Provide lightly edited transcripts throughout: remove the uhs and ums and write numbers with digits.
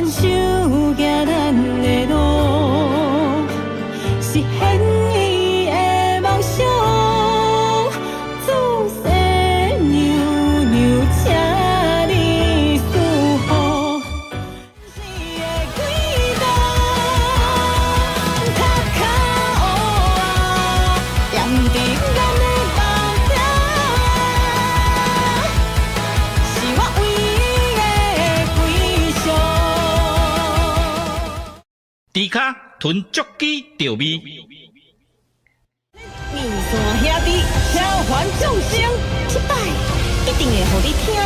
牵手行咱的路，实现伊的梦想。自细娘娘，请你守护。你的轨道，脚脚乌啊，踮伫咱的梦中，是我唯一的归宿。猪脚吞足鸡钓味，面线兄弟召唤众生，这摆一定会互你听到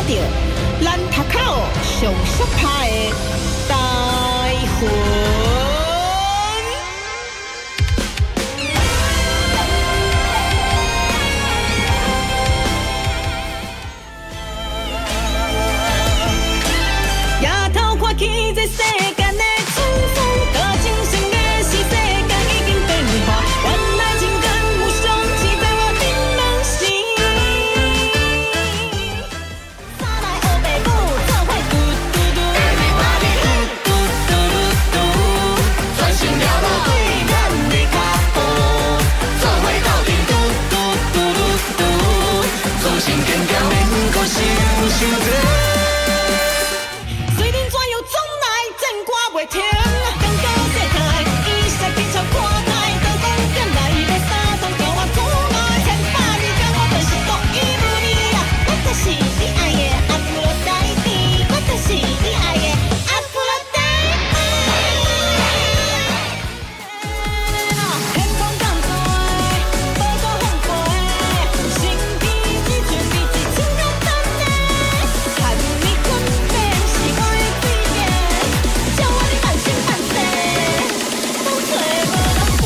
咱头口上适拍的台魂。夜头看起这世间的春风，多情深的是世间已经变化，原来情感无双是在我顶梦时。三来黑白母，做伙嘟嘟嘟，嘟嘟嘟嘟，专心了路对咱的脚步，做伙斗阵嘟嘟嘟嘟嘟，自信坚强免搁想想多。虽然怎样总来战歌袂停，刚到世态，伊煞紧凑看待，刀光剑来要相同，叫我出来千百二天，我就是独一无二啊！我就是你爱的阿芙罗代蒂，我就是你爱的阿芙罗代蒂。天空降水，宝岛风飞，心比之全比之情简单的，看你困眠是我的嘴脸，叫我的半生半世，风吹无人陪。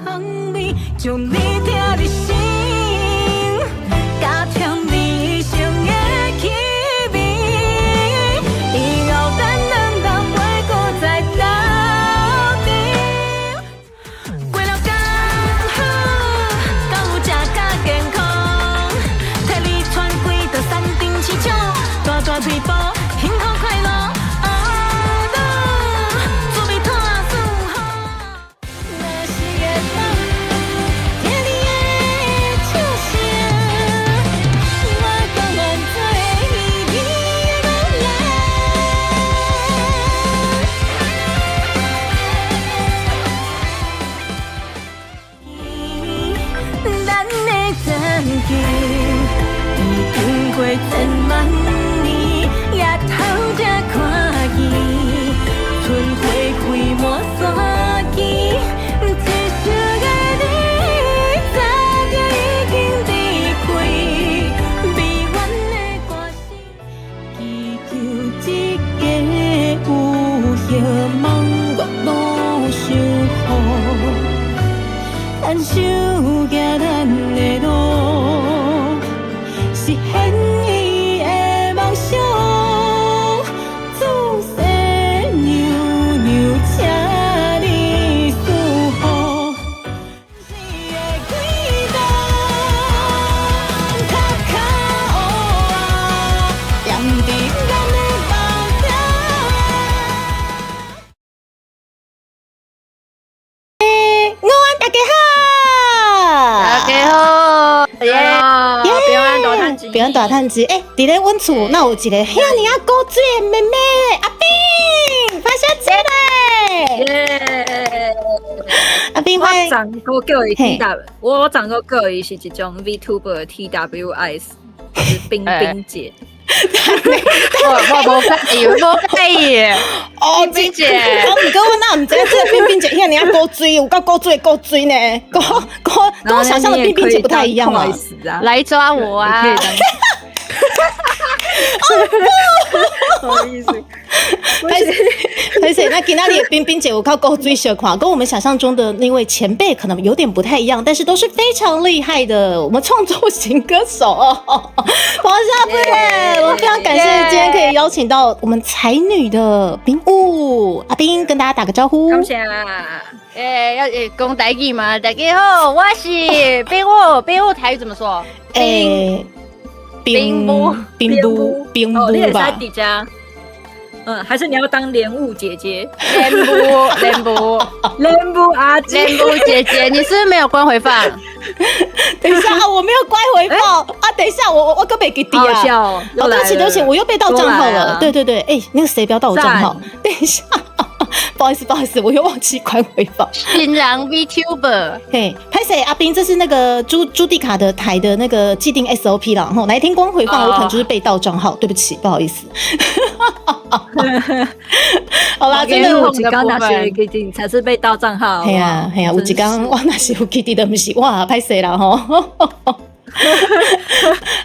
香味将你听入心，加添你生的气味，以后咱两人袂搁再斗阵。过了刚好，敢有食甲健康，替你穿几道山顶市场，大大嘴巴，幸福快乐。啊啦，滋味拖舒服。若是会当听你的笑声，我甘愿做伊你的人。咱的曾经，已经过千万年，夜头才看见，春花开满山间，一生的你，早就已经离开，美满的歌声，祈求一个有希望月老守护。牵手行咱的路，实现伊的梦想。自细娘娘，请你守护。你的轨道，脚脚乌啊，踮伫咱的梦中。午安，大家好。大家好，耶！平安大趁钱，平安大趁钱。伫咧阮厝，那有一个遐尔啊古锥的妹妹阿冰，拍小姐嘞！阿冰拍。我长过叫伊 TW， 我长过叫伊是一种 VTuber 的 TWIS， 就是冰冰姐。我无介意，无介意。哦，冰冰姐，我毋过我哪毋知影这个冰冰姐遐尔啊古锥，有够古锥的古锥呢，跟我想象的冰冰姐不太一样嘛。来抓我啊！可以当不好意思，而且那今仔日的冰冰姐有靠够追小款，跟我们想象中的那位前辈可能有点不太一样，但是都是非常厉害的我们创作型歌手哦。黄夏贝，我非常感谢今天可以邀请到我们才女的冰雾阿冰，跟大家打个招呼。感谢。要讲台语嘛？大家好，我是冰雾，冰雾台语怎么说？冰屋哦，你也是在吧？底家。还是你要当莲雾姐姐？莲雾阿姐，莲雾姐姐，你是不是没有关回放？等一下啊，我没有关回报啊！等一下，我跟北给弟好啊！笑哦！哦，对不起，我又被盗账号了。对，那个谁不要盗我账号？等一下，不好意思，我又忘记关回报。新郎 VTuber，嘿，拍谁？阿斌，这是那个朱蒂卡的台的那个既定 SOP 了。哪一天光回放，我可能就是被盗账号，对不起，不好意思。好啦，真的，我只刚那些一定才是被盗账号。嘿呀，有一刚我那是有 Kitty 的，不是哇，拍谁了吼？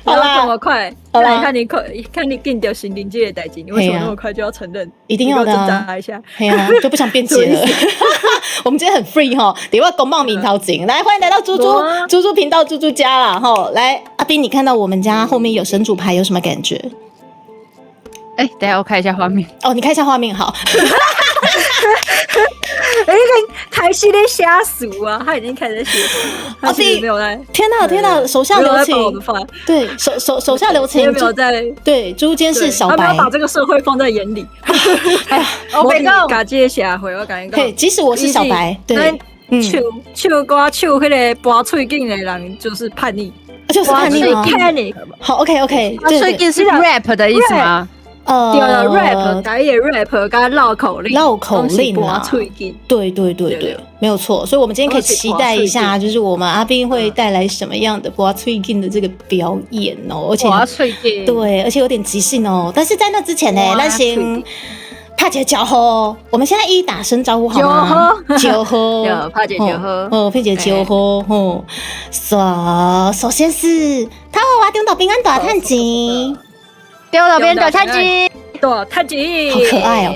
好啦，这么快，好啦看你见到心灵这个代志，你为什么那么快就要承认？一定要的挣扎一下。嘿呀，就不想辩解了。我们今天很 free 哈，你要公报名头景，来欢迎来到猪猪频道猪猪家啦哈。来，阿斌，你看到我们家后面有神主牌，有什么感觉？等一下我看一下画面。哦，你看一下画面好。台戏的瞎数啊，他已经开始写，他其实没有在。天哪，手下留情。对，手下留情。没有在。对，猪监是小白。他没有把这个社会放在眼里。哎呀，我感觉下回我感觉。对，即使我是小白，对，唱歌唱那个拔喙颈的人就是叛逆，就是叛逆吗？叛逆。好 ，OK， 拔喙颈是 rap 的意思吗？对了 ，rap 台语 rap 跟绕口令啊，对，没有错。所以，我们今天可以期待一下，就是我们阿斌会带来什么样的拔喙颈的这个表演哦，而且拔喙颈，对，而且有点即兴哦。但是在那之前呢，那先帕姐酒喝，我们现在一打声招呼好吗？酒喝，帕姐酒喝，佩姐酒喝，首先是他和我中岛平安大趁钱。丢到边的探机，大探机，好可爱哦！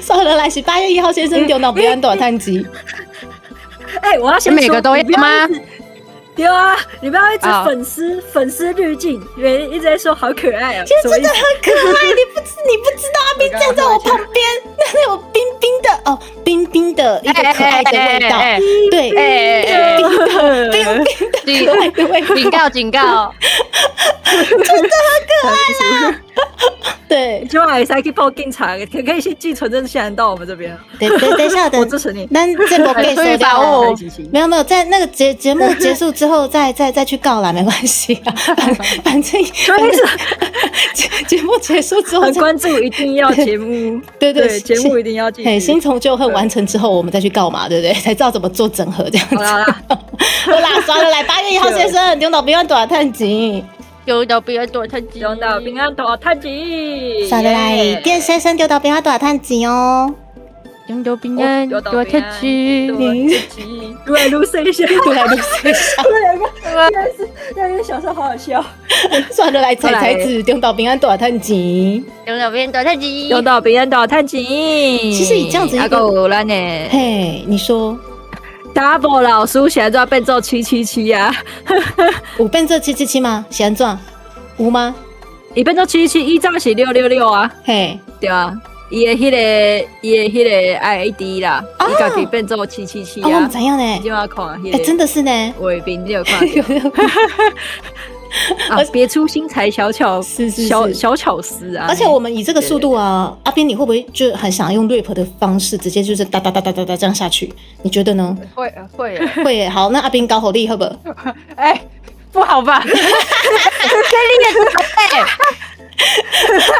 算了，来是8月1号先生丢到边大探机。我要先每个都要吗？对啊，你不要一直粉丝滤镜，一直在说好可爱哦，其实真的很可爱。你不知道阿斌站在我旁边，那有冰冰的一个可爱的味道，对，冰的可爱的味道，警告，真的很可爱啦。对，今晚也是可以报警察，可以先寄存证信到我们这边。等一下，我支持你。那这个可以收掉。没有，在那个节目结束之后再去告啦，没关系啦。反正节目结束之后，很关注，一定要节目。对，节目一定要继续。新从旧恨完成之后，我们再去告嘛，对不对？才知道怎么做整合这样子。好啦，刷了来8月1号先生，中岛平安大趁钱。中岛平安大趁钱，中岛平安大趁钱。刷了来，店先生中岛平安大趁钱哦。中岛平安大趁钱，撸来撸去一下，原来小时候好好笑。刷了来，彩子中岛平安大趁钱，中岛平安大趁钱，中岛平安大趁钱。其实你这样子一个咱呢，嘿，你说。Double 老师现在要变做777啊！有变做777吗？是安怎？有吗？伊变做777，以前是666啊。嘿，对啊，伊的迄个 ID 啦，伊家己变做777啊。我们怎样呢？今晚看，真的是呢。伟斌，你有看？别出心裁，小巧思啊！而且我们以这个速度啊，阿斌，你会不会就很想用 rap 的方式，直接就是哒哒哒哒哒哒这样下去？你觉得呢？会耶。好，那阿斌搞好厉害不？不好吧？跟你也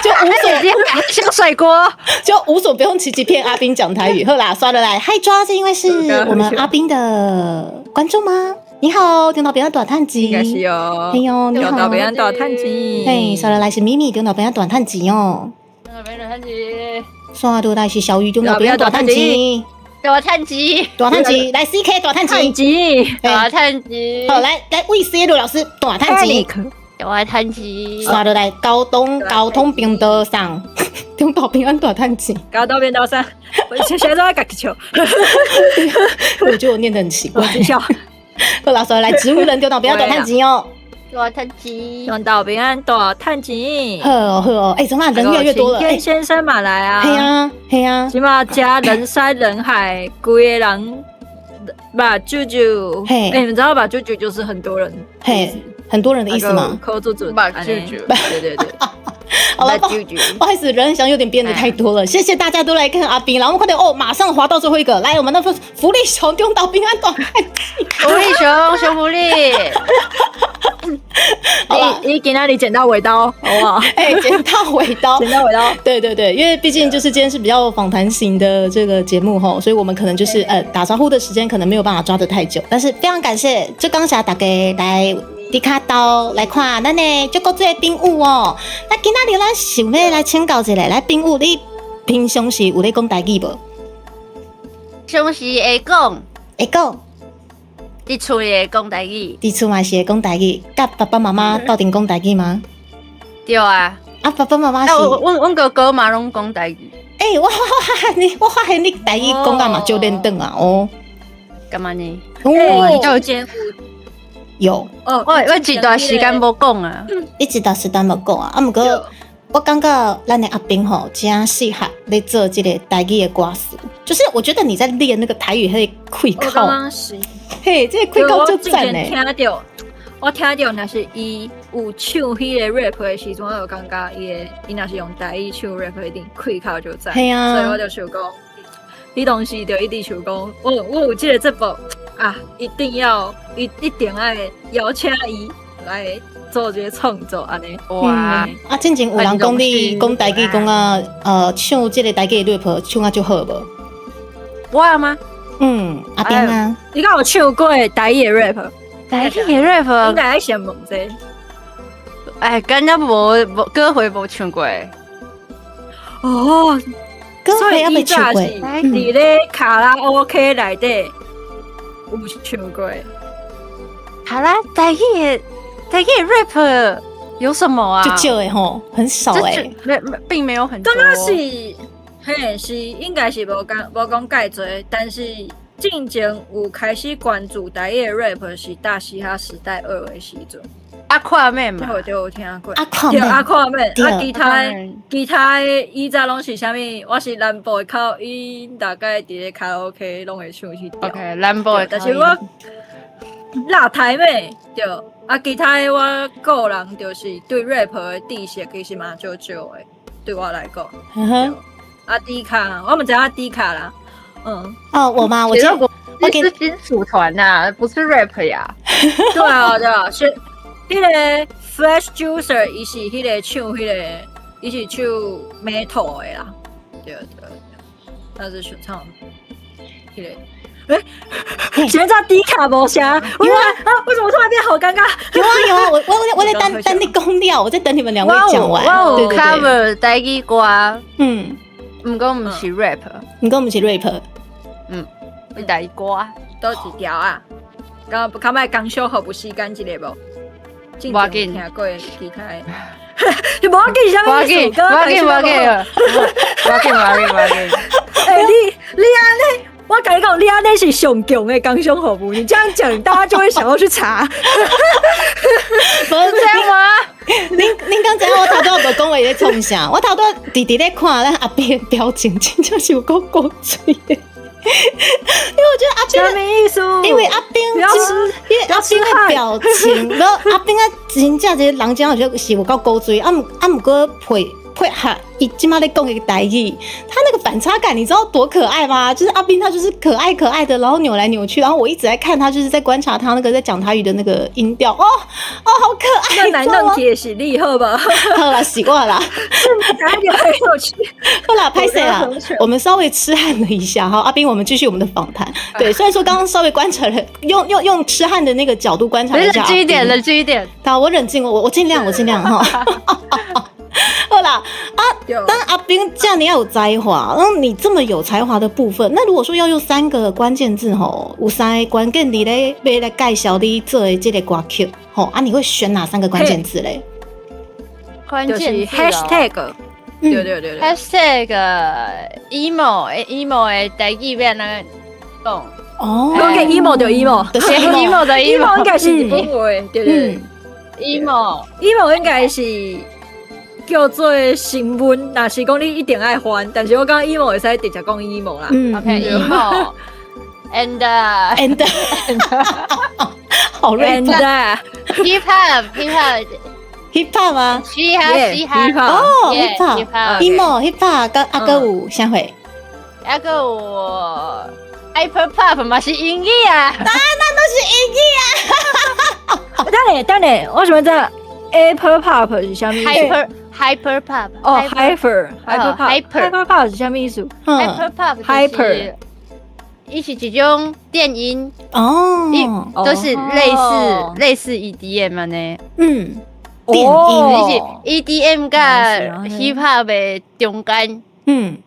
就无所像甩锅，就无所不用其极骗阿斌讲台语。好啦，刷了来，嗨抓，是因为是我们阿斌的观众吗？你好，中岛平安大趁钱，应该是哦。嘿哟，你好，中岛平安大趁钱。嘿，刷了来是咪咪，中岛平安大趁钱哦。中岛平安大趁钱。刷了来是小鱼，中岛平安大趁钱。大趁钱，来 CK 大趁钱，大趁钱。好，来魏思路老师大趁钱，大趁钱。刷了来交通兵道上，中岛平安大趁钱，交通兵道上，我现在都在搞球。我觉得我念得很奇怪。好啦，所以来植物人中岛平安大趁钱哦，大趁钱，中岛平安大趁钱。好，怎么人越来越多了？天先生嘛来啊，嘿呀，起码加人山人海，规个人把啾啾，嘿你们知道把啾啾就是很多人，嘿，很多人的意思吗？抠住住，把啾啾对对对，好了，把啾啾不好意思，人想有点变得太多了。谢谢大家都来看阿斌，然后我们快点哦，马上滑到最后一个，来，我们的福利熊丢到平安短看福利熊福利，好了，你给那里捡到尾刀，好不好？哎，剪刀尾刀，捡到尾刀，对对对，因为毕竟就是今天是比较访谈型的这个节目吼，所以我们可能就是打招呼的时间可能没有办法抓得太久，但是非常感谢，就感谢大家来迪卡岛来看咱的这个最朋友哦。那今仔日咱想要来请教一下，来朋友你平常时有咧讲台语无？平时会讲，会讲，伫厝里会讲台语，伫厝嘛是会讲台语，甲爸爸妈妈斗阵讲台语吗？对啊。啊，爸爸妈妈是，阮哥哥嘛拢讲台语，我发现你台语讲啊嘛就练顿啊哦。干嘛呢？哦，间有。我一段时间无讲啊。一直到时段无讲啊，毋过我感觉咱的阿斌吼真适合咧做这个台语的歌词，就是我觉得你在练那个台语迄个开我刚口，刚是，嘿，这个开口就赞我之前呢。我听到那是伊有唱迄个 rap 的时阵，我就感觉伊若是用台语唱 rap 一定开口就赞，嘿啊所以我就想讲，你当时就一直想讲，我有这个节目啊，一定要一定爱邀请伊来做这个创作安尼。哇，啊，之前有人讲你讲台语讲啊，唱这个台语的 rap 唱啊就好无？我吗？阿斌啊，你敢有唱过台语的 rap？台语的应 rap，该先问这个。敢若无歌回无唱过。哦，歌所以还要被唱过，伫咧卡拉 OK 内底有唱过。好啦，台语的 rap 有什么啊？就少诶吼，很少诶。并没有很多。刚刚是，是应该是无讲介多，但是进前有开始关注台语的 rap 是大嘻哈时代2的时阵，阿跨妹嘛，我就有听过。阿矿对，阿看妹，对其他的以前拢是啥物？我是南部的口音，大概伫咧卡拉 OK 拢会唱去调。 OK，蓝波的但是我辣台妹对，其他的我个人就是对 rap 的知识其实嘛少少的，对我来讲。嗯哼，迪卡，我们知道迪卡啦。哦，我吗？我其今实我是金属团呐，不是 rap 呀。对啊，是迄个 Flash Juicer， 伊是迄个唱迄个，伊是唱 metal 的啦。对，他是唱迄个。现在迪卡无啥，为什么突然变好尴尬？有啊，我在等你公料，我在等你们两位讲完。我有对 cover 台语歌，毋过毋是 rap，毋过毋是 rap，是台语歌。都一条啊。刚摆刚修好不时间一个无？无要紧听过其他的。你无要紧，啥物？无要紧。你安尼，我跟你讲，你安尼是上强的刚胸服务，你这样讲，大家就会想要去查。不是这样吗？恁刚才我头拄无讲话咧创啥？我头拄直咧看咱阿斌的表情，真正是有够古锥的。因为我觉得阿斌什么意思？因为阿斌就是因为阿斌的表情，然后阿斌啊，真正这个人真我觉得是有够古锥，毋过配合伊今嘛在讲一个台语，他那个反差感你知道多可爱吗？就是阿斌他就是可爱的，然后扭来扭去，然后我一直在看他，就是在观察他那个在讲台语的那个音调，哦，好可爱！那男弄铁实力好吧？好啦，习惯啦，哪里很有趣？好啦，拍谁啦？我们稍微痴汉了一下哈，阿斌，我们继续我们的访谈。对，虽然说刚刚稍微观察了，用痴汉的那个角度观察了一下，冷静一点。好，我冷静，我尽量哈。好啦，当阿斌这样你要有才华，然后你这么有才华的部分，那如果说要用3个关键字吼，有3个关键你咧要来介绍你做的这个歌曲吼你会选哪3个关键字嘞？关键字就是 hashtag， 对 hashtag emo 的台语要哪个讲？哦，讲个 emo 就 emo， 就是 emo 的 emo 应该是日本话，对 emo 应该是。叫做新闻，若是讲你一定爱翻，但是我讲 emo 会使直接讲 emo 啦。OK emo and and 好 rap and hip hop hip hop 吗？嘻哈 Yeah，嘻哈 hip hop 哦 Yeah， ，hip hop hip hop emo hip hop 跟阿哥舞相会。那个我 hyper pop 嘛是音乐啊，等下，我想问这 Apple Pop 是啥物意思？ hyper pop 哦，hyper pop 是啥物意思？ hyper pop 就是 hyper 一起一种电音，哦，都是哦类似 EDM 嘛呢，嗯，电哦音，就是 EDM 跟哦 hip hop 的中间，嗯，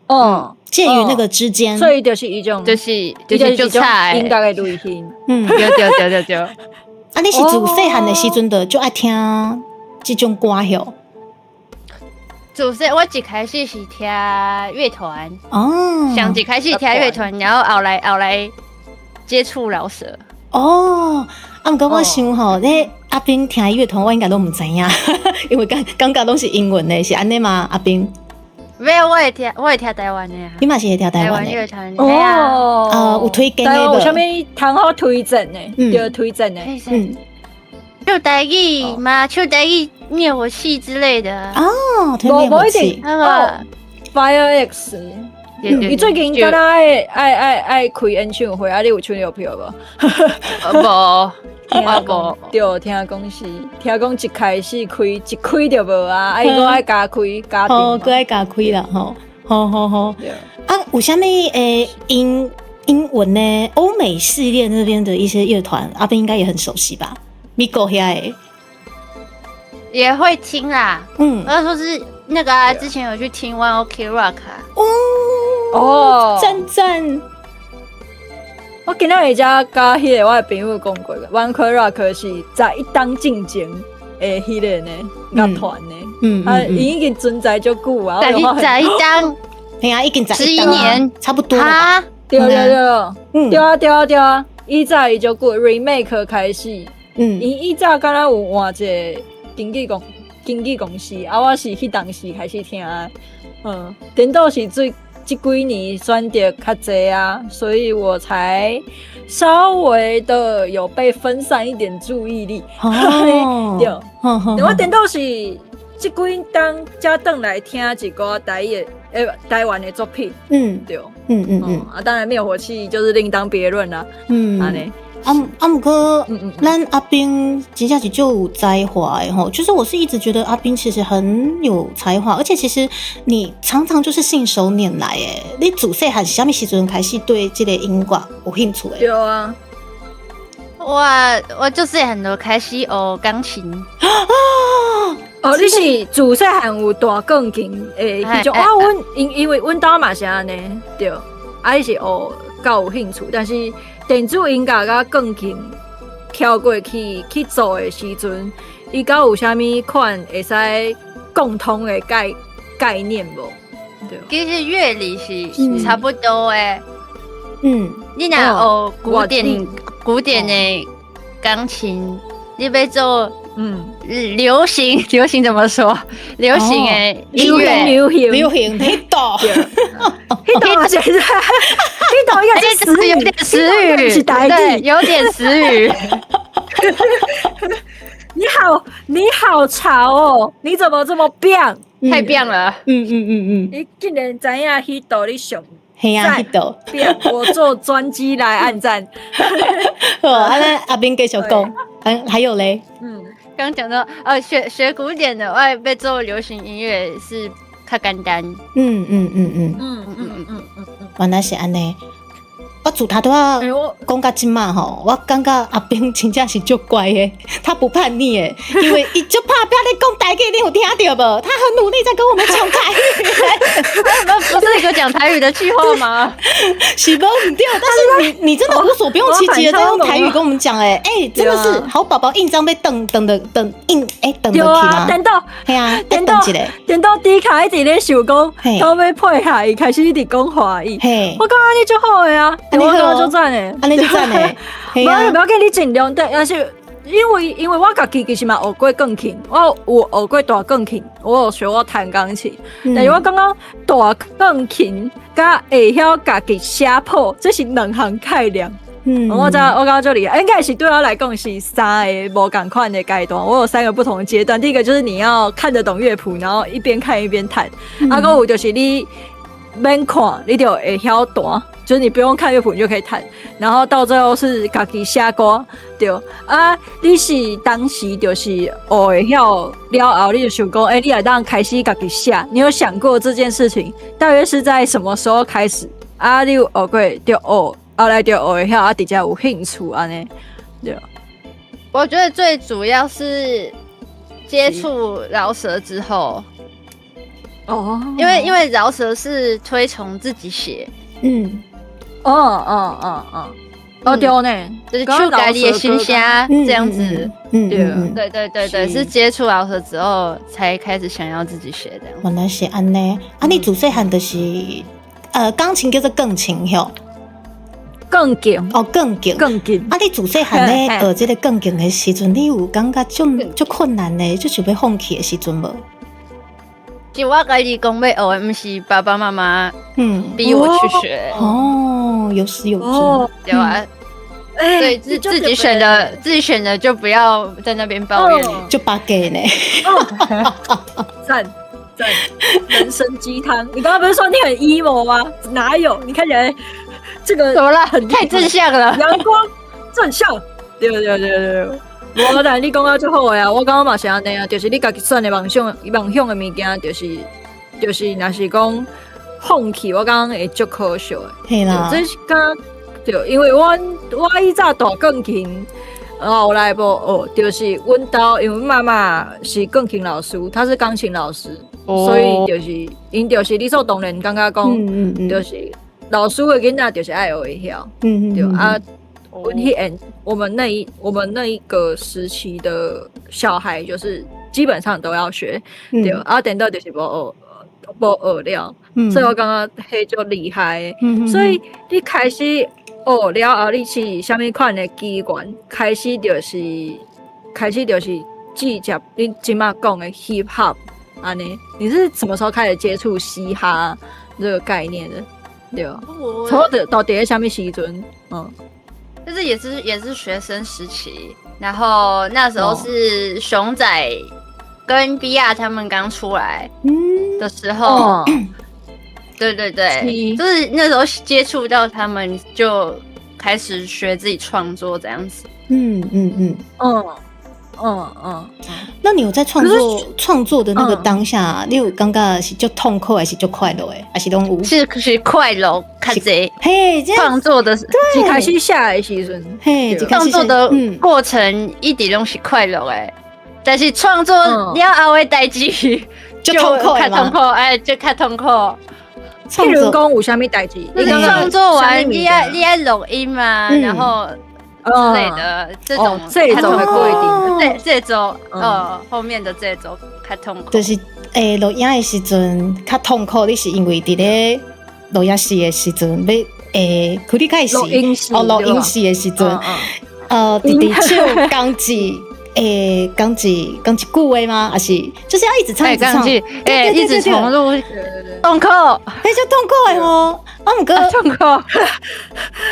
嗯，介于那个之间，所以就是一种，就是就就差音乐的类型。嗯，对，啊，你是自细汉的时阵的就爱听这种歌哟。就是我一开始是听乐团，哦，想一开始听乐团，然后后来接触饶舌。哦，啊，毋过我想吼，咧阿斌听乐团，我应该都毋知影，因为感觉拢是英文的，是安尼吗？阿斌，没有，我会听台湾的啊，你嘛是会听台湾的？乐团的。对啊，哦，有推荐的台湾有啥物无？通好推荐的？嗯对，推荐的。嗯，就台语嘛，就台语灭火器之类的。哦，推灭火器，那个 Fire X，对你最近敢若爱开演唱会啊？你有抢到票无？无，听讲无，对，听讲一开始开就无啊，啊伊搁爱加开加好，订嘛。搁爱加开啦，吼，好。对啊，有啥物英文呢？欧美系列那边的一些乐团，阿斌应该也很熟悉吧？美国遐的，也会听啦。嗯，我说是那个啊，之前有去听 One OK Rock 啊，哦，赞，我今仔日才甲迄个我的朋友讲过，One Ok Rock 是在一当进前的迄个呢乐团呢，啊，伊已经存在足久啊，在一张哎呀，已经11年差不多了吧？啊，对，嗯对啊，伊早伊足久 remake 开始，伊早敢若有换一个经纪公司，啊，我是迄当时开始听的，颠倒是这几年选择较济啊，所以我才稍微的有被分散一点注意力。哦，对，我颠倒是这几当才转来听一个台湾的作品，对，啊，当然灭火器就是另当别论啦，安尼。毋过，咱阿斌真正是就有才华的吼。就是我是一直觉得阿斌其实很有才华，而且其实你常常就是信手拈来诶。你自细汉是啥物时阵开始对这个音乐有兴趣的？对啊，我就是很多开始学钢琴，哦，你是自细汉有大钢琴诶迄种啊？阮因为阮兜嘛是安尼，对，啊，伊是学较有兴趣，但是电子音乐甲钢琴跳过去做的时阵，伊敢有啥物款会使共通的概念无？对，其实乐理是差不多诶。你若学古典的钢琴，你要做流行怎么说？流行的音乐，流行迄道，迄道嘛是，迄道应该是词语，有点词语，是台对，语，有点词语。你好潮哦！你怎么这么变？太变了。你竟然知影迄道你上嘿呀，迄道变，我做专辑来按赞。好，那阿斌继续讲，还有嘞，刚讲到学古典的，我要做流行音乐是较简单。原来是安尼。我自他都要讲到今嘛吼，我感觉阿斌真正是足乖的，他不叛逆的，因为伊就怕不要你讲台语，你有听到不？他很努力在跟我们讲台语。不是一个讲台语的计划吗？是不唔对，但是你真的无所不用其极的在用台语跟我们讲，真的是好宝宝印章被等得去吗？等到系啊，等一个，等到迪卡一直咧想讲，都要配合伊开始一直讲华语，我感觉你足好的啊。我感觉就赞诶，安尼就赞诶，不要紧，你尽量但是因为我家己其实嘛学过钢琴，我有学过大钢琴，我有学过弹钢琴，但是我感觉大钢琴甲会晓家己写谱，这是两项概念。我感觉这里应该是对我来讲是3个不同款的阶段，我有3个不同的阶段。第一个就是你要看得懂乐谱，然后一边看一边弹。还有就是你免看，你就会晓弹。就是你不用看乐谱，你就可以弹，然后到最后是家己写歌，对啊。你是当时就是学会晓了后，你就想讲，你也当开始家己写。你有想过这件事情大约是在什么时候开始？啊，你有学过就学，后来就学会晓，直接有兴趣安尼，对。我觉得最主要是接触饶舌之后，因为饶舌是推崇自己写，对呢，就是去改你的心声这样子，对，是接触饶舌之后才开始想要自己写这样。原来是安尼，你自细汉就是钢琴叫做钢琴吼，更劲更劲。你自细汉咧学这个钢琴的时阵，你有感觉就困难咧，就想要放弃的时阵无？其实我家己讲要学的，不是爸爸妈妈逼我去学。有始有终，对吧？对，自己选的就不要在那边抱怨，就八给呢。赞，人生鸡汤。你刚刚不是说你很 emo 吗？哪有？你看起来这个怎么了？太正向了，阳光正向。对。无，但你讲到最好的啊，我感觉嘛是安尼啊，就是你家己选的梦想的物件，就是若是讲放弃，我感觉会足可惜的。嘿啦，这是讲对，因为我以早大钢琴，后来无学，就是阮兜，因为妈妈是钢琴老师，她是钢琴老师，所以就是因就是理所当然感觉讲，就是老师的囡仔就是爱会晓，对啊。我们那一个时期的小孩，就是基本上都要学，对啊，等到就是无学了，所以我感觉迄就厉害的，所以你开始学了后，你是什么款的机缘？开始就是直接你今嘛讲的 hip hop 安尼，你是什么时候开始接触嘻哈这个概念的？对啊，到底在什么时阵？就是也是学生时期，然后那时候是熊仔跟 BR 他们刚出来的时候，对，就是那时候接触到他们，就开始学自己创作这样子。那你有在创作的那个当下，你有感觉是就痛苦还是就快乐的，还是拢有？是快乐，较济。嘿，创作的一开始写的时阵，嘿，创作的过程一直拢是快乐的，但是创作了后的代志就痛苦嘛，就较痛苦。譬如讲有啥物代志？你创作完你要录音嘛，然后。之类的这种会规定，这种后面的这种较痛苦，就是录音的时阵较痛苦，你是因为伫咧录音室的时阵要开始开始录音室的时阵，伫唱钢琴。讲一句话吗？还是就是要一直唱，一直重录，痛苦，就痛苦的哦。毋过痛苦，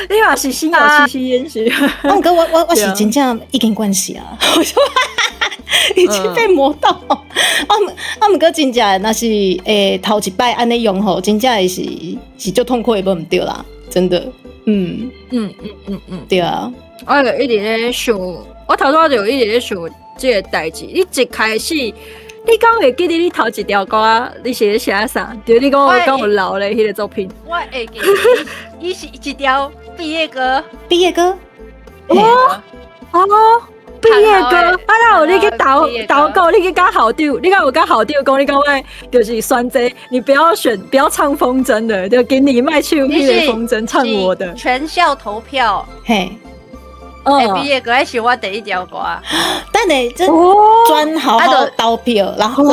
你嘛是心有戚戚焉是。毋过我是真正已经关系啊，我说已经被磨到。毋过真正那是头一摆安尼用吼，真正是足痛苦的，无毋对啦，真的。对啊。我就一直咧想。我头拄就一直咧想这个代志。你一开始，你敢会记得你头一条歌你是咧写啥？就你讲我敢有留咧迄个作品。我会记得，伊是一条毕业歌。毕业歌？毕业歌。那有你去投稿，你去甲校长，你敢有甲校长讲？你讲话就是选择，你不要唱风筝的，就给你卖唱迄个风筝，唱我的。全校投票。嘿。毕业歌还是我第一条歌，但你这专好投票，然后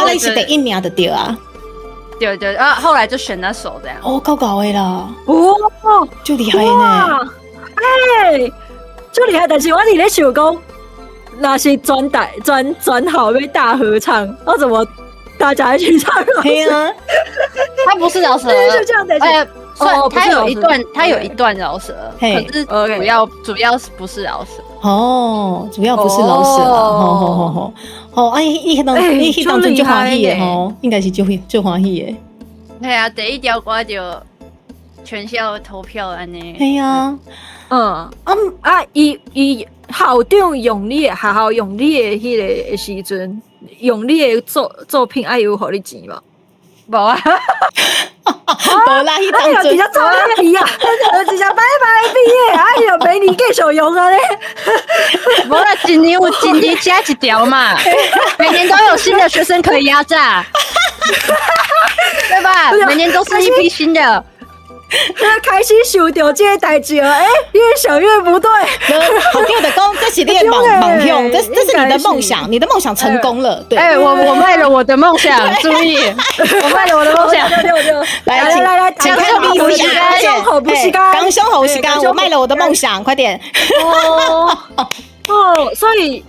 你是第一名就对啊，对啊，后来就选那首这样。够高的啦，就厉害呢，就厉害。但是我伫咧想讲，那是转好被大合唱，要怎么大家一起唱？对啊，他不是饶舌，就这样的。他有一段饶舌，可是主要不是饶舌。哦，主要不是饶舌啦。哦，你当阵就欢喜的吼，应该是就欢喜的。对啊，第一条歌就全校投票安尼。对呀，伊校长用你的学校用你的迄个时阵，用你的作品爱有互你钱无？无啊，无啦，迄当阵直接走皮啊，直接拜拜毕业，哎呀，每年继续用啊咧。无啦，一年加一条嘛，每年都有新的学生可以压榨，对吧？每年都是一批新的。开始想到这个代志了，越想越不对。好听的讲，这是你的梦想，这是你的梦想，你的梦想成功了。对，我卖了我的梦想，注意，我卖了我的梦想。来，请看第一时间，刚胸口时间，我卖了我的梦想，快点。所以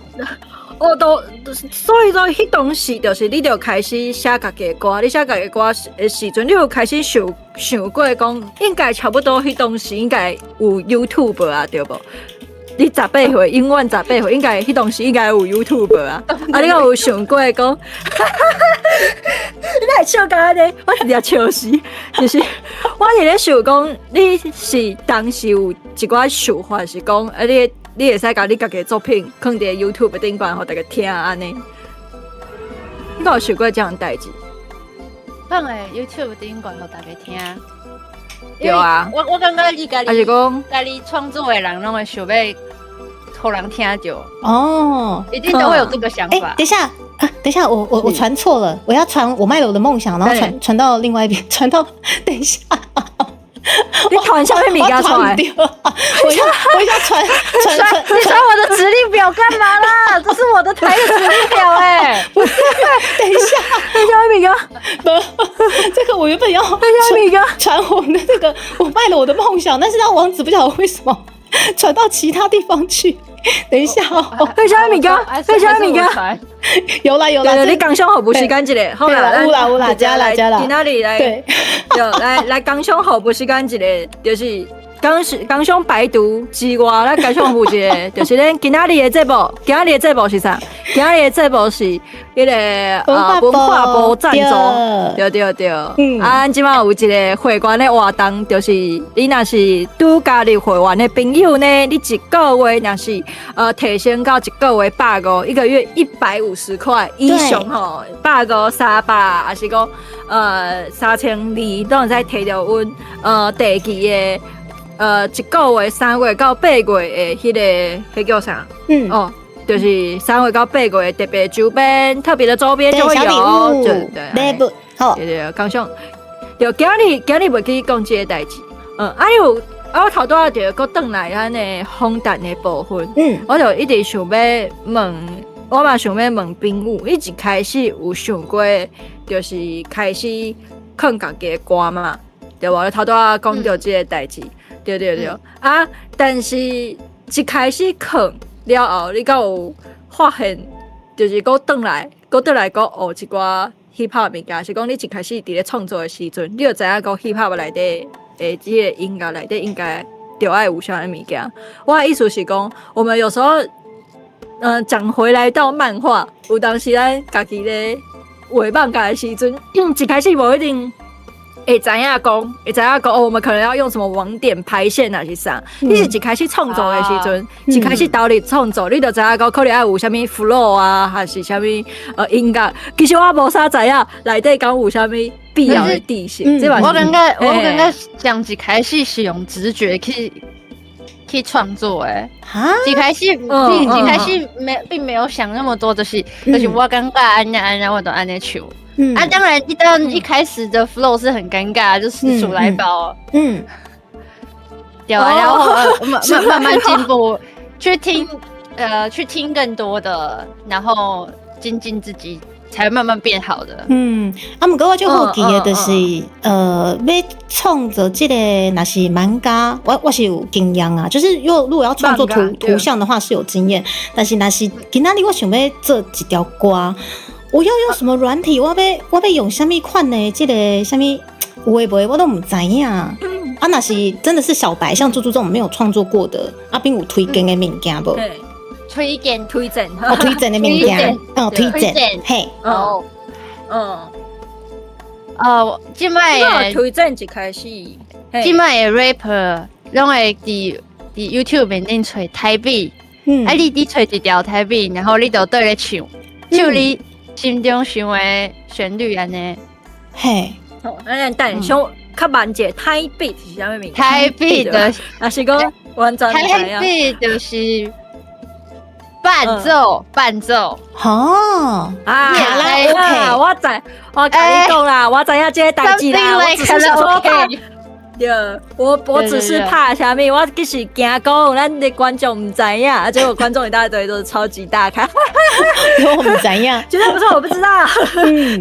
迄当时就是你就开始写家己的歌，你写家己的歌的时阵，你就开始想过讲，应该差不多迄当时应该有 YouTube 啊，对不？你18岁，永远18岁，应该迄当时应该有 YouTube 啊。你有想过讲，你来笑干呢？我直接笑死，就是我是咧想讲，你是当时有一寡想法是讲，你会使甲你家己的作品放伫 YouTube 顶端，互大家听安尼。你有想过这样代志？放在 YouTube 顶端，互大家听。对啊，我感觉你家己，还是讲家己创作的人，拢会想要互人听到。哦，一定都会有这个想法。等一下，我传错了，我要传我卖了我的梦想，然后传到另外一边，传到等一下。你传下面米给他传，我要传，你传我的指令表干嘛啦？这是我的台的指令表不是，等一下米哥，这个我原本要传我的这个，我卖了我的梦想，但是那网址不晓得为什么传到其他地方去。等一下对小米哥，有啦，你刚上好不时间一个，好啦，有啦，加啦，去哪里来？对，来刚上好不时间一个，就是刚上排毒之外，咱刚上有一个，就是咱今仔日的节目，是啥？今仔日的节目是迄个文化部赞助，对。咱即摆有一个会员的活动，就是你若是拄加入会员的朋友呢，你一个月若是提升到一个月150，一个月150块以上吼，150、300，还是讲3200，都会使摕到阮第二期的一个月3月到8月的迄叫啥？就是3月到8月的特别周边、特别的周边就会有，对，好，对，刚上，就今日袂记讲这个代志，我头拄仔就搁转来咱的访谈的部分，我就一直想要问，我嘛想要问朋友，你一开始有想过，就是开始放家己的歌嘛，对无？头拄仔讲到这个代志，对，但是一开始放了后，你敢有发现，就是搁转来搁学一寡 hip hop 物件，是讲你一开始伫咧创作的时阵，你就知影讲 hip hop 内底的这个音乐内底应该就爱有啥物件。我的意思是讲，我们有时候，讲回来到漫画，有当时咱家己咧画漫画的时阵，一开始无一定。会知影讲，我们可能要用什么网点排线啊是啥？你是一开始创作的时阵，一开始倒立创作，你就知影讲，可能要有啥物 flow 啊，还是啥物音乐。其实我无啥知影内底讲有啥物必要的地形。我感觉讲一开始是用直觉去创作诶，一开始并没有想那么多，就是我感觉安那我都安尼唱。当然，一开始的 flow 是很尴尬，就是数来宝，对啊，然后慢慢进步，去听更多的，然后精进自己才慢慢变好的。不过我就好奇的，就是要创作这个那是漫画，我是有经验啊，就是如果要创作图像的话是有经验，但是那是今仔日我想要做一条歌，我要用什么软体？我要用什么款的这个什么有诶无我都唔知影。那是真的是小白，像猪猪这种没有创作过的，阿斌有推荐的物件不？推荐推荐的物件，推荐，嘿，即摆推荐一开始，即摆的 rapper 拢会伫 YouTube 面顶找台币，你找一条台币，然后你就对咧唱你心中想的旋律安尼。嘿，咱等想较慢者，台币是啥物名？台币的，啊是讲完全台币就是伴奏。哦，卡拉 OK， 我甲你讲啦，我知影这个代志啦，我只是想说怕。对，我只是怕啥物，我其实惊讲咱的观众唔知影，结果观众一大堆都是超级大咖，我唔知影，绝对不是我不知道，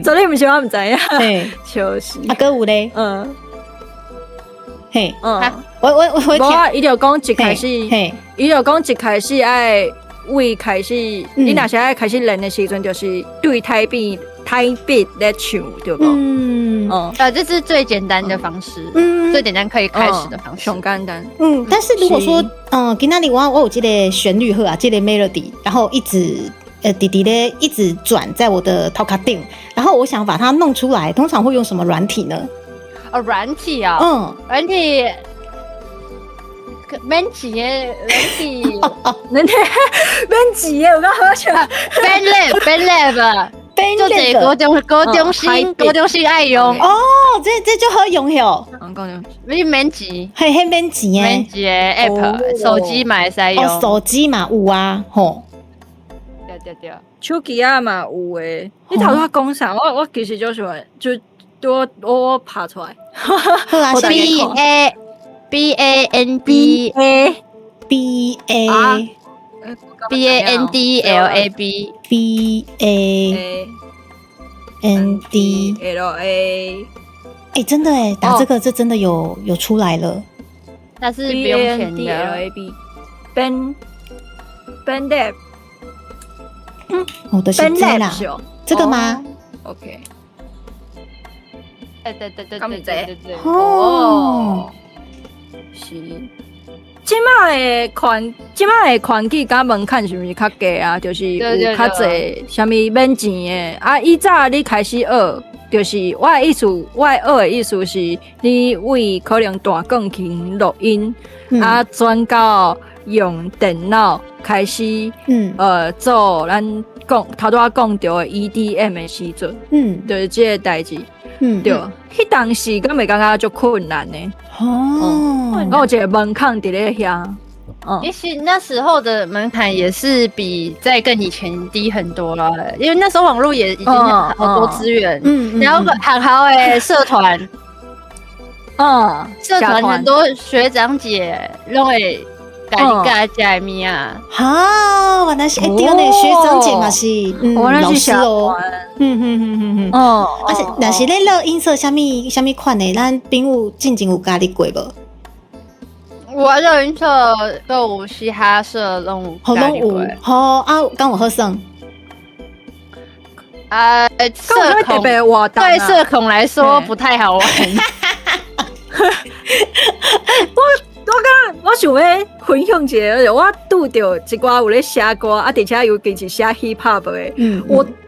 昨天唔是我唔知影，就是啊，歌有咧，嘿，我伊就讲一开始，伊就讲一开始爱为开始，你若是爱开始练的时阵，就是对台币来唱，对不？这是最简单的方式，最简单可以开始的方式，上简单。但是如果说，今仔日我有这个旋律和这个 melody， 然后一直弟弟咧一直转在我的头壳顶，然后我想把它弄出来，通常会用什么软体呢？软体啊，软体。免钱的软体，免钱的有够好笑。BandLab，就这高中生爱用。这就好用哟。你免钱，嘿免钱的。免钱的 App， 手机嘛会使用。手机嘛有啊，吼。对。手机啊嘛有诶。你头拄讲啥？我其实就喜欢，就我拍出来。好啊BANDLAB， 真的哎，打这个这真的有出来了，但是不用钱的。BandLab， 我的是这啦，这个吗 ？OK， 对，是，即摆的环境甲门槛是毋是较低啊？就是有较侪啥物免钱的啊！以早你开始学，就是我的学的意思是，你为可能大钢琴录音，转到用电脑开始，做咱头拄仔讲到的 EDM 的时阵，就是这个代志。对，迄当时敢袂感觉足困难呢。我有一个门槛伫咧遐。其实那时候的门槛也是比在更以前低很多了，因为那时候网络也已经好多资源，然后很好的社团，社团很多学长姐拢会家己家加咪啊。原来是对呢，学长姐嘛是老师哦。而且若是咧录音社啥物款的，咱朋友进前有家己过无？我录音社都有嘻哈社拢有，好啊，刚有好耍。社恐对社恐来说不太好玩。我想要分享一下，我拄到一寡有咧写歌啊，而且尤其是写 hip hop 的，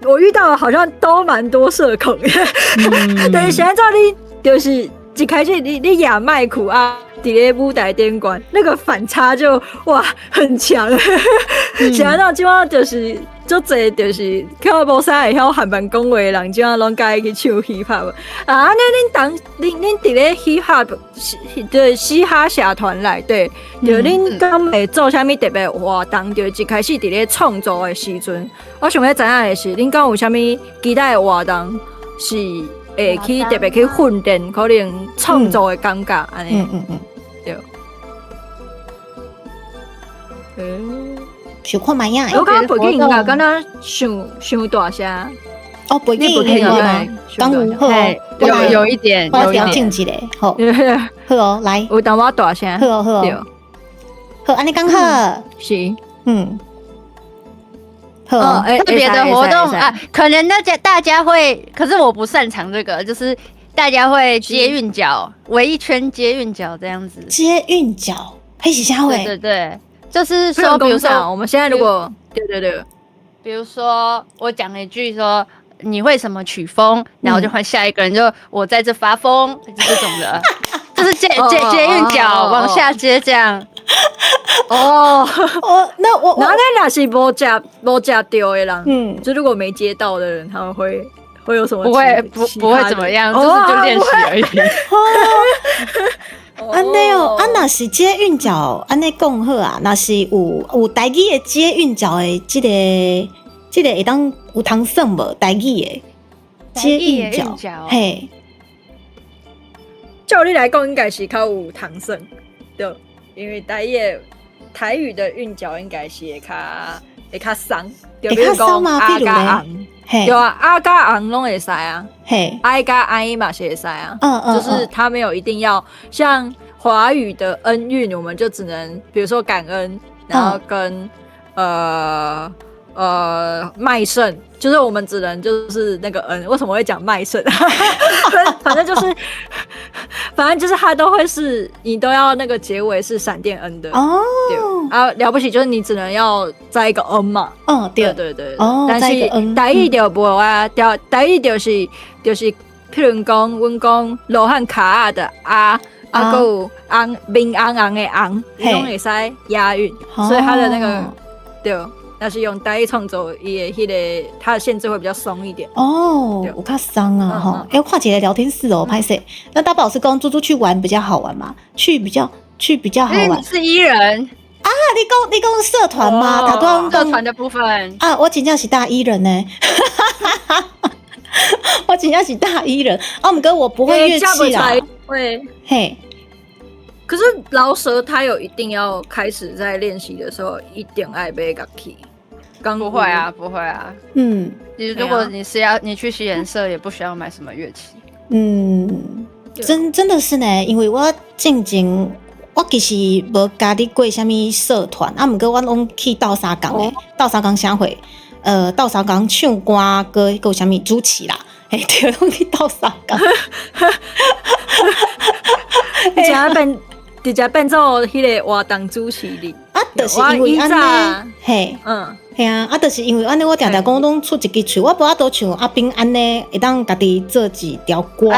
我遇到好像都蛮多社恐的。但是现在你就是一开始你亚麦克啊，伫咧舞台顶管那个反差就哇很强。现在到基本上就是足侪就是靠无啥会晓韩文讲话的人，基本上拢介去唱 hip hop 啊。恁伫咧 hip hop 的嘻哈社团内底，就恁敢会做啥物特别活动？就一开始伫咧创作的时阵，我想要知影的是，恁敢有啥物其他的活动是会去特别去训练可能创作的感觉安尼？对。想看卖影，我感觉背景音乐敢若伤大声。哦，背景你有吗？刚有好哦，有一点，我调整一下，好，好哦，来，有淡薄大声，好哦，好对哦，好，安尼刚好，是。好哦，特别的活动啊，可能大家会，可是我不擅长这个，就是大家会接韵脚，围一圈接韵脚这样子。接韵脚，还是啥会？对对对，就是说，比如说我们现在如果对，比如说我讲了一句说你会什么曲风，然后就换下一个人就我在这发疯，就这种的，就是接韵脚往下接这样。哦，那我然后那是没夹丢的人，就如果没接到的人，他们会有什么？不会怎么样，就是就练习而已。安尼哦，若是接韵脚，安尼讲好啊。若是有台语的接韵脚的，这个会当有通算无？台语的接韵脚，嘿，照你来讲，应该是较有通算，对，因为台语的韵脚应该是会较松，会较松吗？比如咧，对啊，啊加昂拢会使啊，嘿，爱加哀嘛是会使啊，嗯，就是它没有一定要像华语的恩韵，我们就只能比如说感恩，然后跟卖肾，就是我们只能就是那个恩，为什么会讲卖肾？反正就是它都会是你都要那个结尾是闪电恩的哦，对啊，了不起就是你只能要在一个恩嘛，对，哦，但是台语就不啊，台语就是譬如讲，阮讲罗汉卡仔的啊，还有昂明昂昂的昂，伊拢会使押韵，所以它的那个对。但是用台语创作，伊的迄个它的限制会比较松一点。哦，有较松啊哈！我看起来聊天室哦，拍摄。那大宝是跟猪猪去玩比较好玩嘛？去比较好玩。是伊人啊！你讲社团吗？他都社团的部分啊！我真正是大伊人呢，我真正是大伊人。啊，毋过我不会乐器啦，会嘿。可是饶舌他有一定要开始在练习的时候，一定爱买乐器。不会啊，不会啊。如果你去西研社，也不需要买什么乐器。真的是呢，因为我之前我其实无加入过什么社团，啊，毋过我拢去斗相共的，斗相共啥会，斗相共唱歌，个有啥物主持啦，嘿，对，拢去斗相共。直接变做迄个活动主持人啊，就是因为安尼，嘿，系啊，啊，就是因为安尼，我常常讲拢出一支嘴，我无法度像阿斌安尼，会当家己做一条歌。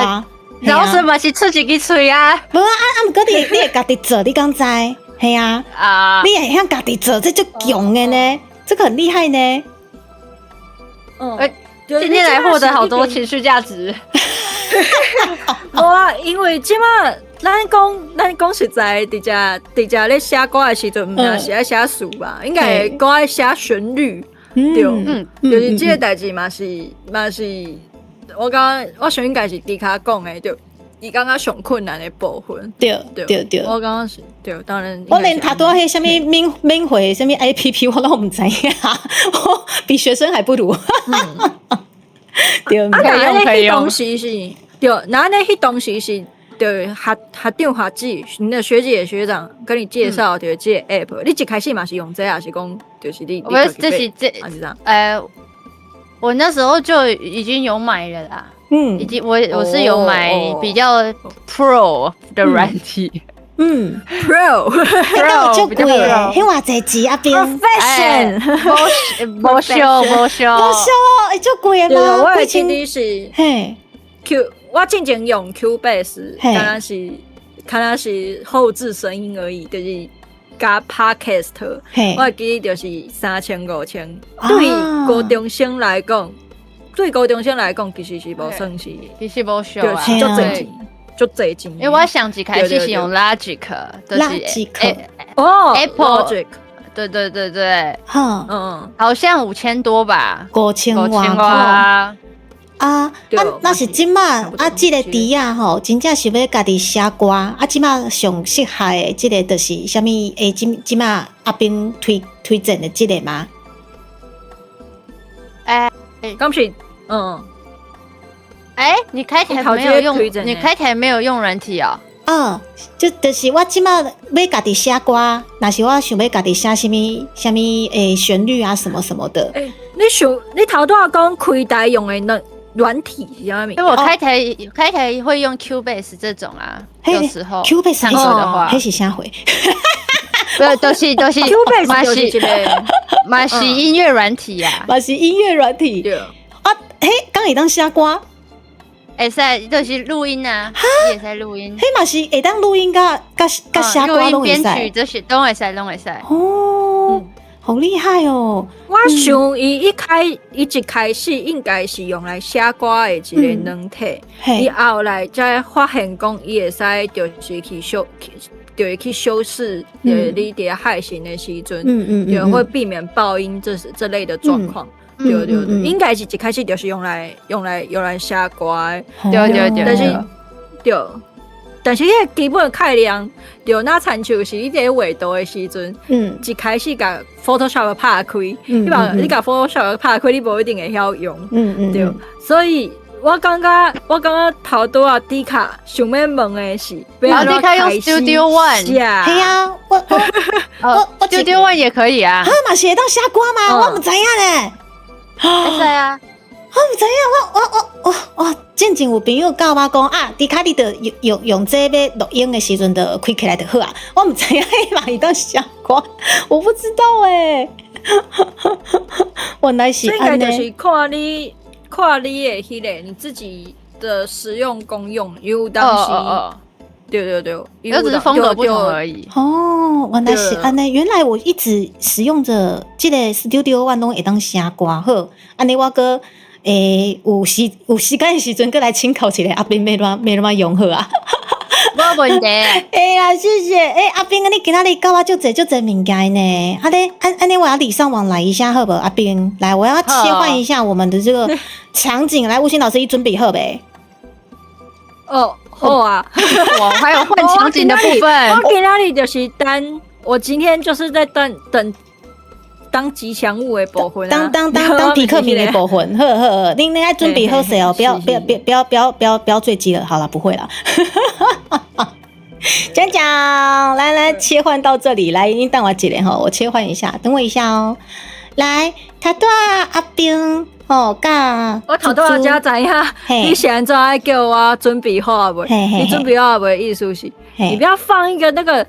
饶舌嘛是出一支嘴啊，无啊，毋过你会家己做，你敢知？系啊，你会晓家己做，这就强的呢，这个很厉害呢。今天来获得好多情绪价值。哇，因为即马咱讲实在，伫遮咧写歌的时阵，毋单是爱写词吧，应该讲爱写旋律，对，就是即个代志嘛是，我想应该是迪卡讲的，对，伊刚刚上困难的部分，对，我刚刚是对，当然，我连他多迄什么免费什么 APP 我都毋知影，我比学生还不如。对，可以用。东西是对，然后那些东西是对学长学姐，你的学姐学长跟你介绍的这个 app，你一开始嘛是用这还是讲就是你？我我那时候就已经有买了啦，已经我是有买比较 pro 的软体。pro 就贵诶，迄偌济钱啊边 profession， 无修哦，会足贵诶吗？我的前提是嘿 Q， 我之前用 Cubase， 可能是后置声音而已，就是加 podcast， 我记得就是3000-5000，对高中生来讲，其实是无算是，其实无修啊，就侪钱。就最近，因为我想一开始是用 Logic， Apple， 对，好像5000多吧，5000哇啊，那是即马这个猪啊吼，真正是要家己写歌啊，即马上适合的这个就是啥物？即马阿斌推荐的这个吗？敢是你开台没有用，你开台没有用软体哦。就是我即马要家己写歌，若是我想要家己写什么旋律啊什么什么的。你头拄仔讲开台用的那软体是啥物？因为我开台会用 Cubase 这种啊，有时候 Cubase 唱歌的话，迄是啥回？不都是 Cubase 就是一个嘛是音乐软体啊，嘛是音乐软体。敢会当写歌？会使就是录音啊，也会使录音。迄嘛是会当录音甲写歌拢会使。编曲这些都会使，拢会使。好厉害哦！我想伊一开始应该是用来写歌的一个软体，伊后来才发现讲伊会使就是去修饰你伫海信的时阵，就会避免爆音这类的状况。对，应该是一开始就是用来写歌的。对，但是迄个基本概念，就那参像是你伫画图的时阵，一开始甲 Photoshop 拍开，你甲 Photoshop 拍开，你无一定会晓用。对，所以我感觉头拄啊迪卡想要问的是，迪卡用 Studio One， 系啊，我 Studio One 也可以啊。嘛是会当写歌吗？我唔知影咧。会使啊。我唔知影，我之前有朋友教我讲啊，迪卡你得用这要录音的时阵的开起来就好啊。我唔知影伊嘛会当写歌，我不知道原来是安尼。这应该就是看你的迄个你自己的使用功用，有当时。对，就只是风格不同而已。原来是安尼。原来我一直使用着这个 Studio One 拢会当写歌好，安尼我个有时间的时阵，过来请教一下阿斌，要怎么用好啊？没问题。呀，谢谢。阿斌，你今仔日教我就这物件呢。安尼我要礼尚往来一下，好不好？阿斌，来，我要切换一下我们的这个场景。来，吴昕老师，你准备好呗？好啊，我还有换场景的部分。我今仔日就是我今天就是在等当吉祥物的部分啊，当皮克敏的部分，呵，你爱准备好势哦，不要坠机了，好了，不会了。讲，来切换到这里，来，你等我一下哈，我切换一下，等我一下哦。来，他对阿兵。我头拄仔才知影，你现在爱叫我准备好啊未？你准备好啊未？意思是，你不要放一个那个，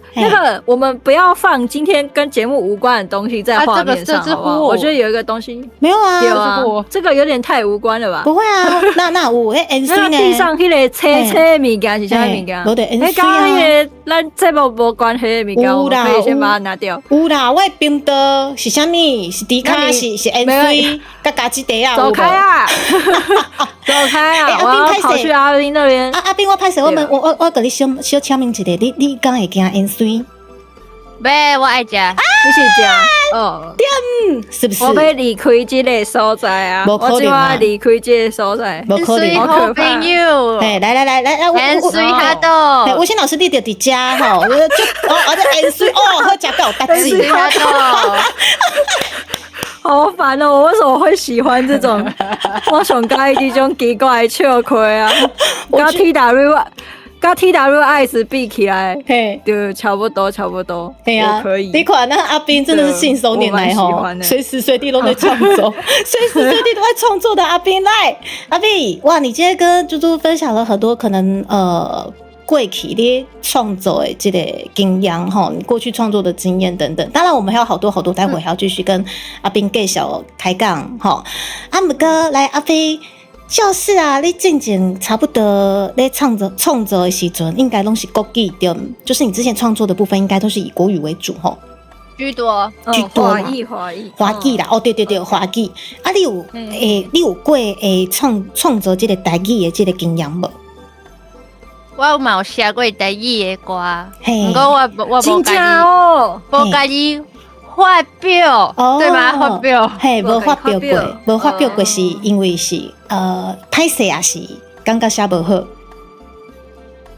我们不要放今天跟节目无关的东西在画面上，好不好？我觉得有一个东西没有啊，有啊，这个有点太无关了吧？不会啊，那有迄 N C 呢？地上迄个车物件是啥物件？无得 N C 啊，迄个咱节目无关系的物件，我可以先把它拿掉。有啦，我的冰刀是啥物？是迪卡，是 N C， 甲咖喱茶啊。走开啊！走开啊！我要跑去阿斌那边。阿斌，我拍摄，我给你小签名一个，你刚会惊 N C？ 没，我爱食，你是食是不是？我要离开这个所在啊！我今晚离开这个所在，不可能，好可怕！来，N C 哈豆，吴昕老师你就伫家吼，我这 N C 好食到有大志哈豆。好烦哦！我为什么会喜欢这种？我上介意这种奇怪的笑亏啊！跟 TWS 比起来，就差不多。对啊，可以。你看那阿斌真的是信手拈来吼，随时随地都在创作，随时随地都在创作的阿斌来，阿斌哇！你今天跟猪猪分享了很多可能过去你创作的这个经验吼，你过去创作的经验等等，当然我们还有好多，待会还要继续跟阿斌继续开讲吼。不过来阿斌，就是啊，你之前差不多在创作的时阵，应该都是国语对，就是你之前创作的部分应该都是以国语为主吼。居多华语啦，对，华语啊，你有过创作这个台语的这个经验无？我有写过台语的歌，不过我真正哦，无家己发表，对吗？发表，无发表过，无发表过是因为是歹势也是感觉写无好。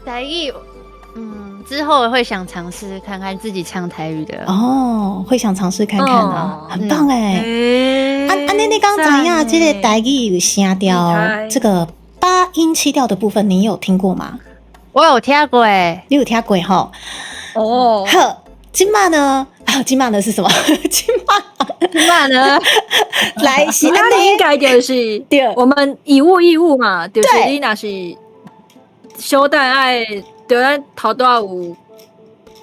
台语，之后会想尝试看看自己唱台语的。会想尝试看看啊，很棒哎。你刚知影这个台语有声调，这个8音7调的部分，你有听过吗？我有听过诶，你有听过吼？哦，好，今嘛呢？今嘛呢是什么？今那呢？来是那你应该就是对，我们以物易物嘛，就是你若是小等爱，就咱头拄有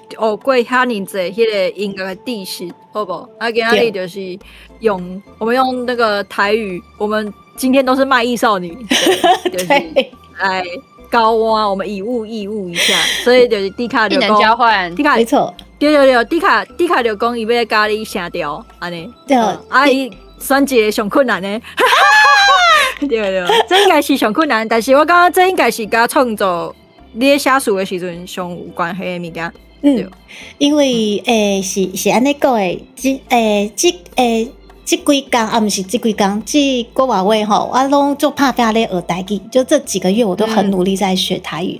学过遐尼济迄个音乐的知识，好不好？今仔日就是我们用那个台语，我们今天都是卖艺少女，就是来高挖，我们以物易物一下，所以就是迪卡就讲交换，迪卡没错，对，迪卡就讲伊要教你声调，安尼，对，伊选一个上困难的，对，这应该是上困难，但是我感觉这应该是甲创作你咧写书的时阵上有关系的物件。因为是安尼讲诶，这几天啊，不是这几天，这个月吼，我拢做拍拼咧学台语，就这几个月我都很努力在学台语。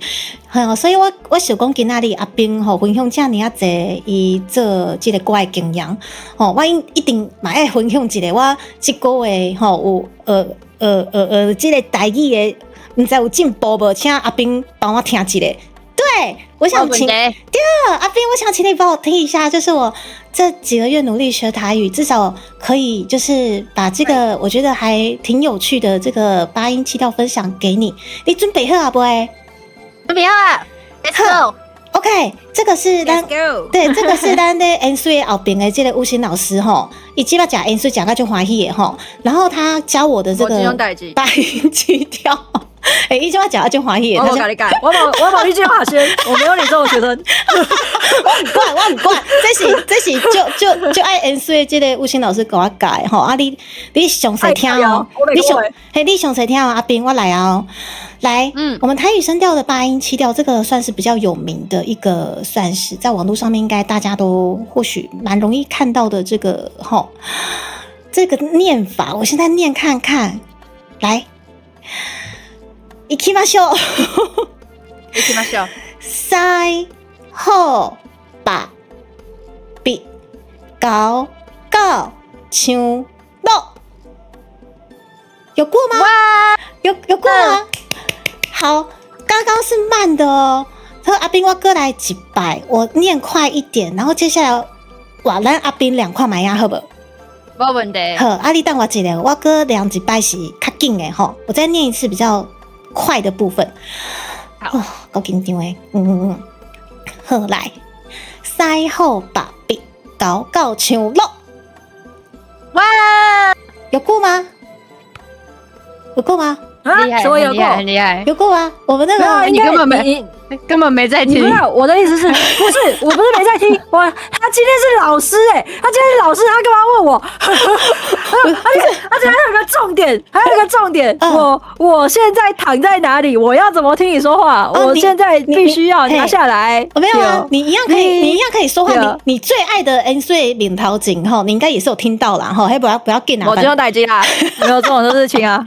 所以我想讲今仔日阿斌吼分享遮尔啊济伊做这个歌的经验，我一定嘛爱分享一个我这个月吼有这个台语的，唔知有进步无？请阿斌帮我听一个。对，我想请阿斌，我想请你帮我听一下，就是我这几个月努力学台语，至少可以就是把这个我觉得还挺有趣的这个8音7调分享给你。你准备好啊不？准备好啊 ，Let's go。OK， 这个是咱对，这个是咱的演水后边的这个吴昕老师吼，伊即摆讲演水讲到就欢喜的吼，然后他教我的这个8音7调。伊就要讲就欢喜，我跟你讲，我把你这话先，我没有你这种学生，我唔管，这是就爱演水这个吴昕老师给我教吼，啊你详细听哦，你详细听哦，阿斌我来哦，来，我们台语声调的8音7调，这个算是比较有名的一个，算是在网络上面应该大家都或许蛮容易看到的这个吼，这个念法，我现在念看看，来。行きましょう。行きましょう。西好把比高高唱落，有过吗？有过吗？好，刚刚是慢的哦。阿斌，我过来一摆，我念快一点，然后接下来哇，咱阿斌2块买呀，好不？没问题。好，你等我一下，我过量一摆是较紧的吼，我再念一次比较快的部分。好，够紧张的，好来，西好把比高高唱落，哇，有过吗？有过吗？厉害，很厉害，有过吗？我们那个你根本没在听。不是，我的意思是，我不是没在听，他今天是老师他今天是老师，他干嘛问我？而且还有个重点，我现在躺在哪里？我要怎么听你说话？我现在必须要拿下来。没有啊，你一样可以说话。你最爱的 N 岁领头景你应该也是有听到啦不要紧啊。我就用代机啦，没有这种事情啊。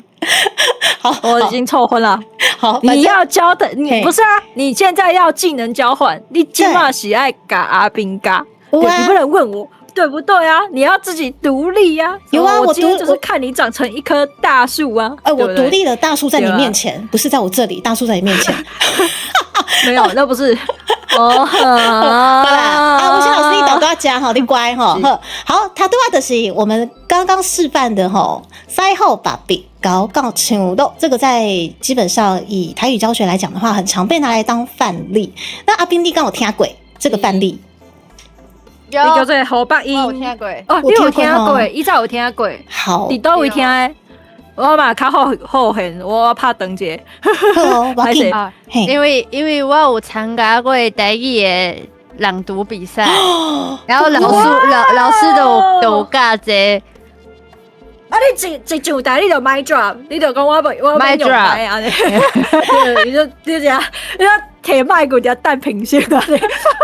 好，我已经凑婚了。好，你要教的，你不是啊？你现在要技能交换，你起码喜爱嘎阿宾嘎，你不能问我，对不对啊？你要自己独立啊！有啊，我今天就是看你长成一棵大树啊！我独立的大树在你面前，不是在我这里，大树在你面前。没有，那不是。好啦，吴昕老师，你都要讲你乖好，他对我的是我们刚刚示范的西好把比高高唱落，这个在基本上以台语教学来讲的话，很常被拿来当范例。那阿斌，你刚有听过这个范例？有，你叫做好八音，我听过。你有听过？以前有听过。好，你都会听的。我嘛较好恨，我怕等者。还是因为我有参加过台语的朗读比赛，然后老师都有教这。你一上台你就mic drop，你就讲我mic drop 安尼，你就摕麦骨条弹平线安尼，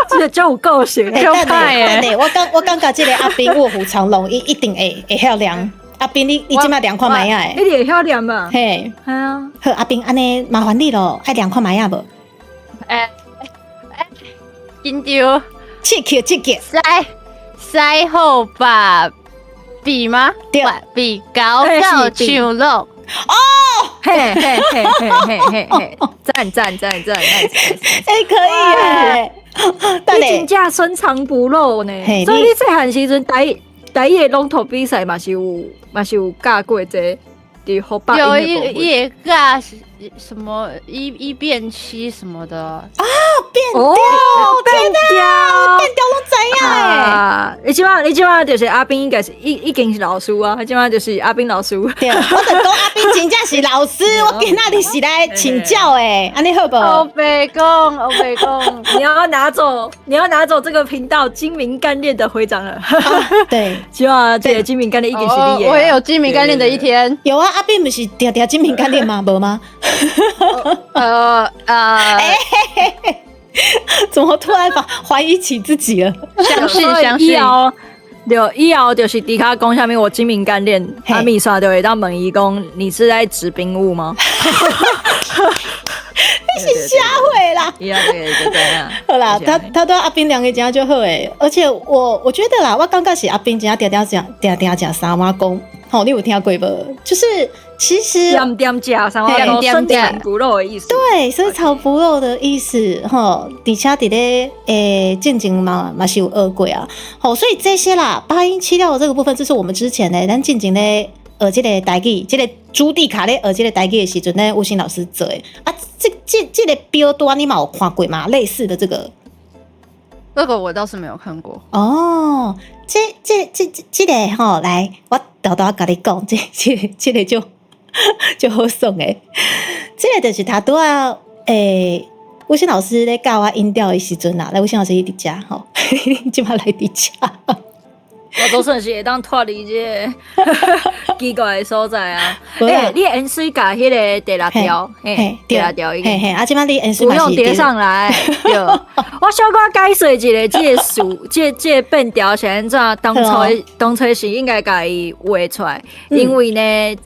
这就有个性，就派诶。我感觉这个阿斌卧虎藏龙，一定会晓亮。阿斌，你即摆2块麦呀？你会晓念嘛？嘿，系啊。好，阿斌，安尼麻烦你咯，爱2块麦呀无？紧张，刺激，西好把比吗？对，比高高唱落。嘿嘿嘿嘿嘿嘿嘿，赞！哎，可以耶！你真正深藏不露呢。所以你细汉时阵台语的龙头比赛嘛是有教过这伫河北有一个什么1变7什么的啊，变调拢知影诶！你即摆就是阿斌，应该是已经是老师啊，即摆就是阿斌老师。对，我就讲阿斌真正是老师，我今仔日是来请教诶，安尼好不好？欧北讲，你要拿走这个频道精明干练的徽章了。对，希望这个精明干练一定是你。我也有精明干练的一天。有啊，阿斌不是条精明干练吗？无吗？怎么突然怀疑起自己了？相信以后就是迪卡讲下面我精明干练，阿米刷就会当问伊讲，你是在指兵务吗？你是瞎会啦！就这样。好啦，他对阿斌两个讲就好诶，而且我觉得啦，我感觉是阿斌讲定讲三碗公，你有听过无？就是其实点食三碗公，深藏不露的意思。对，深藏不露的意思，而且伫咧进前嘛是有学过啊，所以这些啦，八音七调的这个部分，这是我们之前呢，咱进前咧这个台语，这个朱棣卡咧这个台语的时阵呢，吴昕老师做的啊，这个标段你嘛有看过吗？类似的这个我倒是没有看过哦。这个吼，来我豆豆跟你讲，这个就好爽诶。这个就是他拄啊吴昕老师咧教我音调的时阵啦，来吴昕老师伊伫遮吼，今晚来伫遮。我都算是会当脱离这奇怪的所在啊！你的 N 水甲迄个第六条，第六条已经，啊，即摆你 N 水不用叠上来。对，我小可解说一下这个数，这个变调是安怎？当初是应该甲伊画出来，因为呢，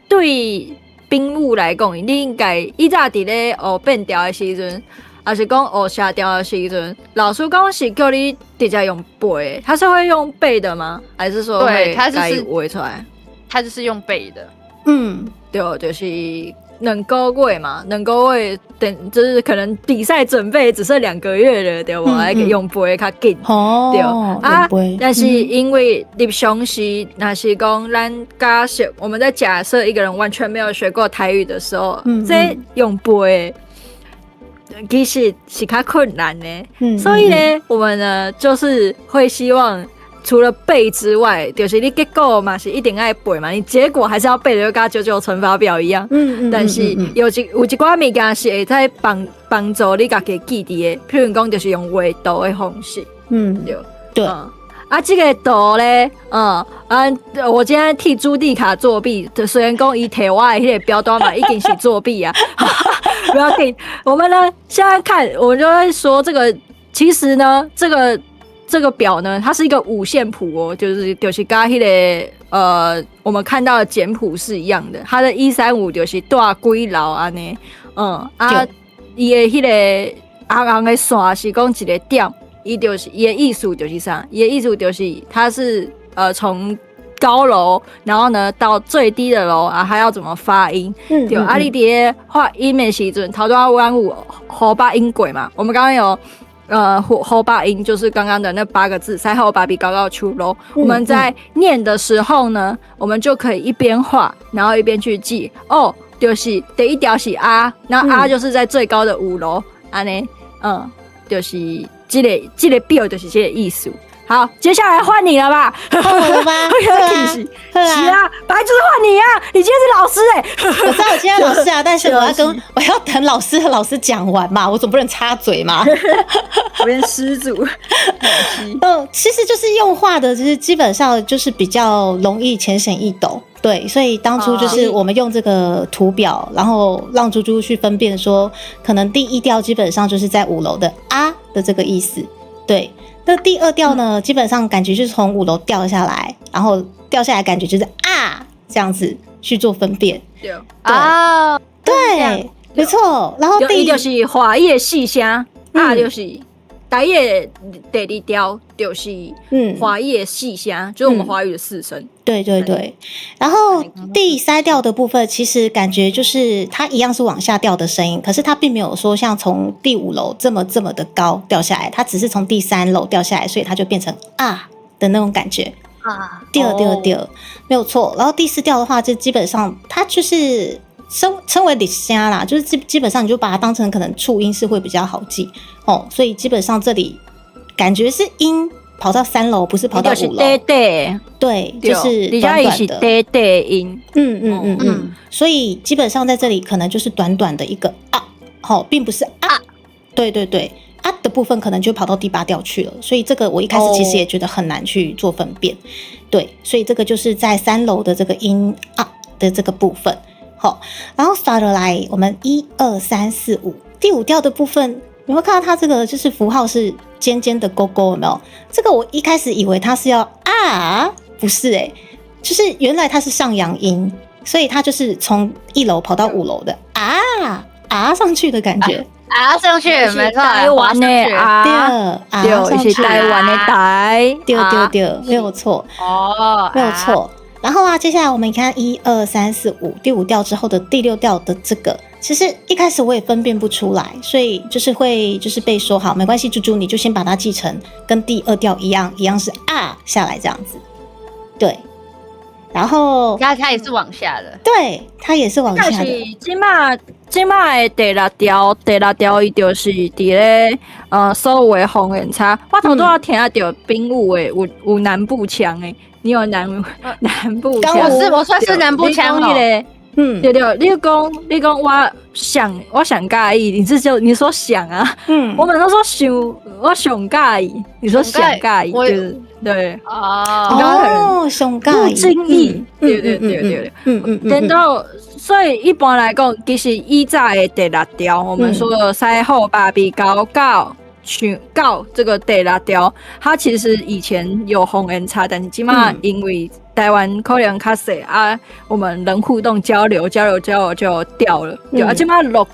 对兵务来讲，你应该以早伫咧学变调的时阵。还是讲学下调的时阵，老师讲是叫你直接用背，他是会用背的吗？还是说会改画出来？他就是用背的。对，就是2个月嘛，2个月等就是可能比赛准备只剩2个月了，对吧？还用背较紧。对啊，但是因为你常时那是讲咱假设我们在假设一个人完全没有学过台语的时候，这用背。其实是较困难的，所以呢，我们呢就是会希望除了背之外，就是你结果嘛是一定要背嘛，你结果还是要背的，就跟99乘法表一样。但是有一寡物件是会在帮助你家己记忆的，譬如讲就是用画图的方式。对。这个图咧，我今天替朱棣卡作弊，虽然讲伊摕我的迄个标单嘛，已经是作弊啊，不要紧。我们呢，现在看，我们就会说这个，其实呢，这个表呢，它是一个五线谱哦，就是跟迄个我们看到的简谱是一样的，它的135就是大几楼安尼，伊的迄个红红的线是讲一个点。伊就是伊的意思就是啥？伊的意思就是它是从高楼，然后呢到最低的楼啊，还要怎么发音？对，你伫发音的时阵，头拄仔阮有河北音轨嘛？我们刚刚有河北音，就是刚刚的那8个字，塞后巴比高高出楼。我们在念的时候呢，我们就可以一边画，然后一边去记。就是第一条是啊，那啊就是在最高的5楼，安尼，就是。这个表就是这个意思。好，接下来换你了吧？换我了吗？是啊，本来就是换你啊！你今天是老师我知道我今天老师啊，但是我要等老师讲完嘛，我总不能插嘴嘛。我变失主。其实就是用画的，就是基本上就是比较容易浅显易懂。对，所以当初就是我们用这个图表，然后让猪猪去分辨说，可能第1调基本上就是在5楼的啊的这个意思。对，那第2调呢，基本上感觉就是从5楼掉下来，然后掉下来感觉就是啊这样子去做分辨。对，对，没错。然后第1就是花叶细声，啊就是台语的第二调就是华语的四声，就是我们华语的四声。对对对，然后第三调的部分，其实感觉就是它一样是往下掉的声音，可是它并没有说像从第5楼这么的高掉下来，它只是从第3楼掉下来，所以它就变成啊的那种感觉啊。第二，没有错。然后第4调的话，就基本上它就是称为里虾啦，就是基本上你就把它当成可能促音是会比较好记哦，所以基本上这里感觉是音跑到3楼，不是跑到5楼。对，就是短短的低低音。所以基本上在这里可能就是短短的一个啊，并不是啊。对啊的部分可能就跑到第8调去了，所以这个我一开始其实也觉得很难去做分辨。对，所以这个就是在3楼的这个音啊的这个部分。好，然后刷了来，我们1、2、3、4、5，第5调的部分，有没有看到它这个就是符号是尖尖的勾勾？有没有？这个我一开始以为它是要啊，不是就是原来它是上扬音，所以它就是从1楼跑到5楼的啊上去的感觉。上去，没错，台湾的对，是台湾的台，对，没有错，没有错。然后接下来我们看1、2、3、4、5，第5调之后的第6调的这个，其实一开始我也分辨不出来，所以就是会被说好，没关系，猪猪你就先把它记成跟第2调一样是啊下来这样子，对。然后它也是往下的，对，它也是往下的。但是今麦的第6调伊就是伫咧所有的方言差，我头拄仔听到丙午的有南部腔的，你有南部腔？我算是南部腔哦。对，你讲我想介意，你说想啊，我们都说我想介意，你说想介意，对想介意，不经意，对，等到所以一般来讲，其实以早的第6调，我们说的西后芭比高这个第6调，它其实以前有方言差，但是起码因为台湾可能较小啊，我们人互动交流就掉了，对啊，起码鹿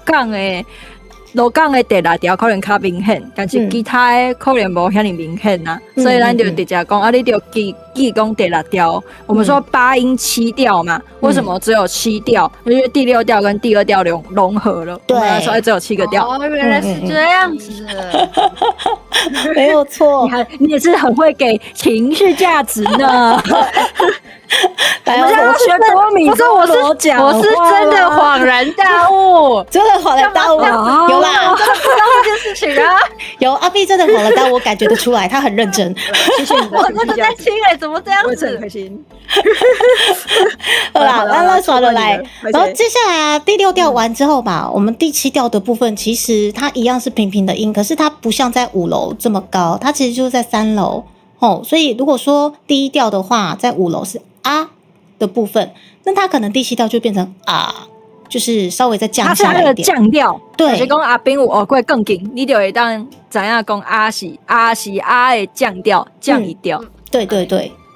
港的第6调可能较明显，但是其他的可能无遐尼明显啊，所以咱就直接讲你就记讲第6调。我们说8音7调嘛，为什么只有7调？因为第6调跟第2调融合了，对，所以只有7个调。原来是这样子，没有错。你也是很会给情绪价值呢。我们要学多米，不是我是真的恍然大悟，真的恍然大悟，有啦，真的知道这件事情啊，有阿 B 真的恍然大悟，我感觉得出来，他很认真。谢谢你的，我真的在听怎么这样子？我真的很开心。好啦，那耍了来，然后接下来第6调完之后吧，我们第7调的部分其实它一样是平平的音，可是它不像在5楼这么高，它其实就是在3楼所以如果说第1调的话，在5楼是啊的部分，那它可能第7调就变成啊，就是稍微再降下来一点。它是它的降调，对，就是讲阿兵有学过更紧，你就会当知影讲啊是的降调，降一调。对，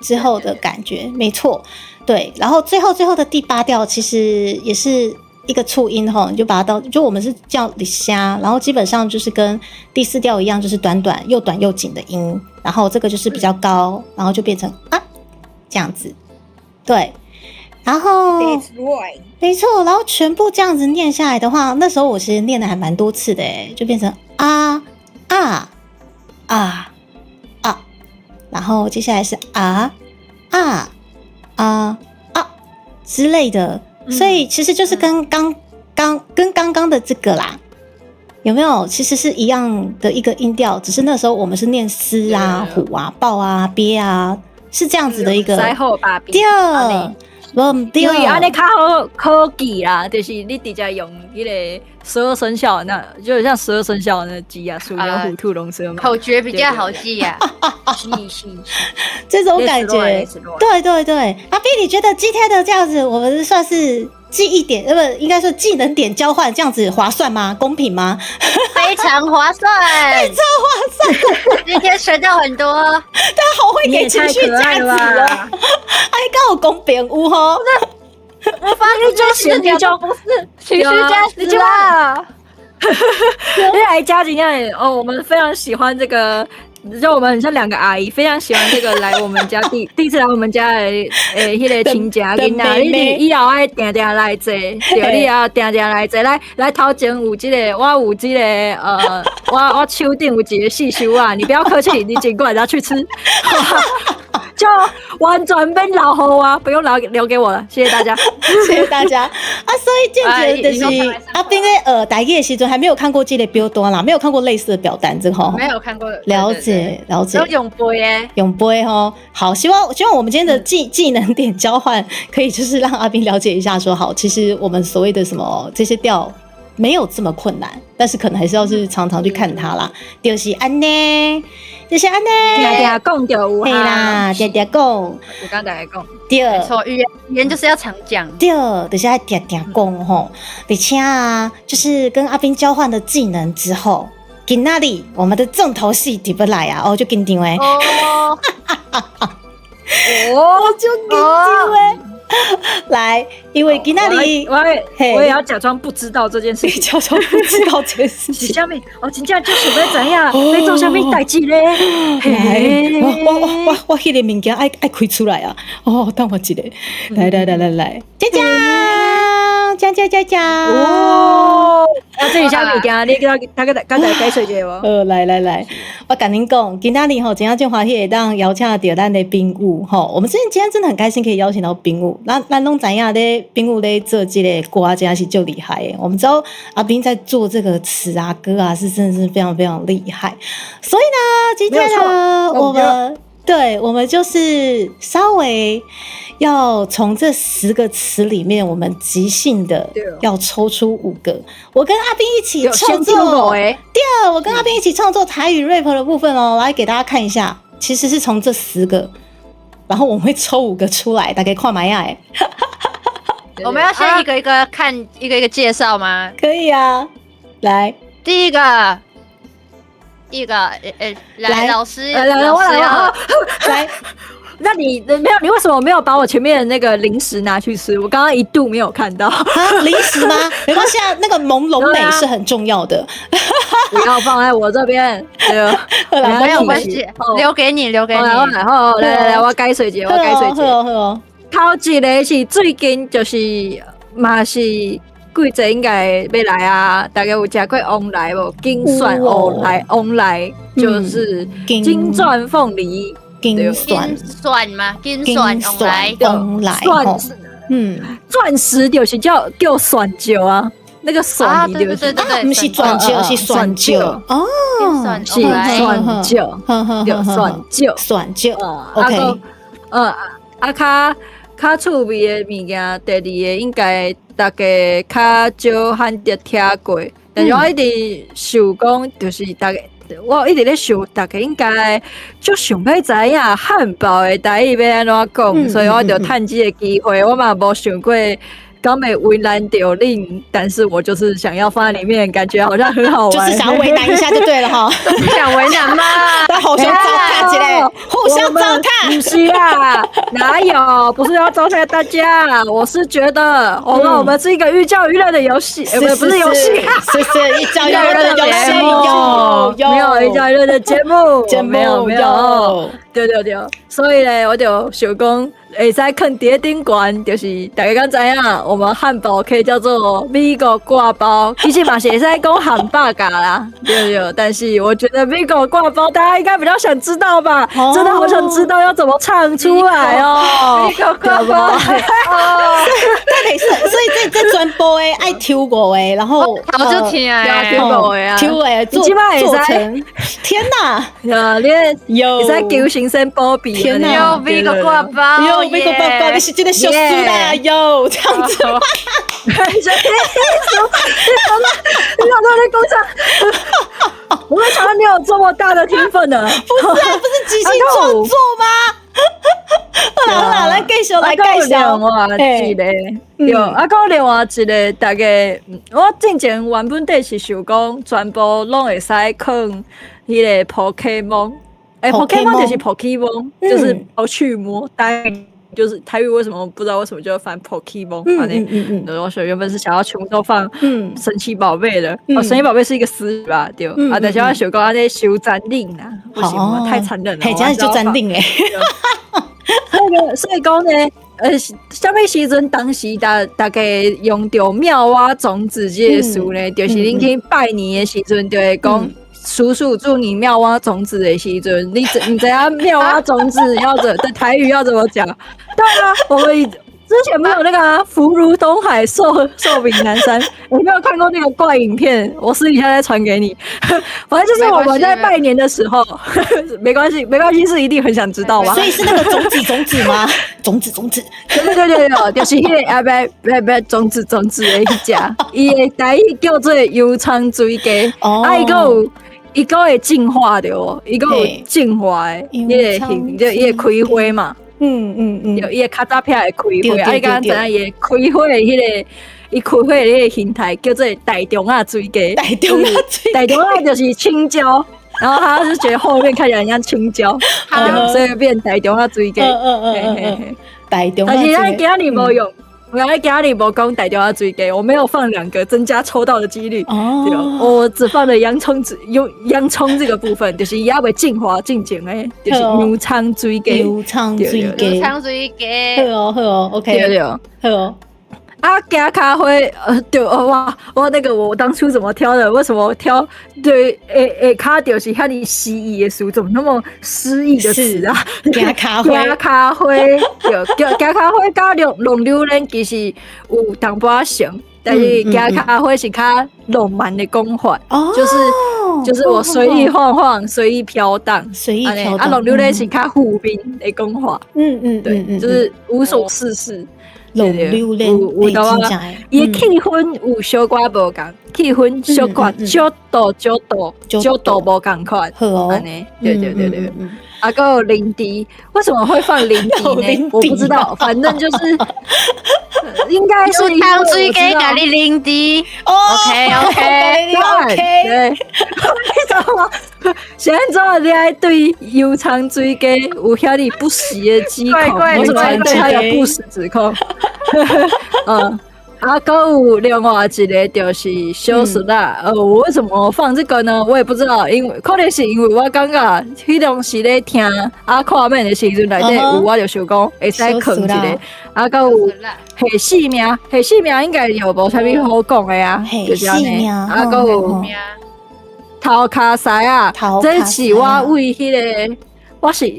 之后的感觉没错，对。然后最后的第8调其实也是一个促音你就把它就我们是叫里虾，然后基本上就是跟第4调一样，就是短又紧的音，然后这个就是比较高，然后就变成啊这样子。对，然后没错，然后全部这样子念下来的话，那时候我其实念的还蛮多次的就变成啊，然后接下来是之类的，所以其实就是跟刚刚的这个啦，有没有？其实是一样的一个音调，只是那时候我们是念狮啊、虎啊、豹啊、鳖啊。是这样子的一个西后芭比，对，因为安尼较好记啦，就是你直接用迄个12生肖，那就像12生肖的鸡啊，鼠牛虎兔龙蛇嘛，口诀比较好记呀。是，这种感觉，对。阿 B， 你觉得今天的这样子，我们算是记忆点，不应该说技能点交换，这样子划算吗？公平吗？非常划算，今天学到很多，他好会给情绪价值了，还刚好公平有吼。我发现这些就不是情绪价值啦。因为来家今天哦，我们非常喜欢这个。就我们很像两个阿姨，非常喜欢这个来我们家第一次来我们家的迄个亲家囡仔，你以后爱定定来坐，对，你要定定来坐，来头前有这个，我有这个我手顶有一个四修啊，你不要客气，你尽管拿去吃，就完全变老后啊，不用留给我了，谢谢大家，谢谢大家啊！所以渐渐就是阿斌在台语的时阵还没有看过这个表单啦，没有看过类似的表单，这个没有看过，了解。了解，有永杯耶，永杯哦。好，希望我们今天的技能点交换，可以就是让阿斌了解一下说，好，其实我们所谓的什么这些调没有这么困难，但是可能还是要是常常去看它啦。就是安呢，就是安呢，嗲嗲讲就有啦，嗲嗲讲，我刚才讲，对，没错，语言就是要常讲，对，就是要嗲嗲讲吼。而且啊，就是跟阿斌交换的技能之后。今仔日我们的重头戏就要来啊！哦，就紧张诶，哦，就紧张诶，来，因为今仔日我也要假装不知道这件事情，假装不知道这件事情。下面我真正就是要知影要做啥物代志咧。我迄个物件爱开出来啊！哦，等我一个，来，讲哦，这是啥物件？你刚才解释一下无？来，我跟您讲，今仔日吼，真正欢喜会当邀请到咱的朋友吼。我们今天真的很开心，可以邀请到朋友。咱拢知影咧，朋友咧做这个歌真的是就厉害的。我们知道阿斌在做这个词啊歌啊，是真的是非常非常厉害。所以呢，今天呢，我们就是稍微要从这10个词里面，我们即兴的要抽出5个。我跟阿斌一起创作，对，我跟阿斌一起创作台语 rap 的部分哦，来给大家看一下。其实是从这10个，然后我们会抽5个出来，大家看买呀。我们要先一个一个看，一个一个介绍吗？可以啊，来，第一个，来，老师，我来。那你没有？你为什么没有把我前面的那个零食拿去吃？我刚刚一度没有看到啊，零食吗？没关系啊，那个朦胧美是很重要的，不要放在我这边，没有关系，留给你。然后来，我改水节，好。头一个是最近就是嘛是季节应该要来啊，大家有吃过翁来无？金蒜翁来就是金钻凤梨。金蒜吗？金蒜翁来，钻石就是叫蒜酒啊，那个蒜你就是不是钻酒，是蒜酒哦，是蒜酒，蒜酒 ，OK， 较趣味的物件，第2个应该大家较少罕得听过，但是我一直想讲，就是大家。我一直在想，大家应该就想要知影汉堡的台语要安怎讲，所以我就趁这个机会，我嘛无想过刚没为难到恁，但是我就是想要放在里面，感觉好像很好玩，就是想为难一下就对了哈，不想为难吗？互相糟蹋起来，互相糟蹋，不是啊，哪有？不是要糟蹋大家，我是觉得，我们是一个寓教于乐的游戏，不是游戏，是寓教于乐的游戏，没有寓教于乐的节目，没有，对，所以呢，我就想讲。会使放伫顶悬，就是大家敢知影，我们汉堡可以叫做美国挂包，其实嘛是会使讲汉堡嘎啦，对。但是我觉得美国挂包大家应该比较想知道吧，真的好想知道要怎么唱出来哦。美国挂包，对，所以这专播诶爱抽过诶，然后我就听诶，抽过啊，抽诶做成，天哪，你会使求新生保庇，天哪，美国挂包。美国爸爸，你是真的小输啦哟，这样子吗？你想到在工厂，我没想到你有这么大的天分呢。不是即兴创作吗？好啦，来介绍。有讲另外一个，大概我之前原本底是想讲，全部拢会使放迄个 Pokemon，Pokemon 就是 Pokemon，就是跑去摸单就是台语为什么不知道为什么就翻 Pokemon，然后我原本是想要全部都放神奇宝贝的，神奇宝贝是一个词语吧，对，但是我想讲在修暂定啊，不行，太残忍了，嘿，这样就暂定诶。所以讲呢，什么时阵当时大概用到妙蛙种子这个词呢，就是恁去拜年的时阵，就会讲叔叔祝你妙蛙种子的时阵，你知道妙蛙种子的台语要怎么讲？对啊，我们之前没有那个福如东海，寿比南山。我没有看过那个怪影片，我私底下再传给你。反正就是我们在拜年的时候，没关系，是一定很想知道吧？所以是那个种子吗？种子。对，就是迄个不种子的迄只，伊的台语叫做油葱水鸡，伊个会净化的哦，伊个有净化的，伊个形就伊个开花嘛。就伊个卡扎片会开花，啊！你敢知影伊个开花的迄个，伊开花的迄个形态叫做大中啊水鸡。大中啊就是青椒，然后他是觉得后面看起来很像青椒，所以变大中啊水鸡。大中啊水鸡。但是咱今日无用。我刚才家里无讲大中啊水鸡，我没有放2个，增加抽到的几率。我只放了洋葱这个部分，就是也未净化进前的，就是油葱水鸡。油葱水鸡。好哦 ，OK。对，好哦。啊，加咖啡，对，哇，我当初怎么挑的？为什么挑对？卡就是遐尼诗意的词，怎么那么诗意的词啊？加咖啡，加咖啡，对，加咖啡加龙榴莲其实有淡薄像，但是加咖啡是较浪漫的讲法，就是我随意晃晃，随意飘荡，啊，龙榴莲是较负面的讲法，对，就是无所事事。龙榴莲，有的话，伊气氛有小可无共，气氛小可角度无共款，安尼，对。啊，还有零迪，为什么会放零迪呢？我不知道，反正就是应该是油葱水鸡咖喱零迪。OK， 对，你知道吗？现在你还对油葱水鸡有遐哩不实的指控，为什么对他有不实指控？还有另外一个就是小薯啦，我为什么放这个呢？我也不知道，可能是因为我感觉迄当时咧听看面的时阵内底有，我就想讲会使藏一个。还有下四名应该就无啥物好讲的啊，就是安尼。还有头壳腮啊，这是我为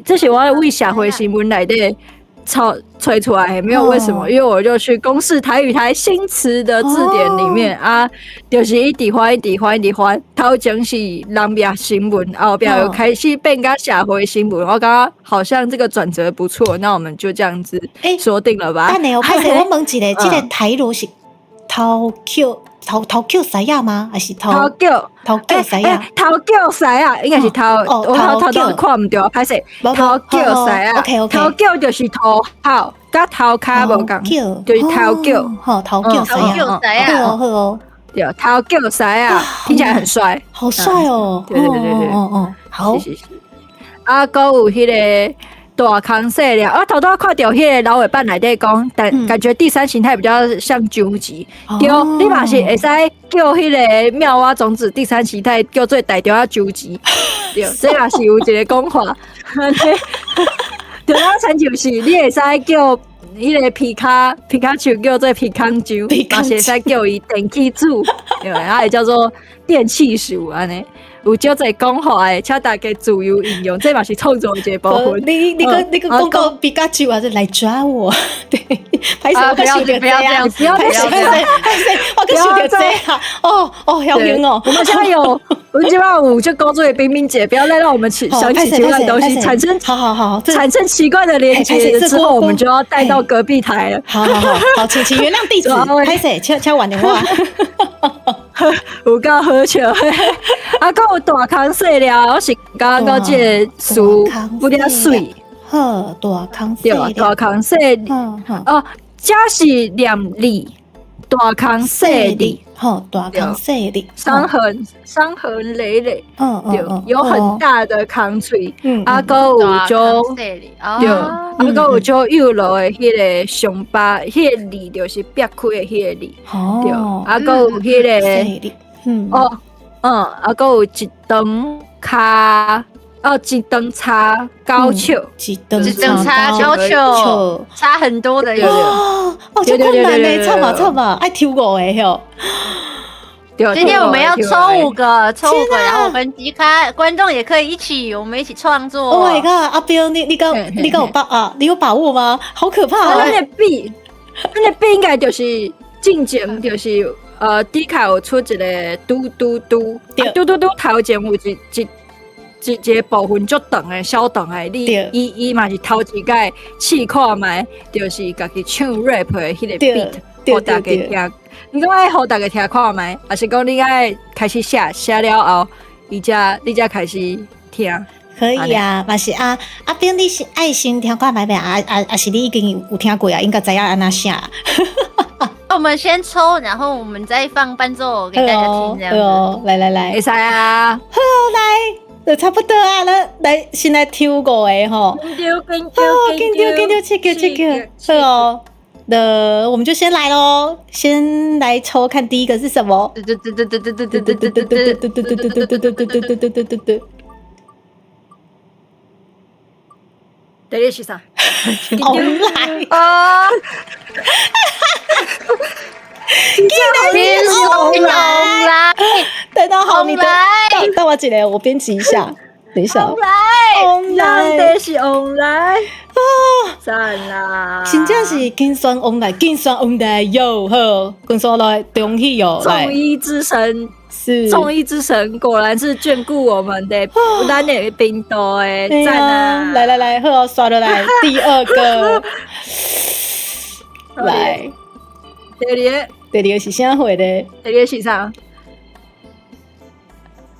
这是我为社会新闻内底吹出来，没有为什么，因为我就去公视台语台新词的字典里面就是一直翻，头前是人民新闻，后边又开始变个社会新闻，我感觉好像这个转折不错，那我们就这样子说定了吧。我问一个，这个台语是头叫谁呀吗？还是头叫谁呀？头叫谁呀？应该是我头都看唔到，歹势。头叫谁呀？头叫就是头号，甲头壳无共，就是头叫。头叫谁呀？好，对，头叫谁呀？听起来很帅，好帅哦！对，好。是。还有迄个。大康细了，我头拄看到迄个老尾版内底讲，但感觉第三形态比较像究极。对，你嘛是会使叫迄个妙蛙种子第三形态叫做大中啊究极。对，这也是有一个讲法。对啊，参就是你会使叫迄个皮卡丘叫做皮康丘，嘛是会使叫伊电气鼠，对，也叫做电气鼠安尼。有叫做讲话的，请大家自由应用，这嘛是创作的一部分。你个广告比较久啊，就来抓我。对，不要这样，我跟小姐这样。哦，好晕哦。我们现在有就工作的冰冰姐，不要再让我们想起奇怪的东西，产生产生奇怪的连接之后，我们就要带到隔壁台了。好，请原谅地址。拍谁？敲完的话。有够好笑，还有大康细了，我是感觉这个词有点水。好，大康细，对，大康细。这是念字，大康细粒，吼，大康细粒，伤痕累累，对，有很大的康喙，啊，搁有种对，啊，搁有种幼老的迄个上巴，迄个脷就是裂开的迄个脷，对，啊，搁有迄个，啊，搁有一长骹。一长叉高手，一长叉高手，差很多的哦，这困难嘞，差嘛，爱挑5个哟。今天我们要抽5个，然后我们迪卡观众也可以一起，我们一起创作。Oh my god， 阿彪，你敢有把握吗？好可怕啊！那个币应该就是进前就是迪卡有出一个嘟嘟嘟头前有一个部分足长的小长的，伊嘛是头一届试看卖，就是家己唱 rap 的迄个 beat， 互大家听。你讲爱互大家听看卖，还是讲你爱开始写了后，你才开始听？可以啊，嘛是啊，阿炳你是爱先听看卖啊，是你已经有听过啊，应该知影安怎写。我们先抽，然后我们再放伴奏给大家听，这样子。来，会使啊，好来。就差不多啊，来先来挑5个吼。跟丢，check， 是哦。我们就先来咯，先来抽看第一个是什么。第一个是啥？红来啊！变红来，等到好，你等我一下，我编辑一下，等一下。红来，是红来啊！赞啦！真正是金酸红来哟呵，金酸来恭喜哟！众医之神是众医之神，果然是眷顾我们的咱的冰岛诶，赞啊！来，好，刷了来第2个，来。第二个是啥货的？第二个是啥？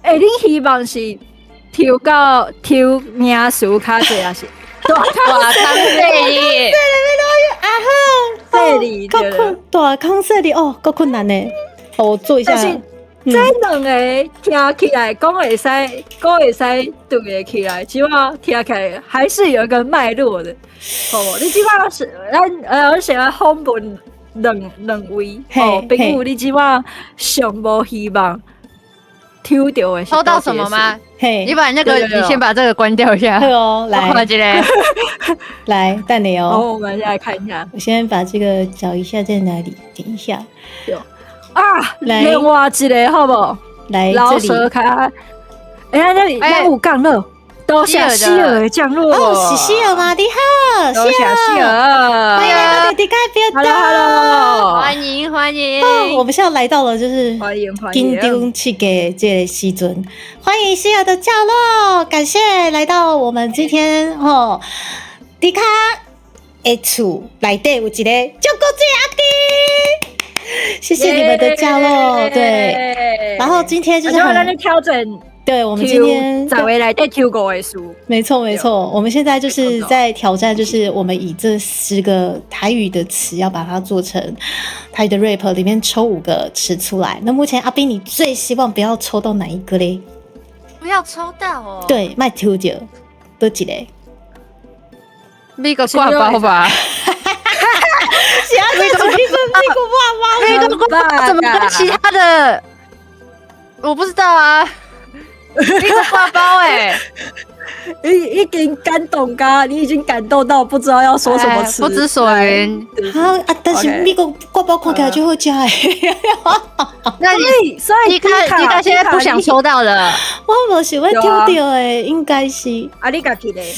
你希望是挑名数卡济还是大康细粒？啊好，细粒对，大康细粒哦，够困难呢。我做一下。但是这两个听起来讲会使对得起来，起码听起来还是有一个脉络的。好，你起码是我想要访问。两位朋友，你即马上无希望抽到的是抽到什么吗？你把那个，你先把这个关掉一下。哦，来，来，等你哦。好，我们来看一下。我先把这个找一下在哪里，等一下。来，另外一个好不好？来，老蛇卡。那里有降落。多谢希尔降落哦，是希尔吗？你好，多谢希尔，欢迎来到迪卡频道，Hello， 欢迎。我们现在来到了就是欢迎金丢去给这时阵，欢迎希尔的降落，感谢来到我们今天迪卡的厝内底有一个照顾最阿弟，谢谢你们的降落，对，然后今天就是让你调整。对，我们今天在未来再挑5个数，没错。我们现在就是在挑战，就是我们以这10个台语的词，要把它做成台语的 rap 里面抽5个词出来。那目前阿斌，你最希望不要抽到哪一个嘞？不要抽到哦。对，卖抽到多几个？那个挂包吧。那个挂包，怎么跟其他的？我不知道啊。一个挂包已经感动噶，你已经感动到不知道要说什么词，不知所云。但是那个挂包看起来就好吃那所以迪卡现在不想抽到了。我无想要抽到应该是你家己嘞？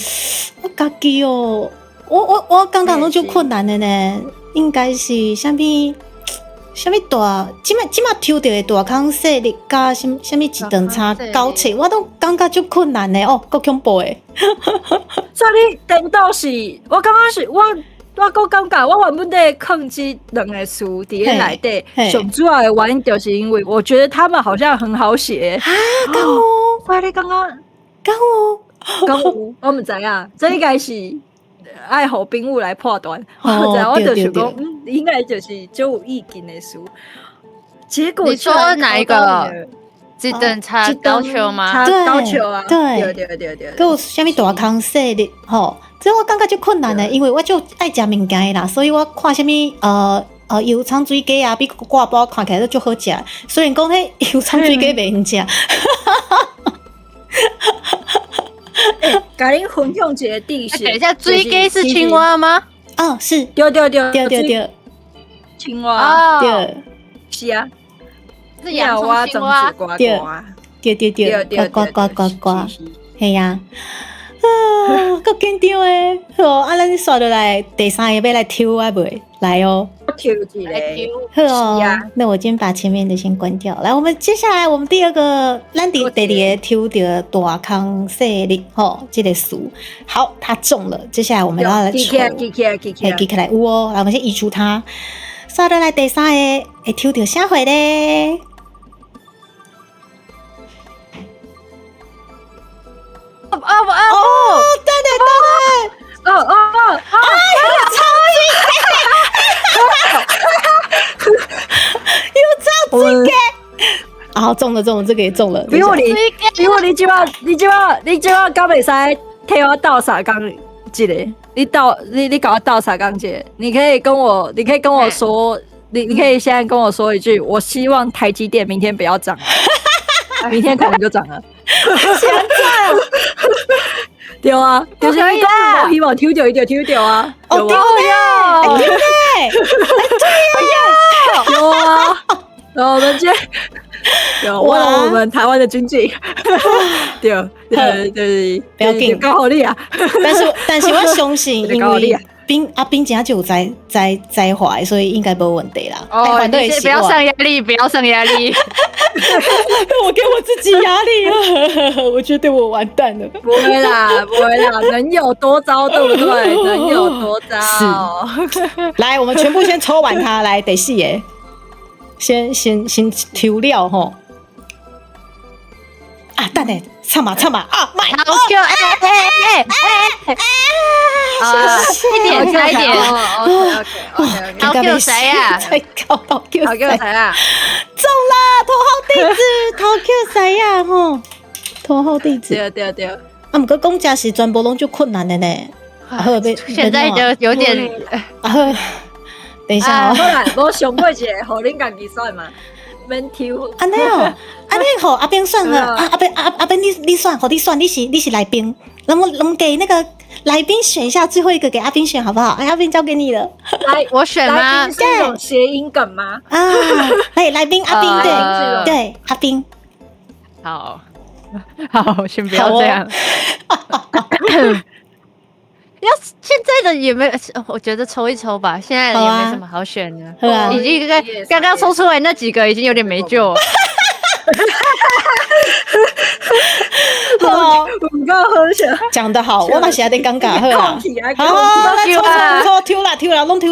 我家己哦，我刚刚拢就困难的呢，应该是啥物大，即马抽到的大康细粒加啥物一长叉高切，我都感觉就困难的哦，够恐怖的。所以你等到是，我刚刚是我够感觉，我原本在控制2个数伫个内底，上主要的原因就是因为我觉得他们好像很好写啊，敢有？你刚刚敢有？我唔知啊，这应该是。爱好朋友来破断，哦然后我就想对讲，应该就是就有意境的书。结果你说哪一个？自等擦高球吗？擦高球啊，对对。还有啥物大康细的吼，这我感觉就困难的，因为我就爱食物件的啦，所以我看啥物油葱水鸡啊，比挂包看起来都就好食。虽然讲迄油葱水鸡袂用食，甲恁分享一个地形。等一下，水鸡是青蛙吗？哦，是，对，青蛙，对，是啊。是洋葱青蛙，对，呱，系呀，够紧张诶！好，咱刷落来第3个要来抽啊未？来哦，抽一好个，哦。那我先把前面的先关掉。来，我们接下来我们第二个，咱第二个抽到大康细粒吼，这个数好，它中了。接下来我们要来抽，记起来有哦。来，我们先移除它。刷落来第3个，会抽到啥货咧？对，有超水鸡，好中了，这个也中了。比我你即摆敢袂使替我斗3工一个？你甲我斗3工一个？你可以跟我说，你可以现在跟我说一句，我希望台积电明天不要涨，明天可能就涨了。现在对啊，就是你讲我希望抽到，伊就抽到啊。哦，对呀，有啊。然后我们有为了我们台湾的经济，对，不要紧，够好力啊！但是我相信，因为阿斌家就有在华，所以应该没问题啦。哦，你不要上压力，不要上压力。我给我自己压力了，我觉得我完蛋了。不会啦，人有多糟，对不对？人有多糟。是。来，我们全部先抽完它，来第4个。先抽料吼，啊，等下，唱嘛啊，买好球，一点差一点，好球谁呀？才搞好球谁啊？中了，头号弟子，头球谁呀？吼，头号弟子，对。啊，不过讲真是全部拢就困难的呢。现在就有点等一下哦，我想过一个，互恁家己选嘛，免抽。安尼哦，安尼好，阿斌算了，阿斌你算，好你算，你是来宾，我们给那个来宾选一下，最后一个给阿斌选好不好？阿斌交给你了。来，我选吗？是一种谐音梗吗？啊，来宾阿斌，对阿斌，好，先不要这样。要现在的也没有，我觉得抽一抽吧。现在的也没什么好选的，已经刚刚抽出来那几个已经有点没救了。好，唔够好笑，讲得好，我嘛是有点尴尬，好啦，好，来抽啦，拢抽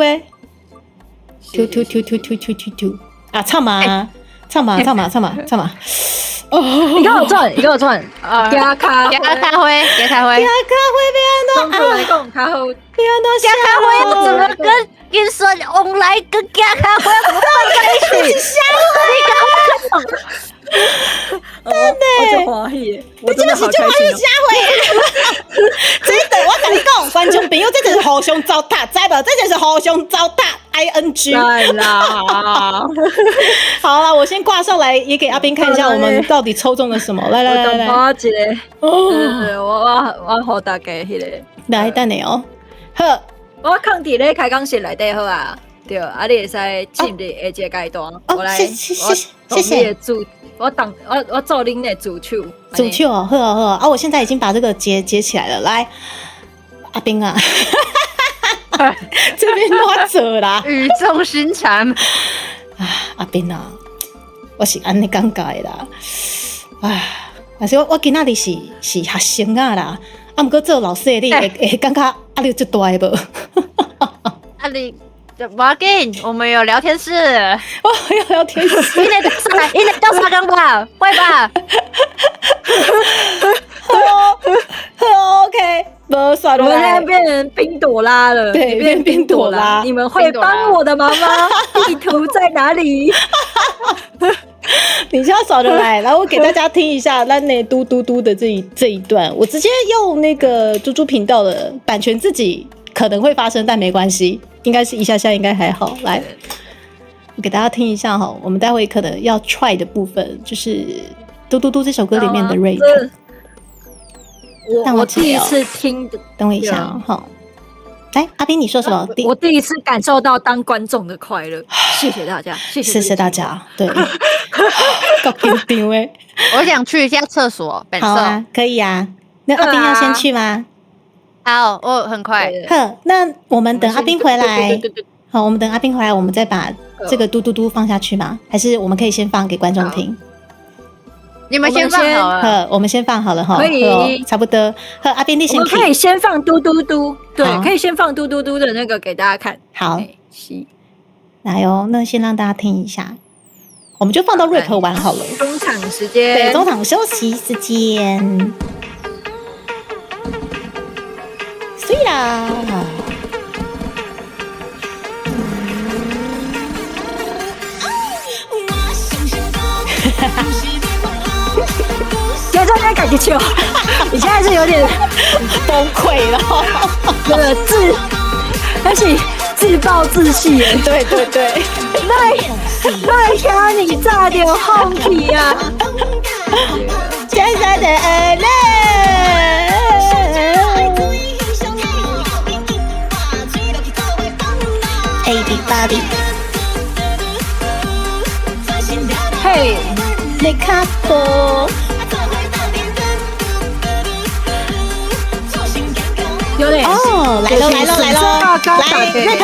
诶，抽，啊，唱嘛。哦，你给我转，加咖啡，别安怎来讲较好，别安怎加咖啡，我怎么跟金酸往来跟加咖啡放在一起？我就欢喜，我真的好开心。真的，我跟你讲，观众朋友，这就是互相糟蹋，知无？这就是互相糟蹋 ，ing。对啦，好了，我先挂上来，也给阿斌看一下我们到底抽中了什么。来，我一个，我好大家迄个，来等你哦。好，我放伫咧开讲室内底好啊。对，啊，你会使进入下一个阶段。我来，谢谢。我做恁的主手哦，好啊！我现在已经把这个接起来了。来，阿斌啊，这边乱走啦，语重心长。阿斌啊，我是安尼感觉的啦。但是我今仔日是学生啊啦，不过做老师的你会感觉压力最大的无？啊你。不要紧，我们有聊天室。我有聊天室，你得到沙缸吧，会吧？好 ，OK，不耍得我们现在来。变成冰朵拉了，对你变变冰朵拉你们会帮我的忙吗？地图在哪里？你就要扫得来，然后我给大家听一下那嘟嘟嘟的这一段，我直接用那个猪猪频道的版权，自己可能会发生，但没关系，应该是一下应该还好。来，我给大家听一下哈，我们待会可能要 try 的部分就是嘟嘟嘟这首歌里面的 rap。我第一次听，等我一下哈。来，阿斌，你说什么？我第一次感受到当观众的快乐，谢谢大家，谢谢大家。对，够丢丢哎！我想去一下厕所，本好啊，可以啊。那阿斌要先去吗？好，我很快。呵，那我们等阿斌回来。好，我们等阿斌回来，我们再把这个嘟嘟嘟放下去吗？还是我们可以先放给观众听？你们先放好了，我们先放好了哈，可以，差不多。和阿斌，你先。我们可以先放嘟嘟嘟，对，可以先放嘟嘟嘟的那个给大家看。好，来哦，那先让大家听一下，我们就放到 rap 完好了。中场时间，对，中场休息时间。对啦。现在在感觉球，你现在是有点崩溃了，那个而且自暴自弃耶。对对对，那天你炸掉后皮啊！现在的爱嘞。Everybody， 嘿，你卡波。有点哦，来喽来喽来喽，来 rap，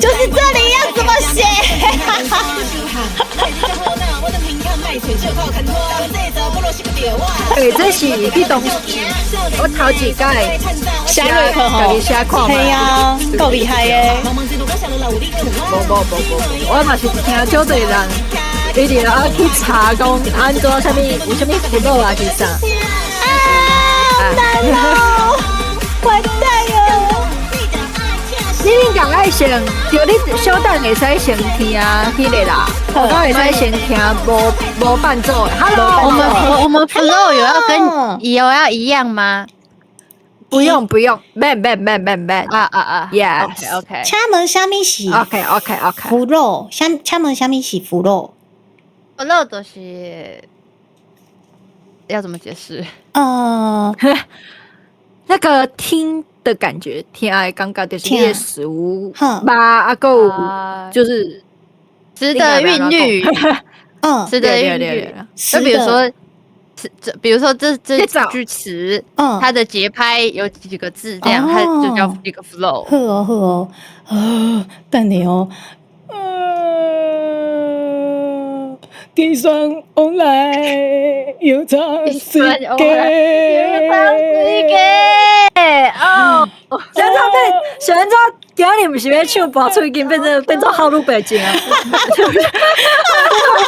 就是这里要怎么写？对，这是迄东西，我头一届写 rap 吼，写看系啊，够厉害耶！我嘛是听少侪人。一定要去查讲安怎有啥物辅导啊？其实好难哦，完蛋哦！你讲爱先，就你小等会使先听迄个啦，我会使先听无伴奏的。Hello， 我们 flow 有要跟以后要一样吗？不用，ban 啊 ，yes OK， 敲门虾米是 OK， 腐肉，敲门虾米是腐肉。flow 就是要怎么解释？那个听的感觉，听爱感觉就是你的食物吧，啊够就是词的韵律，词的韵律。就比如说这句词，它的节拍有几个字，这样它就叫一个 flow。好哦，等你哦。计算往来，又唱水给。哦，现在今日不是要唱拔出经，变成好路北京啊！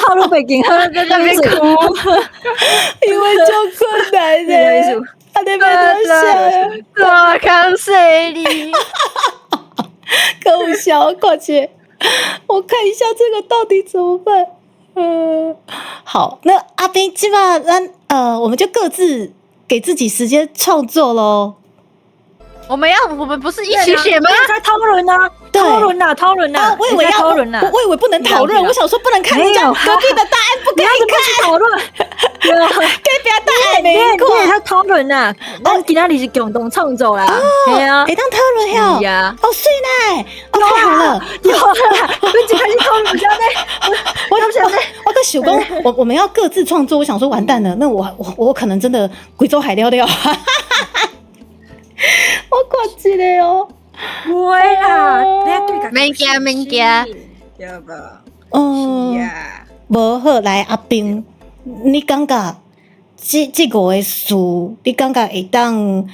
好路北京，在那边哭，因为就困难的，他那边都笑，多看水里，够笑，快去，我看一下这个到底怎么办。好，那阿斌基本上，我们就各自给自己时间创作咯。我们不是一起写吗？在讨论啊，讨论啊！我以为要讨论啊，我以为不能讨论，我想说不能看人家隔壁的答案，不可以看讨论。隔壁的答案没看，他讨论啊，咱今仔日是共同创作啦，对啊，会当讨论呀，哦，水呢，太好了，有啦，你就开始讨论，我在想讲，我们要各自创作，我想说完蛋了，那我可能真的贵州海聊聊。我挂机了哟，不会啦，免惊，对吧？无好来阿斌，你感觉这个的事，你感觉会当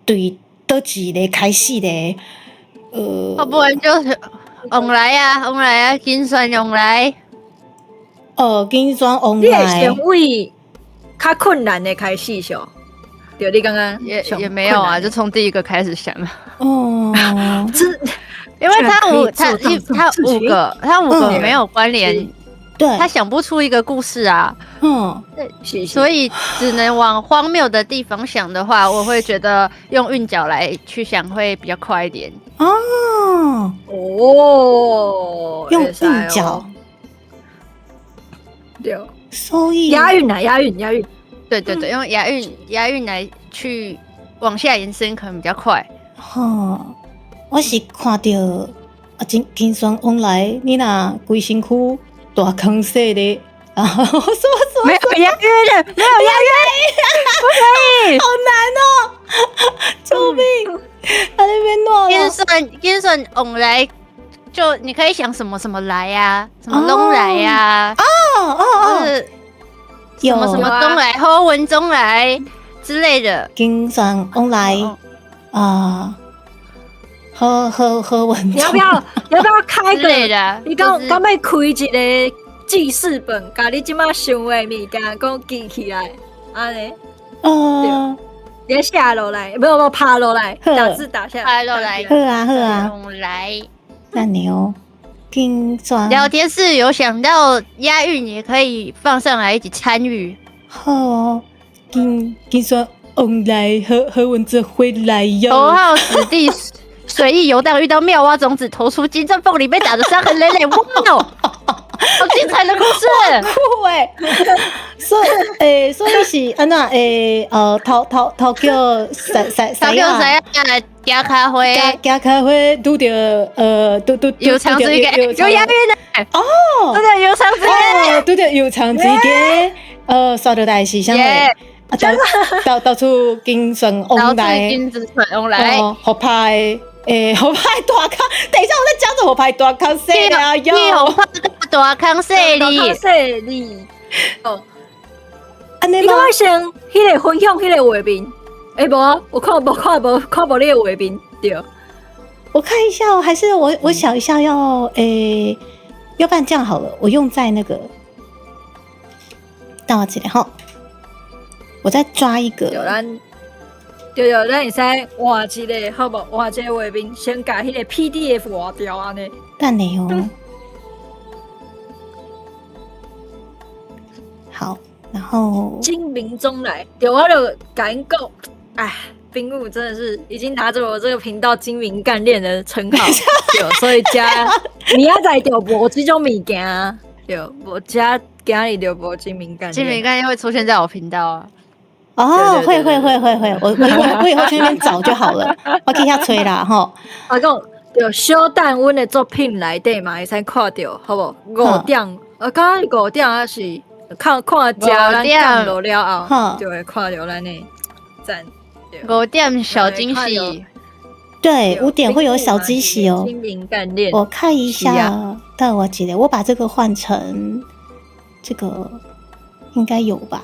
对倒一个开始的？要不然就是往来啊，金酸往来。金酸往你的来。行为，较困难的开始上。对，你刚刚也没有啊，就从第一个开始想了。哦，因为他五个没有关联，对，他想不出一个故事啊。所以只能往荒谬的地方想的话，我会觉得用韵脚来去想会比较快一点。用韵脚，对，所以押韵。对，用押韵来去往下延伸，可能比较快。我是看到金酸往来，你那规身躯大坑细的，然后说没有押韵，不可以，好难哦！救命！他那边乱金酸往来，就你可以想什么什么来呀，什么拢来呀，就是什么什么中来，何文中来之类的。金酸往来何文，你要不要开个？你刚要开一个记事本，把你即马想的物件讲记起来，安尼。你写落来，不拍落来，打字打下来，拍落来。好啊，来。那你金酸聊天室有想到押韵，也可以放上来一起参与。好，金酸往来，何文哲回来哟。头号子弟随意游荡，遇到妙蛙种子，投出金针缝里被打得伤痕累累。哇哦，好精彩的故事！酷哎，所以是安那头叫谁啊？加咖啡，加咖啡拄着有长之间有押韵的哦，对对，有长之间拄着有长之间刷到代是啥物？到处金顺往来，好派。好派大康，等一下我在讲什么派大康势啊？好派大康势力，你赶快先迄个分享迄个画面，无，我看无你的画面，对。我看一下，还是我想一下要不然这样好了，我用在那个，等我几点哈，我再抓一个。对，咱会使换一个，好无？换一个画面，先把迄个 PDF 换掉安尼。等你哦。好，然后精明中来，对，我就甲因讲，哎，冰物真的是已经拿着我这个频道精明干练的称号，对，所以明仔载就无这种物件，对，我今日就无精明干练。精明干练会出现在我频道啊。会，我以后去那边找就好了。我给他吹啦，吼。我讲，就小等阮的作品内底嘛，会使看到，好无？5点，刚5点还是看食咱降落了后，就会看到咱的赞。5点小惊喜，对，5点会有小惊喜哦。精明干练，我看一下，但我记得我把这个换成这个，应该有吧？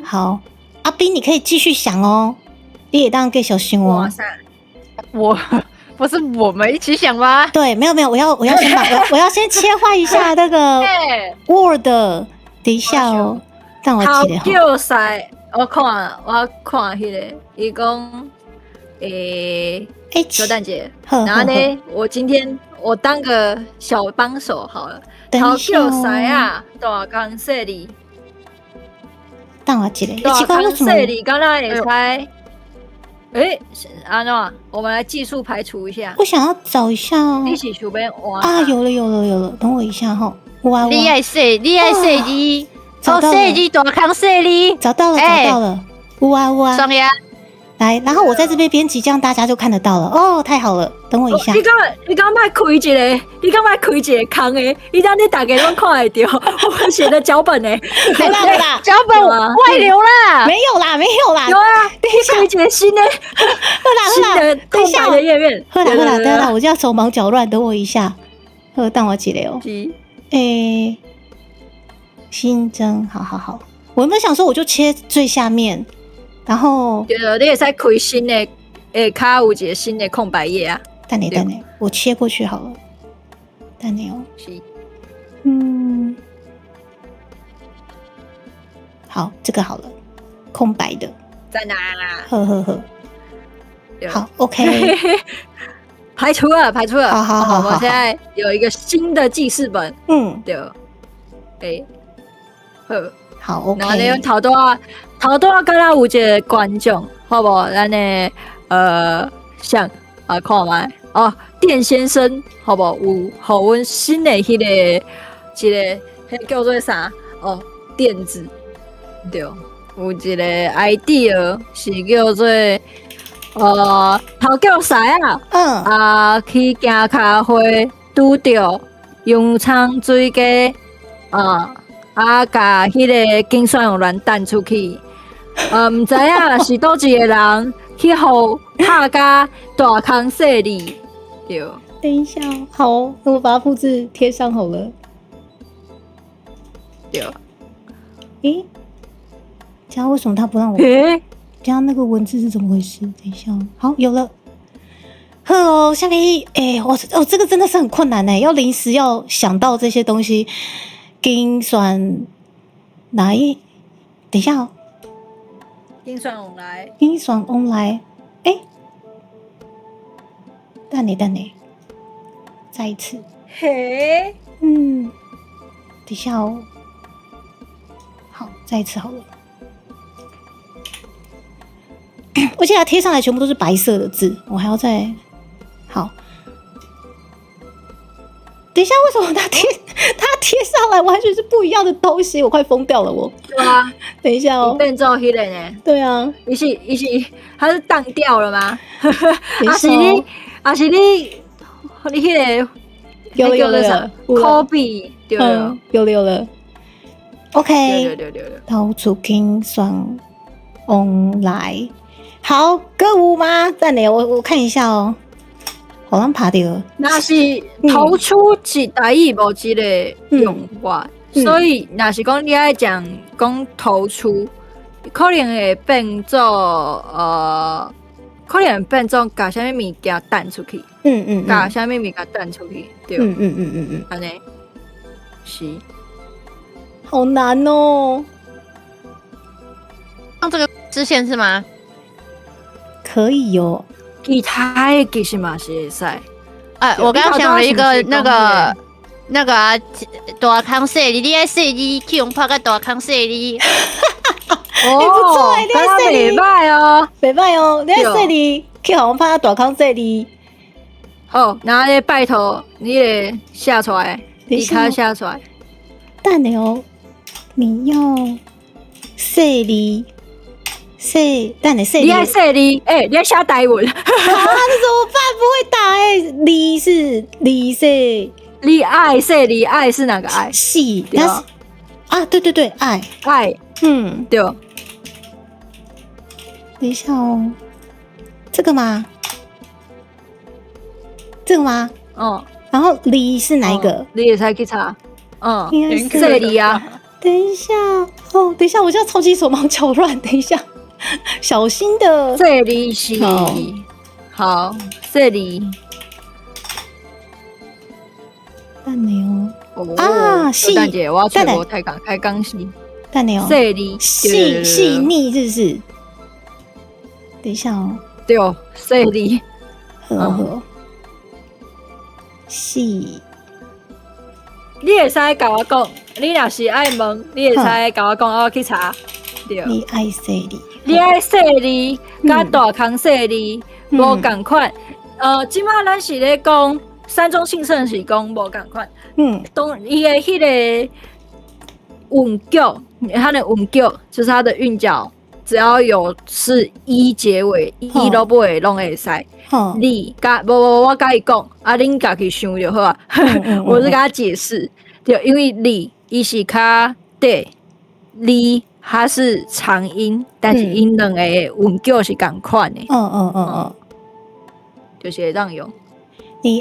好，阿斌，你可以继续想哦，你也当给小心哦。我不是我们一起想吗？对，没有，我要先我要先切换一下那个 Word， 等一下哦，让我记得哈。叫赛，我看迄个，伊讲圣诞节，然后呢，我今天我当个小帮手好了。头叫谁啊？大康势力。等我记得，大康势力，刚刚也猜。安怎？我们来技术排除一下。我想要找一下哦。你是手边有了，等我一下哈。你爱势力，找到了，大康势力，找到了，有啊，双鸭。来，然后我在这边编辑，这样大家就看得到了。哦，太好了，等我一下。你刚卖开一个坑诶，你当你大家都看得到我写的脚本诶。好啦，脚本外流啦，没有啦。有啊，开一个新的空白的页面。好啦，我就要手忙脚乱，等我一下。等我记得哦。新增，好。我有没有想说，我就切最下面？然后，对，你也在开新的，卡有一个新的空白页啊。等你，我切过去好了。等你哦。好，这个好了，空白的，在哪？呵呵呵，对好，OK，排除了。好，我现在有一个新的记事本，对，好然后呢， ，OK，头拄啊，敢若有一个观众，好无？咱的像看卖哦，电先生，好无？有互阮新的迄个一个，迄叫做啥？哦，电子，对，有一个 idea 是叫做头叫啥啊？去行咖啡，拄着洋葱水鸡甲迄个竞选用人弹出去，毋知影是倒一个人去互拍甲大康势力，对。等一下，好，我把它复制贴上好了。对。诶，这样为什么他不让我？这样那个文字是怎么回事？等一下，好，有了。呵哦，下面这个真的是很困难要临时要想到这些东西。精选来，等一下哦。精选往来，等你，再一次。嘿，等一下哦。好，再一次好了。而且它贴上来全部都是白色的字，我还要再好。等一下，为什么它贴上来完全是不一样的东西？我快疯掉了，我。对啊，等一下哦。变做迄个呢？对啊，伊是，它是当掉了吗？是你迄个有了，copy 对了，有了。OK， 对。到处精选往来，好，歌舞吗？等下我看一下哦。好像爬掉，那是头出是台语无一个用法，所以那是讲你爱讲头出，可能会变做甲啥物物件弹出去，甲啥物物件弹出去，对，安尼是，好难哦。用这个支线是吗？可以哦。其他的其实嘛是会使。我刚刚想了一个那个啊，大康势力，你爱势力去用拍个大康势力。不错你爱势力，袂歹哦，你爱势力去用拍大康势力。好，然后拜托你得下出来，你卡下出来。等下哦，你要势力。等你你爱说你，你爱写台文。你怎么办？不会打你是你爱说你爱是哪个爱？是，但是对，爱，对。等一下哦，这个吗？然后你是哪一个？你也才去查。说你啊。等一下，我现在超级手忙脚乱。等一下。小心的，这里是好，这里等你哦。蛋姐，我要吹波开钢戏。等你哦，这里细腻是不是？等一下哦，对，这里细。你会使甲我讲，你若是爱问，你会使甲我讲，我去查。对，你爱细腻。你爱说你，甲大康说你无共款。即马咱是咧讲山中信盛是讲无共款。伊的迄个韵脚，它的韵脚就是它的韵脚，只要有是一结尾，一都不会拢会使。你甲我甲伊讲，恁家己想就好啊。我是甲他解释，对，因为你伊是较对你。它是长音，但是因两个韵脚是同款的。就是会当用。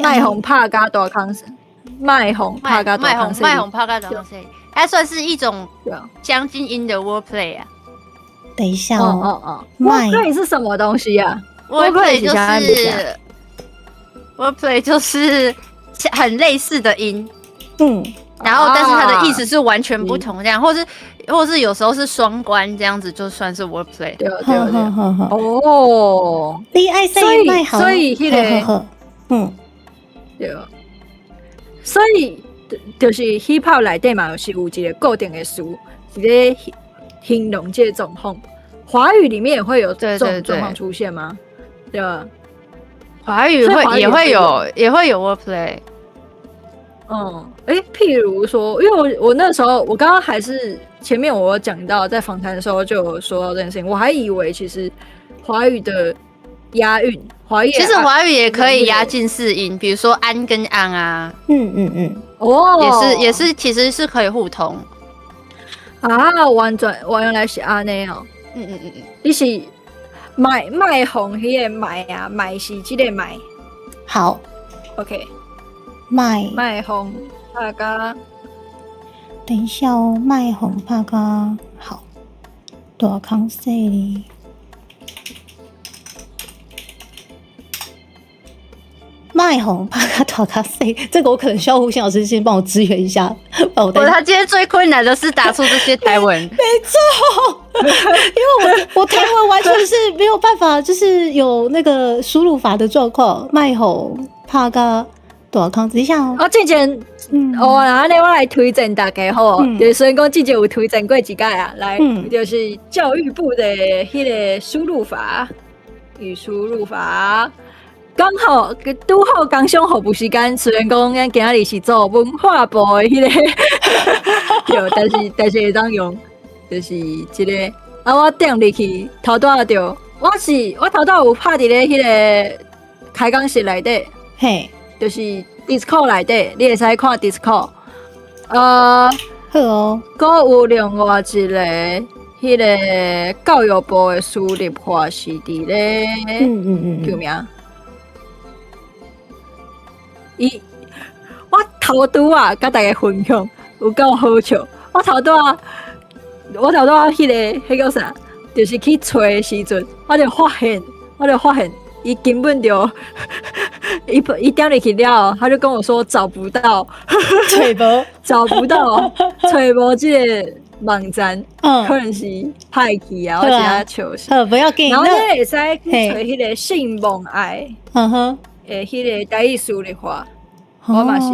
卖红帕加大康生，卖红帕加大康生，它算是一种将近音的 wordplay 啊。等一下哦，wordplay 是什么东西啊 ？wordplay 就是很类似的音。然后，但是它的意思是完全不同，这样，或是或是有时候是双关，这样子就算是 wordplay。对对好对。好好，哦，你爱说卖好，所以迄个好，对，所以就是 hip hop 内底嘛，是有一个固定的词，一个形容这个状况。华语里面也会有这种状况出现吗？对吧？华语也会有 wordplay。譬如说，因为我那时候我刚刚还是前面我有讲到，在访谈的时候就有说到这件事情，我还以为其实华语的押韵，其实华语也可以押近4音，比如说安跟安啊，也是其实是可以互通啊，原来是安尼哦，你是麦红迄个麦啊，麦是这个麦，好 ，OK， 麦红大家，等一下哦，麦红帕嘎好，大康细哩。麦红帕卡大卡细，这个我可能需要胡心老师先帮我支援一下。他今天最困难的是打出这些台文，没错，因为我台文完全是没有办法，就是有那个输入法的状况。麦红帕卡大康，等一下哦。之前我来推荐大家吼，就是虽然讲之前有推荐过几届啊，来，就是教育部的迄个输入法与输入法。刚好拄好刚上互补时间，虽然讲咱今日是做文化部的迄个，对，但是会当用，就是这个我点入去头拄着，我头拄有拍伫咧迄个开讲室内底，嘿，就是 Discord 内底，你会使看 Discord，好哦，佮有另外一个迄个教育部的输入法是伫咧，叫名。我头拄啊，甲大家分享有够好笑。我头拄啊，迄个叫啥？就是去找的时阵，我就发现，伊根本就一点入去了，他就跟我说找不到，找不到这个网站，可能是歹去啊，或者笑死。不要紧。然后你会使去找迄个姓孟爱。迄个台语输入法，我嘛是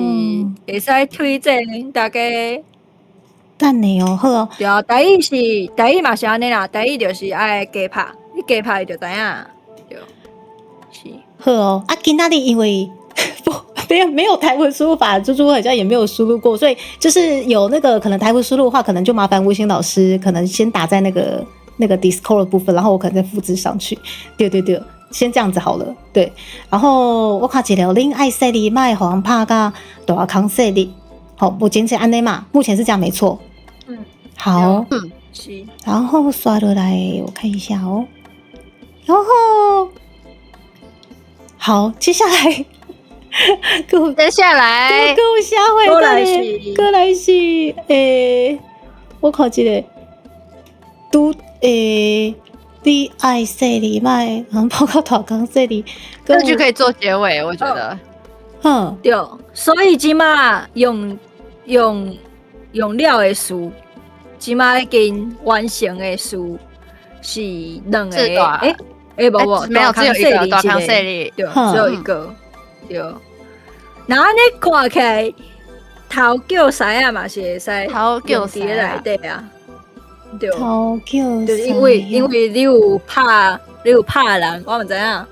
会使推荐大家。等你哦，好哦。对啊，台语嘛是安尼啦，台语就是爱加拍，你加拍就知影。对，是。好哦，今仔日因为没有台文输入法，猪猪好像也没有输入过，所以就是有那个可能台文输入的话，可能就麻烦吴昕老师可能先打在那个 Discord 的部分，然后我可能再复制上去。对。先这样子好了，对。然后我看一条恁爱说哩，卖黄帕甲大康说哩，好，目前是安尼嘛，目前是这样没错。好，是。然后刷落来，我看一下哦。然后，好，接下来，各位下回过来是，我看一个你爱说你卖，包括大康说你，这句可以做结尾，我觉得。对，所以即马用了的词，即马已经完成的词是两个，不，没有，只有一个大康说你，对，只有一个，对。然后你看起来头叫啥啊嘛是会使头叫啥内底啊？对，就是因为你有拍人，我唔知影。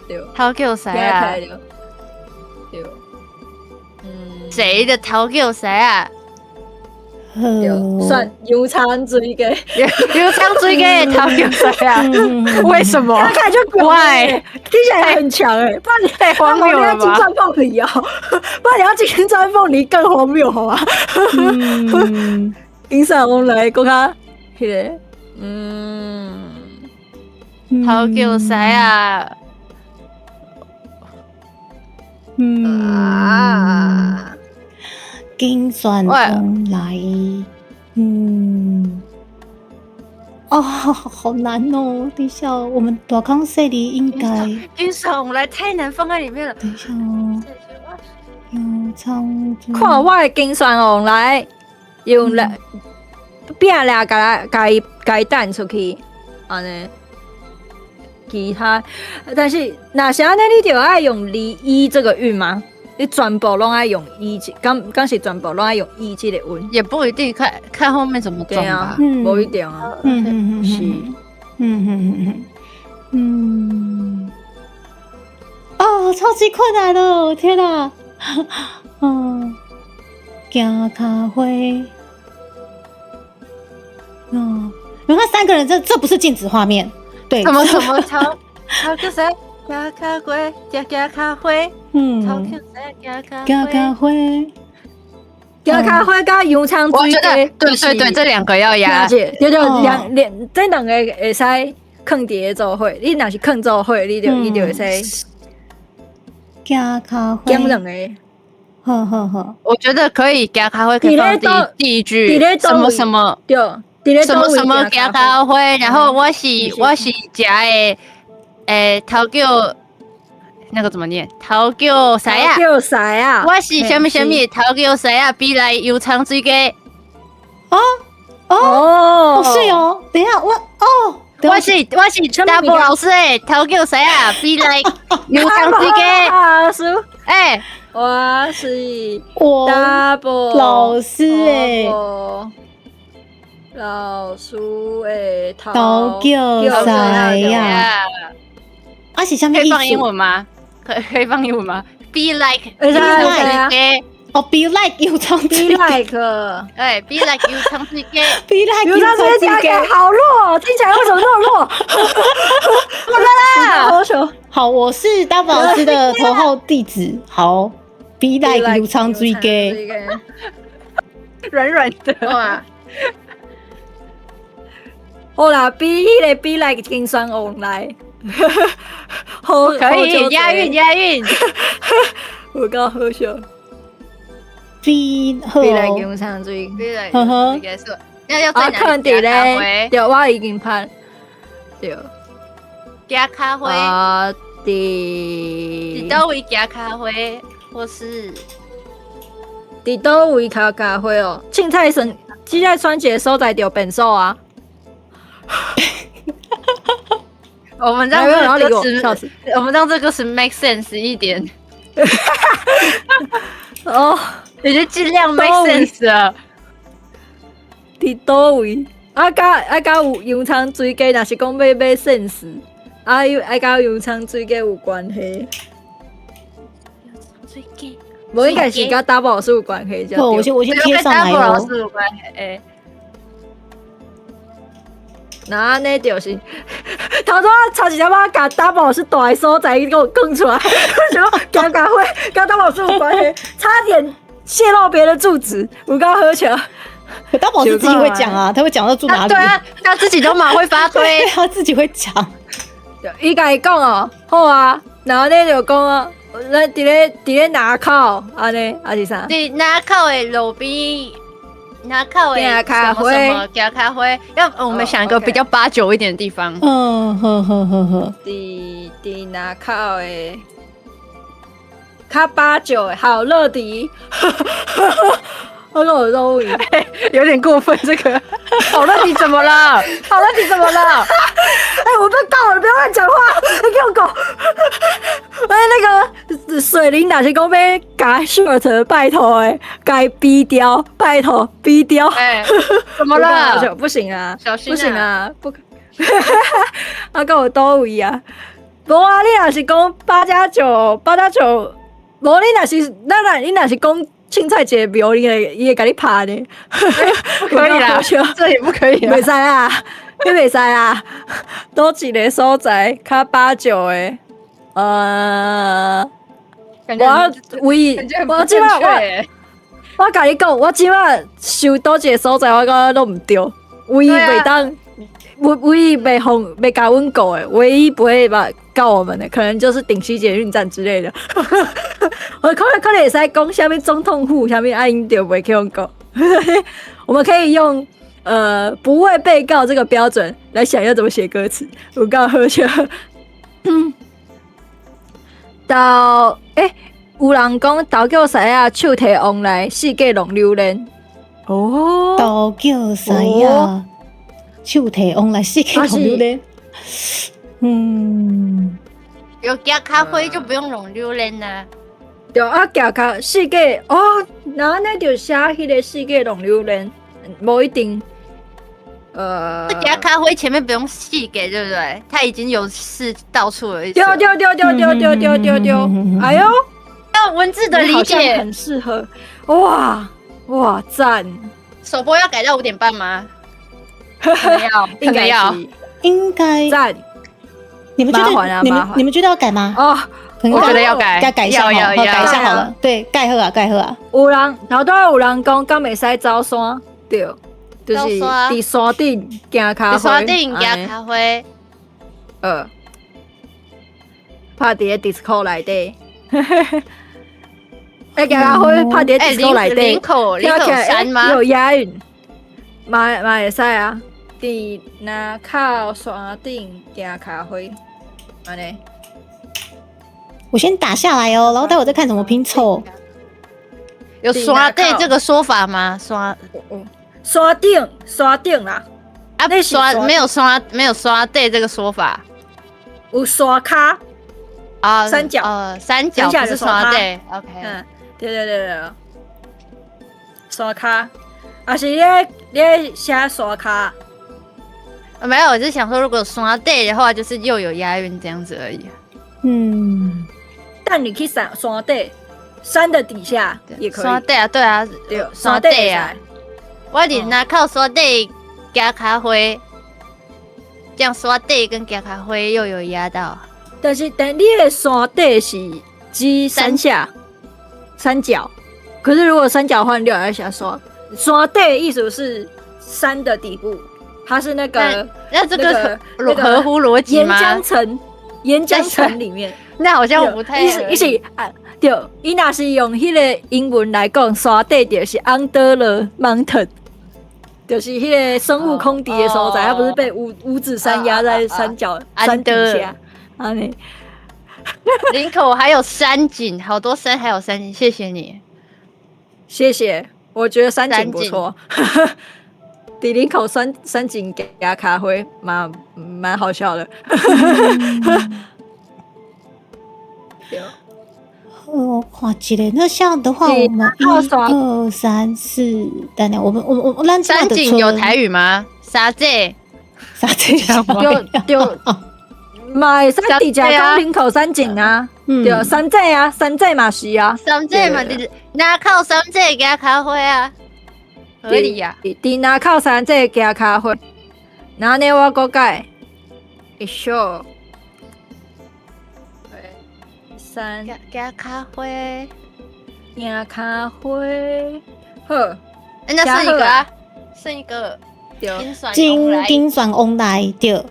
对，头叫啥啊？对，谁的头叫啥啊？对，算油肠水嘅，油肠水嘅头叫啥啊？为什么？看起来就怪，听起来很强哎，不然你太荒谬了吧？金钻凤梨啊，不然你要金钻凤梨更荒谬好吗？金钻凤梨讲下。迄个，头叫啥啊？金钻凤梨，好难哦！等一下，我们大康说你应该金钻凤梨太难放在里面了。等一下哦，有唱看我的金钻凤梨，用来。变俩甲伊弹出去，安尼。其他，但是那是安尼，你就要用离一这个韵吗？你全部拢爱用一，刚是全部拢爱用一这个韵，也不一定，看后面怎么装吧。不一定啊。是，哦，超级困难的，天哪！行咖啡。你看3个人，这不是静止画面，对，什么超叫谁？加咖啡，加咖啡，超叫谁？加咖啡，加咖啡加油肠水鸡，对，这2个要压，对，这2个会使放伫做伙。你若是放做伙，伊就会使加咖啡，减2个。好，我觉得可以加咖啡，可以放第一句什么什么，对，什么加咖啡，然后我是食的，头叫那个怎么念？头叫啥呀？我是什么头叫啥呀？比来油肠水鸡。是哦。等一下，我是 double 老师诶，头叫啥呀？比来油肠水鸡。老师，我是 double 老师诶。老师诶，头叫啥呀？是什么意思？可以放英文吗？可以放英文吗 ？Be like， be like 油肠水鸡 ，be like， 对 ，be like 油肠水鸡 ，be like 油肠水鸡好弱，听起来为什么那么弱？好啦，好，我是 double 老师的头号弟子。好 ，be like 油肠水鸡，软的哇。好啦，比迄个比来金酸红来，好可以押韵，有够好笑。比来金酸水，要再哪里加咖啡？对，我已经拍，对，加咖啡。伫倒位加咖啡，或是伫倒位加咖啡哦？凊彩酸节所在就变数啊。我们让这个是 make sense 一点。你就尽量 make sense 啊。伫倒位？甲有油肠水鸡，若是讲要买 sense， 甲油肠水鸡有关系。水鸡，无应该是甲 double 老师有关系。我先贴上来老师有关系。那安尼就是头拄差一点仔甲 double 是大的所在给我讲出来，想讲加咖啡跟 double 是有关系，差点泄露别的住址，有够好笑。double 是自己会讲啊，他会讲到住哪里？对啊，他自己都蛮会发推，他自己会讲。伊家己讲哦，好啊，然后呢就讲啊，咱伫咧拿口安尼，还是啥？伫拿口的路边。拿咖啡，什么加咖啡？要我们想一个比较89一点的地方。呵。伫拿口的，较89的好乐迪。我跟我说有点过分，这个好乐迪怎么了？好乐迪怎么了？我被告了，不要乱讲话！你给我狗！那个水灵哪些公被改 short 拜托改逼掉，拜托逼掉。怎么了？不行啊，小心不行啊，不可。跟我倒位啊！无啊，你若是讲8+9，无你若是讲。凊彩一个庙，伊会甲你拍呢，不可以啦，这也不可以啦，袂使啦，你袂使啦，倒一个所在较89的，我即摆我甲你讲，我即摆想倒一个所在，我感觉都毋对，唯一袂当，唯一袂甲阮讲的，唯一不会告我们的，可能就是顶溪捷运站之类的。我可能会使讲下面总统府下面爱因就不会用讲。我们可以用不会被告这个标准来想要怎么写歌词。有够好笑。有人讲豆叫啥啊？手提往来，世界浪流连。哦，都叫啥呀？手提往来世界龙榴莲。有加咖啡就不用龙榴莲啦。对啊，加咖世界哦，那就写迄个世界龙榴莲，无一定。加咖啡前面不用细给，对不对？它已经有是到处了。丢，哎呦，要文字的理好像解很适合。哇赞！首播要改到5点半吗？可能要，可能要。应该赞。你们觉得麻烦啊你麻烦们你们觉得要改吗？哦，我觉得要改，该改一下好，要改一下好了。对，盖好啊。有人头拄有人讲，敢袂使走山，对，就是伫山顶行咖啡，山顶加咖啡，拍伫个 disco 内底，行咖啡拍伫 disco 内底，林口山吗？有押韵，嘛会使啊！伫南靠山顶行咖啡，安尼。我先打下来哦，然后待会再看怎么拼凑。有刷对这个说法吗？山顶啦，啊，没有刷对这个说法，有山卡啊，三角不是刷对 ，OK， 对，山卡，啊是你写山卡，没有，我是想说，如果刷对的话，就是又有押韵这样子而已。但你去山顶，山的底下也可以。山顶啊，对啊，山顶啊。我伫那靠山顶加咖啡，这样山顶跟加咖啡又有压到。但你的山顶是指山下、山脚，可是如果山脚换掉要写山顶的意思是山的底部，它是那个这个合乎逻辑吗？岩浆层里面。那好像不太伊是啊，对，伊若是用迄个英文来讲，山顶就是 under the mountain， 就是迄个孙悟空伫的所在，他不是被五指山压在山脚山底下，安尼。林口还有山景，好多山还有山景，谢谢你，谢谢，我觉得山景不错。伫林口山景给咖啡，蛮好笑的。我看一个，那这样的话，我们1、2、3、4，等等，我咱山景有台语吗？啥子？就嘛会使直接讲林口山景啊，对，山仔啊，山仔嘛是啊，山仔嘛，那靠山仔加咖啡啊，合理啊。伫那靠山仔加咖啡，那呢我搁改，一show。加咖啡，加咖啡，好，那剩一个啊，剩一个，金蒜翁来对，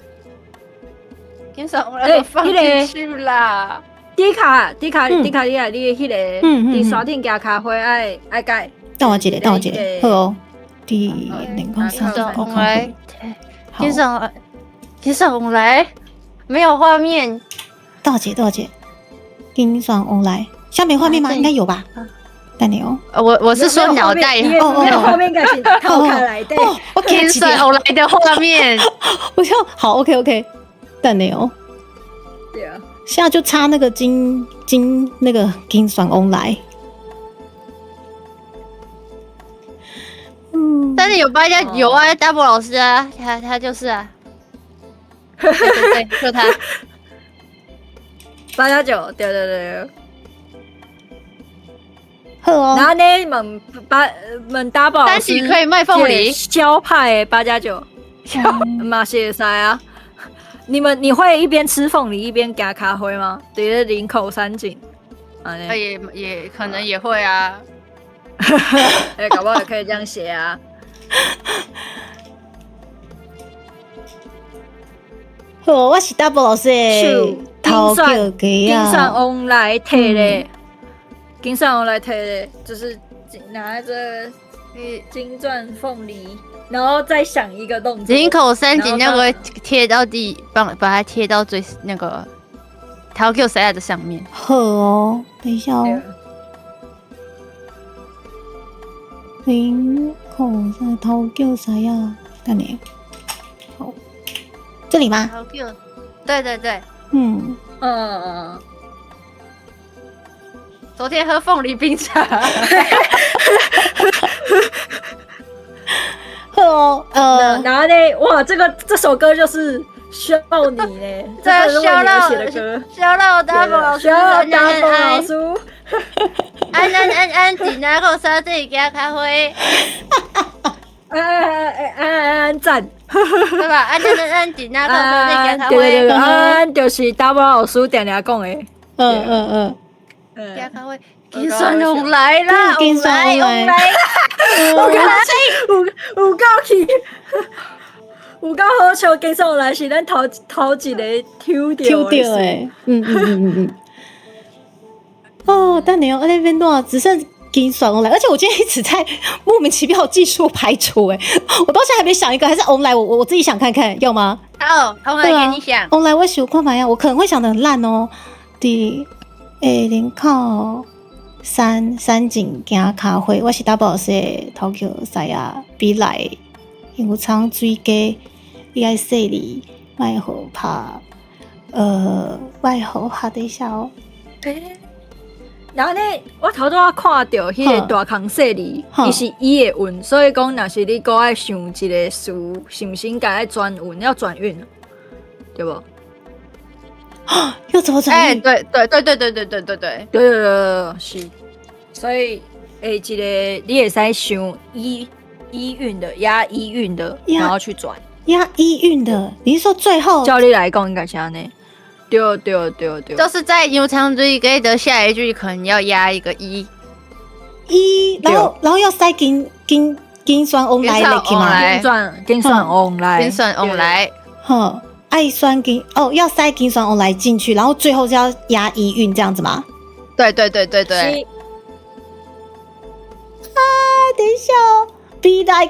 金蒜翁来放进去啦。迪卡，你迄个，伫山顶加咖啡爱改。等我一个，好哦。第2、3、4、来，金蒜翁来，没有画面。多少节？金蒜翁来，下面画面吗？应该有吧。等你哦。我是说脑袋，没有画面，应该是套开来的。金蒜翁来的画面，我想好 OK， 等你哦。对啊，现在就差那个金那个金蒜翁来。但是有啊 ，Double 老师啊，他就是啊。对，就他。8+9，对。好哦。然后呢，问大宝老师可以卖凤梨，肖派的8+9，嘛是会使啊。你会一边吃凤梨一边加咖啡吗？对，林口山景，也可能也会啊。搞不好也可以这样写啊。好，我是 Double 老师的。金蒜翁来摕咧，就是拿着金钻凤梨，然后再想一个动作。林口山景那个贴到地，把它贴到最那个陶 Q 塞的上面。好哦，等一下哦。林口在头叫啥呀？等你，好，这里吗？好 Q， 对对对，昨天喝凤梨冰茶，好哦，然后呢，哇，这首歌就是笑你呢，这是为笑到你写的歌，笑到大宝老师，笑到大宝老师，安，今仔个沙地加咖啡，安赞，对吧？安，今仔个沙地加咖对对对，啡，安就是大宝老师定定讲的，加咖啡，金酸红来啦，金酸红来有够气，有够好笑，金酸红来是咱头一个抽到的诶，哦，但你那边多只剩金酸红来，而且我今天一直在莫名其妙技术排除，哎，我到现在还没想一个，还是红来，我自己想看看，要吗？好，红来给你想，红来我想看看呀，我可能会想得很烂哦。第林口山景行咖啡，我是大宝师的头桥西啊，比来油厂水鸡，你爱说你卖好拍，卖好拍等一下哦。然后呢，我头拄仔看到迄个大康说哩，伊是伊的运，所以讲若是你搁爱想一个词，是毋是应该爱转运，要转运，对不？又怎么转运？对，是。所以一个你会使想一运的押一运的，然后去转押一运的。你是说最后？照你来讲应该是安尼。对，就是在油肠最给的下一句可能要压一个一，然后要塞金酸翁来的去吗？金酸翁来，好，爱酸金要塞金酸翁来进去，然后最后是要压一运这样子吗？对。等一下哦，比来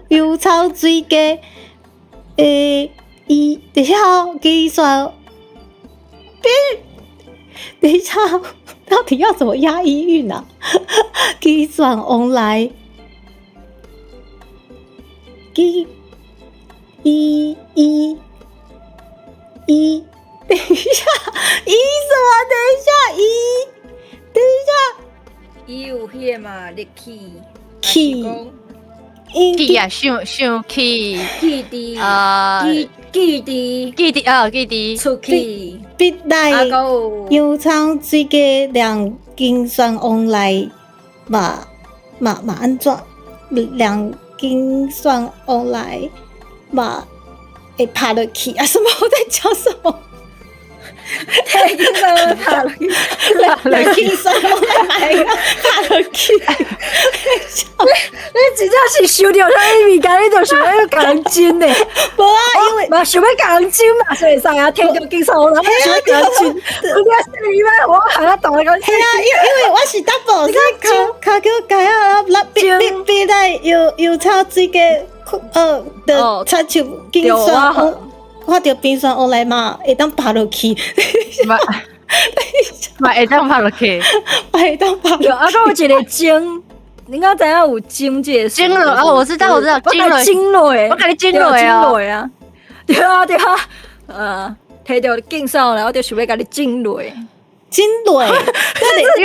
油草水鸡，等一下哦，计算，等一下哦，到底要怎么押一韵啊？计算 online， 等一下，什么？等一下。伊有迄个嘛，你起，起啊，想起，记滴，出去，必来油厂水鸡两斤酸翁来嘛安怎？两斤酸翁来嘛会拍落去啊？什么？我在讲什么？两斤酸拍落去，两斤酸翁来拍落去。你真正是想到啥物件，你就想要甲人争呢？无啊，因为嘛想要甲人争嘛，所以使啊，听到金酸翁来，想要甲人争。我喊他懂那个。系啊，因为我是 double， 是卡叫改啊，比来油炒水鸡，的插手金酸翁。我着冰酸乌来嘛，会当爬落去，嘛会当爬落去，会当爬落去。啊，有一个精，你敢知影有精这个精了哦，我知道，精落诶，我甲你精落啊，对啊，摕到劲上，然后就想要甲你精落，因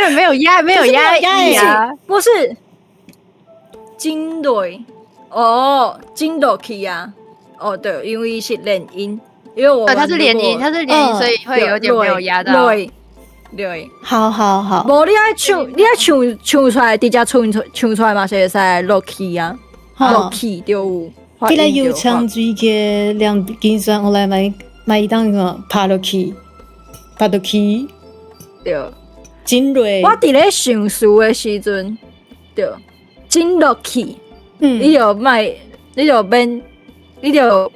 为没有压啊，不是精落，精落去啊。对，因为是连音，因为我它是连音，所以会有点没有压到。对，好。无你爱唱出来，直接唱出来嘛，是会使落去啊，落去就有。比来油肠水鸡两斤酸我来买当个爬落去。对，真累。我伫咧上词的时阵，对，真落去，你就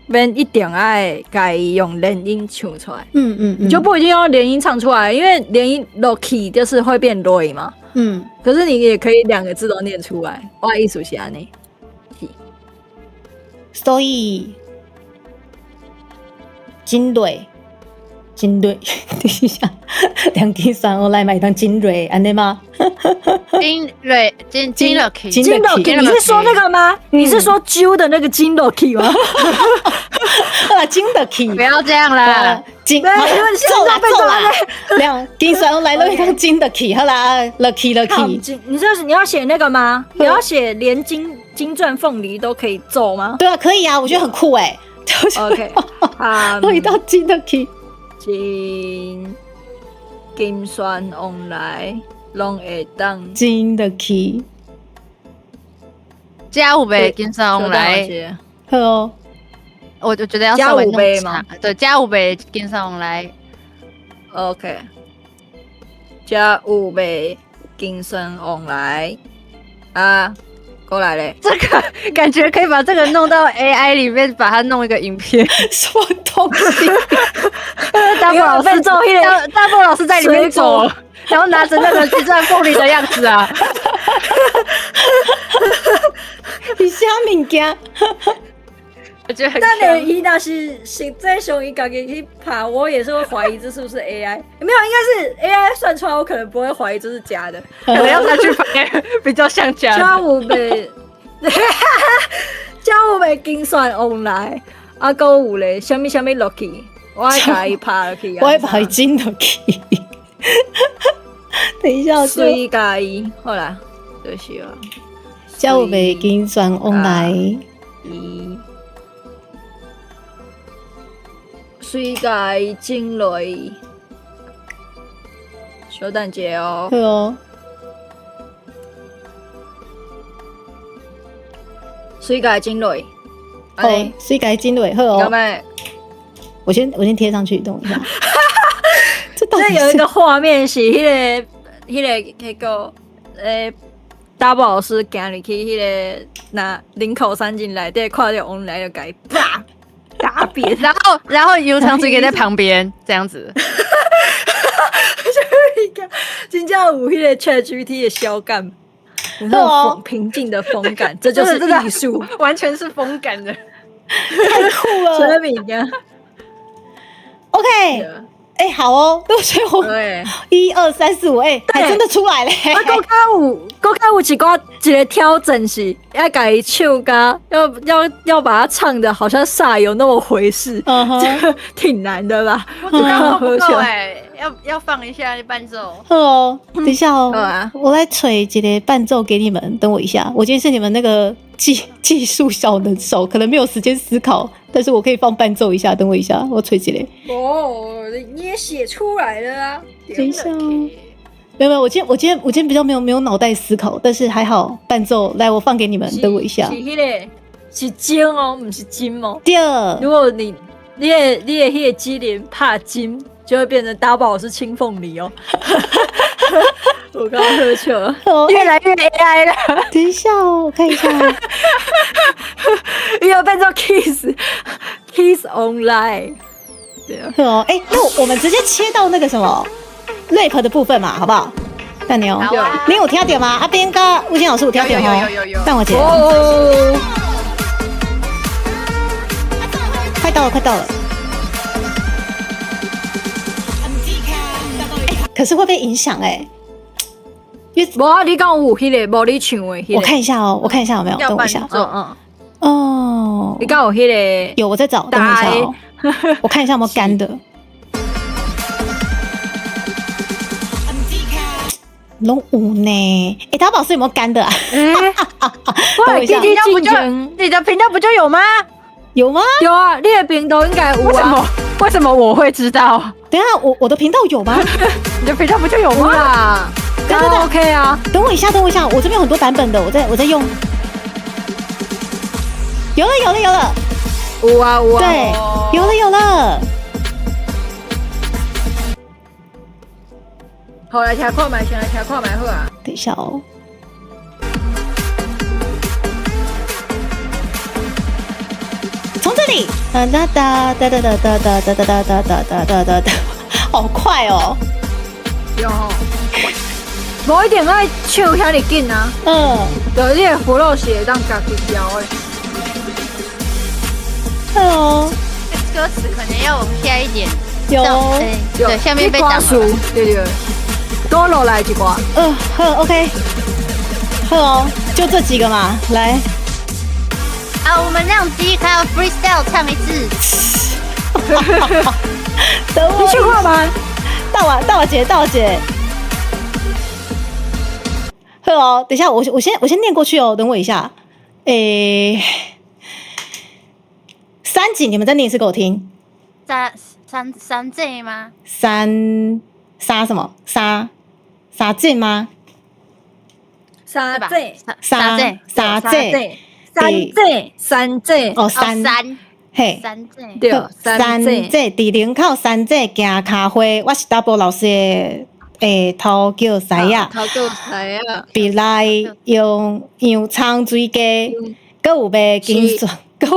免一定爱该用连音唱出来，你就不一定用连音唱出来，因为连音落去就是会变累嘛，可是你也可以两个字都念出来，我的意思是安尼，所以真累，等一下，两斤酸我来买当真累，安尼吗？金乐 key， 金乐 key， 你是说那个吗？你是说揪的那个金乐 key 吗？金的 key， 不要这样啦，金，对，因为走啦，两金酸来了一张金的 key， 好啦 ，lucky， 你要写那个吗？你要写连金钻凤梨都可以奏吗？对啊，可以啊，我觉得很酷哎。OK， 有一道金的 key， 金酸往来拢会当金的 key， 加5倍金酸往来，好哦。我就觉得要稍微弄长，对，加5倍金酸往来 ，OK， 加5倍金酸往来啊，过来嘞，这个感觉可以把这个弄到 AI 里面，把它弄一个影片，什么东西？大布老师大布老师在里面走，然后拿着那个金钻凤梨的样子啊，你啥物件？我觉得很。但你那是实在上一家己去爬，我也是会怀疑这是不是 AI？ 没有，应该是 AI 算出来，我可能不会怀疑这是假的，可能要拿去拍比较像假的。加5倍，加5倍金算 online， 啊，还有咧，什么 lucky， 我爱把伊爬 lucky， 我爱把金的 key。等一下，水加伊，好啦，就是啊，加5倍金算 online。水加伊进落，小等者哦。好哦。水加进落，哦，水加进落，好哦。我先贴上去，等我一下。这有一个画面是那个大宝老师行入去那个那林口山景内底，看到王来就改啪打扁，然后油肠嘴给在旁边这样子。真正有那个 ChatGPT 的小感，有那种平静的风感，这就是艺术，完全是风感的，太酷了。什么名啊 ？OK。哎，好哦，所以我1、2、3、4、5，哎，还真的出来嘞。啊，搁较有一个挑战是，要改唱歌，要把它唱的好像煞有那么回事，挺难的吧？不够哎，要放一下伴奏。哦，等一下哦，我来吹一个伴奏给你们，等我一下。我今天是你们那个技术小能手，可能没有时间思考，但是我可以放伴奏一下，等我一下，我吹一个。哦，你也写出来了啊！等一下哦，没有，我今天比较没有脑袋思考，但是还好伴奏来，我放给你们，等我一下。是金哦，不是金哦。第二，如果你的那个机灵怕金，就会变成大宝是清凤梨哦。我刚刚喝酒了，越来越 AI 了。等一下哦，我看一下。又变成 Kiss Online。对啊。哦，哎，那我们直接切到那个什么 rap 的部分嘛，好不好？蛋牛，你有听到吗？阿边跟吴昕老师有听到吗？有。蛋我姐。哦。快到了。可是会被影响哎。无你讲有迄个，无你唱的迄个。我看一下有没有，等我一下。哦。你讲有迄个？有，我在找，等我一下哦。我看一下有没有干的。拢有呢。哎，大宝是有没有干的啊？我记得你的频道不就有吗？有吗？有啊，你的频道应该有啊。为什么我会知道？等一下，我的频道有吗？你的频道不就有吗？对 OK 啊。等我一下，我这边有很多版本的，我在用。有了。有啊。对，有了。好，来听看卖，先来听看卖好啊。等一下哦。从这里，哒，好快哦！有，无一定爱唱遐尼紧啊。就你的葫芦是会当家己调的。歌词可能要往下一点。有，对，下面被挡了。对。多落来一挂。好 OK， 好哦，就这几个嘛，来。啊，我们让迪卡 freestyle 唱一次。等我一句话吗？大姐。好哦，等一下，我先念过去哦，等我一下。三井，你们再念一次给我听。三井吗？沙什么？沙井吗？三井，沙井。哦，三嘿，三井。对，三井，伫林口三井行咖啡，我是 Double 老师的头叫西亚，头叫西亚，比来用洋葱水鸡，搁有卖金酸，加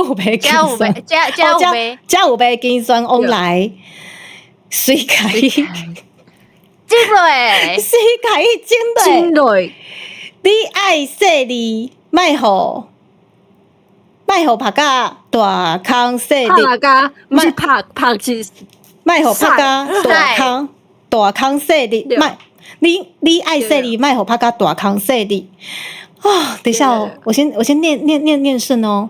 有卖金酸往来，水开，进来，水开金类，你爱说你卖互拍甲大康说你。拍甲，不是拍是卖互拍甲大康说你，卖你爱说你卖互拍甲大康说你。啊，等一下哦，我先念顺哦。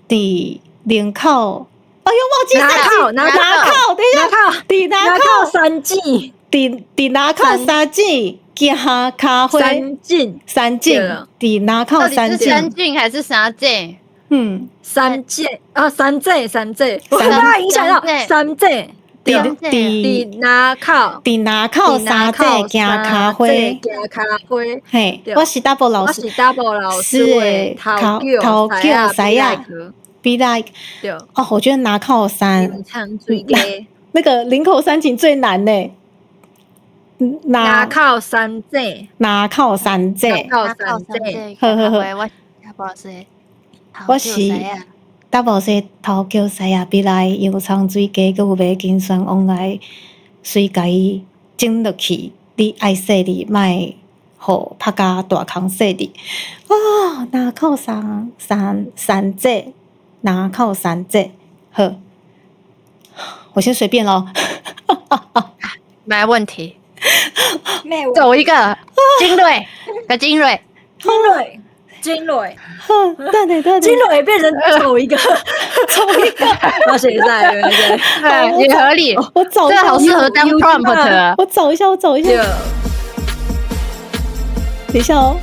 伫林口，哎呦，忘记拿口，等一下，伫拿口三井，伫拿口三井行咖啡，三井，伫拿口三井，三井还是三井？三井，我被他影响到三井。伫拿口三井行咖啡，嘿，我是 Double 老师的头叫西亚。Be like， 哦，我觉得拿靠山，那个林口三井最难呢。拿靠山井，我是 Double 是头叫西亚，比来洋葱水鸡，佮有卖金酸往来，水甲伊整落去，你爱说你，莫互拍甲大康说你。哦，拿靠山井。拿靠三井，好，我先随便咯。没问题。走一个金蕊，金蕊，对，金蕊变成走一个，我写在，也合理。我找一下，这个好适合当 prompt。我找一下。等一下哦。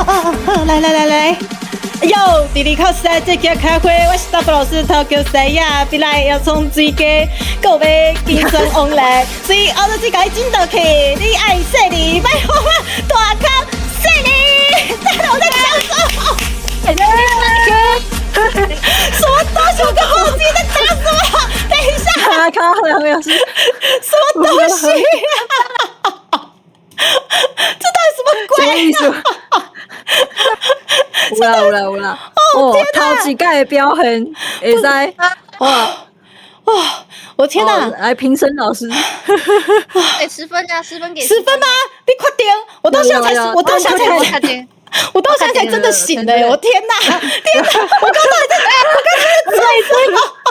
好，来，哟，伫林口三井行咖啡，我是 Double 老师头叫西亚，比来洋葱水鸡，搁有卖金酸往来，所以后头只甲伊整倒去，你爱说你，莫互我大康说你，我在讲什么东西？我刚忘记在讲什么，等一下，看好像是什么东西啊？这到底什么鬼？有啦！哦，头一届的表现，会使哇！我天哪！来评审老师，给10分啊，10分给10分吗？你确定？我到现在才真的醒了，我天哪！我刚到底在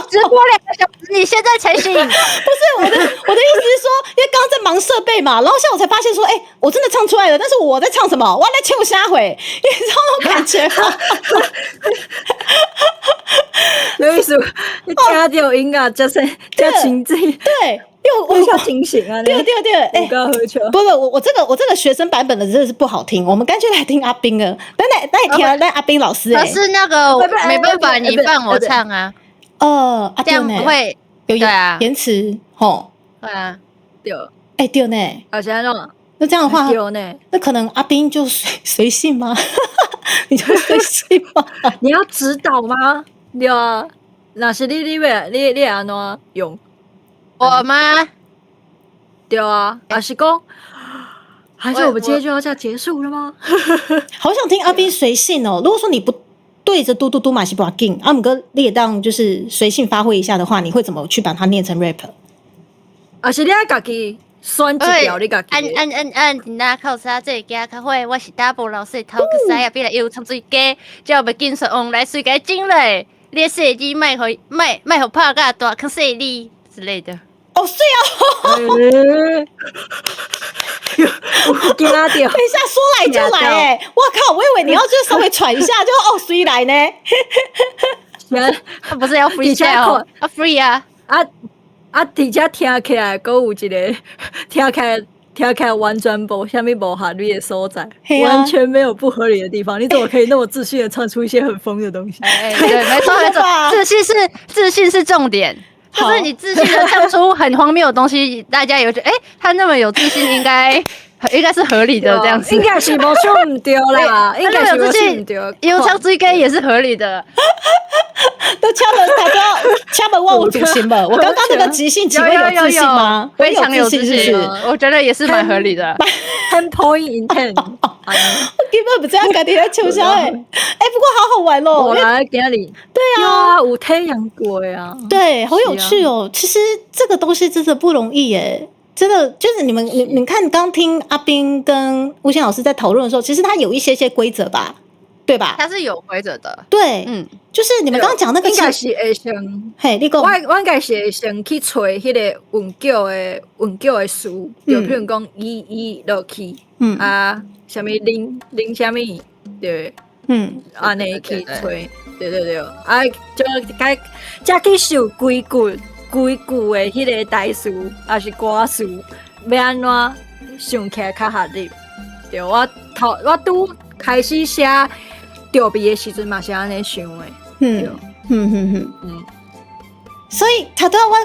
直播2个小时，你现在才醒？不是我的意思是说，因为刚刚在忙设备嘛，然后现在我才发现说，我真的唱出来了，但是我在唱什么？我在唱瞎回，你知道那种感觉吗？刘秘书，你听到音乐就是叫清静，对。我叫清醒啊！对，不，我这个学生版本的真的是不好听，我们干脆来听阿斌的。来听阿斌老师。可是那个没办法，你放我唱啊。这样不会有延迟吼。对啊，对呢。而且那这样的话，呢，那可能阿斌就随性吗？你就随性吗？你要指导吗？对啊，那是你安怎用？我吗？对啊，还是讲，还是我们今天就要这样结束了吗？好想听阿斌随性哦。如果说你不对着嘟嘟嘟嘛是不要紧，阿姆哥你也当就是随性发挥一下的话，你会怎么去把它念成 rap？ 还是你爱自己选一条你自己？按，那靠啥这家开会？我是 Double 老师头个啥呀？比来又唱水鸡，叫要紧顺往来水鸡进来。你的洗衣卖互拍甲大较细哩之类的。哦，是啊，惊到，等一下说来就来哎、我靠，我以为你要就稍微喘一下就哦，谁来呢？他不是要 free 哦，要 free 啊！而且听起来，还有一个听起来完全无虾米无合理的所在，完全没有不合理的地方。你怎么可以那么自信的唱出一些很疯的东西？对，没错没错，自信是重点。就是你自信的唱出很荒谬的东西，大家有觉得，他那么有自信，应该是合理的这样子。应该是无唱唔对啦，应该是无唱唔对。有唱追歌也是合理的。都敲门，他都要敲门问我主心吧。我刚刚那个即兴，请问有自信吗？非常有自信，我觉得也是蛮合理的。10 point in 10，我根本不这样跟你在抽象哎，不过好好玩哦。我来给你。对啊，有太阳过呀。对，好有趣哦。其实这个东西真的不容易耶。真的就是你看，刚听阿彬跟吴昕老师在讨论的时候，其实他有一些规则吧，对吧？他是有规则的。对，就是你们刚刚讲那个，应该是会先，嘿，你讲，我应该是会先去找迄个韵脚的词，就譬如讲伊落去，什么零什么，对，安尼去找，对，就才去想规句的迄个台词，还是歌词，要安怎想起来较合理？对，我拄开始写调味的时阵嘛是安尼想的。所以他都要我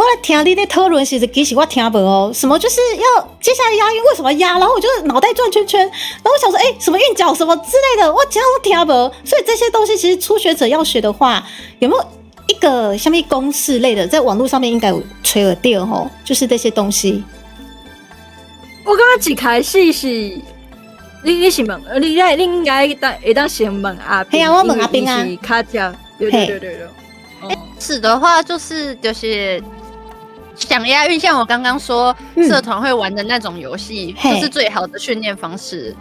来听你在讨论时，其实我听不哦，什么就是要接下来押韵，为什么押？然后我就脑袋转圈圈，然后我想说，什么韵脚什么之类的，我这样都听不。所以这些东西其实初学者要学的话，有没有一个像公式类的，在网络上面应该有吹耳掉吼，就是这些东西。我感觉一开始是。你是问，你应该会当先问阿彬。嘿啊，我问阿彬啊。是较正，对。是的话，就是想押韵，像我刚刚说，社团会玩的那种游戏，就是最好的训练方式。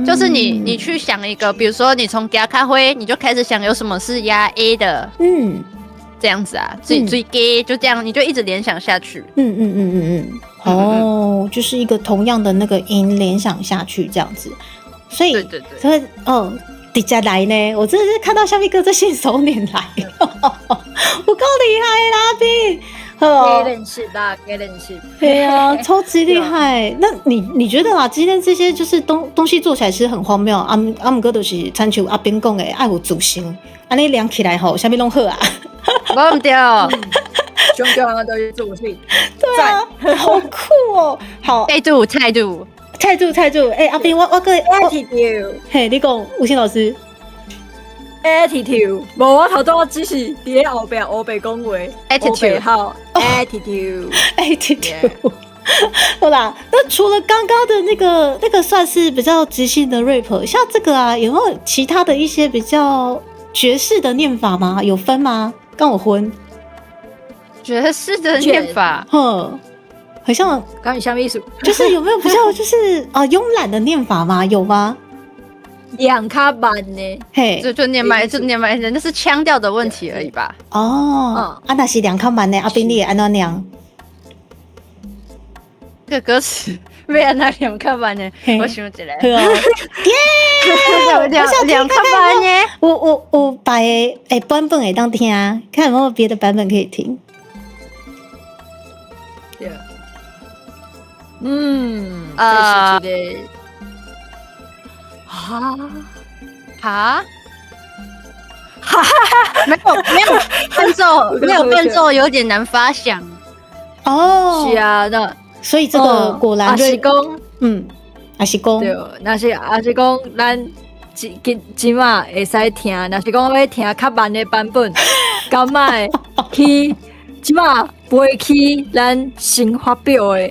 就是你去想一个，比如说你从加咖啡，你就开始想有什么是押 A 的，这样子啊，追 gay 就这样，你就一直联想下去。哦，就是一个同样的那个音联想下去这样子，所以底下来呢，我真的是看到虾米哥这信手拈来，我够厉害啦，彬，给认识吧，给认识，对啊，超级厉害。那你觉得啦，今天这些就是东西做起来其实很荒谬，阿姆哥都是参照阿彬讲的，爱有自信，安尼量起来吼，虾米拢好啊，忘不掉。兄弟们都是自信，对啊，好酷哦！好，态度，阿彬，我个 attitude， 嘿，你讲吴昕老师 attitude， 无我头拄只是伫后边讲话 attitude 好 attitude， 好啦，那除了刚刚的那个算是比较即兴的 rap， 像这个啊，有没有其他的一些比较爵士的念法吗？有分吗？刚我昏。爵士的念法，很像刚你什么意思？就是有没有比较就是慵懒的念法吗？有吗？两卡板呢？嘿，就念慢，那是腔调的问题而已吧？那是两卡慢呢？阿彬你也按怎念？这个歌词要按怎两卡慢呢？我想一下，两卡慢呢？我把版本会当听，看有没有别的版本可以听。这是一个没有伴奏，有点难发想。哦，是啊，那所以这个果然是讲，也是讲，对，那是也是讲，咱今晚会使听，那是讲要听较慢的版本，敢卖去今晚飞去咱新发表的。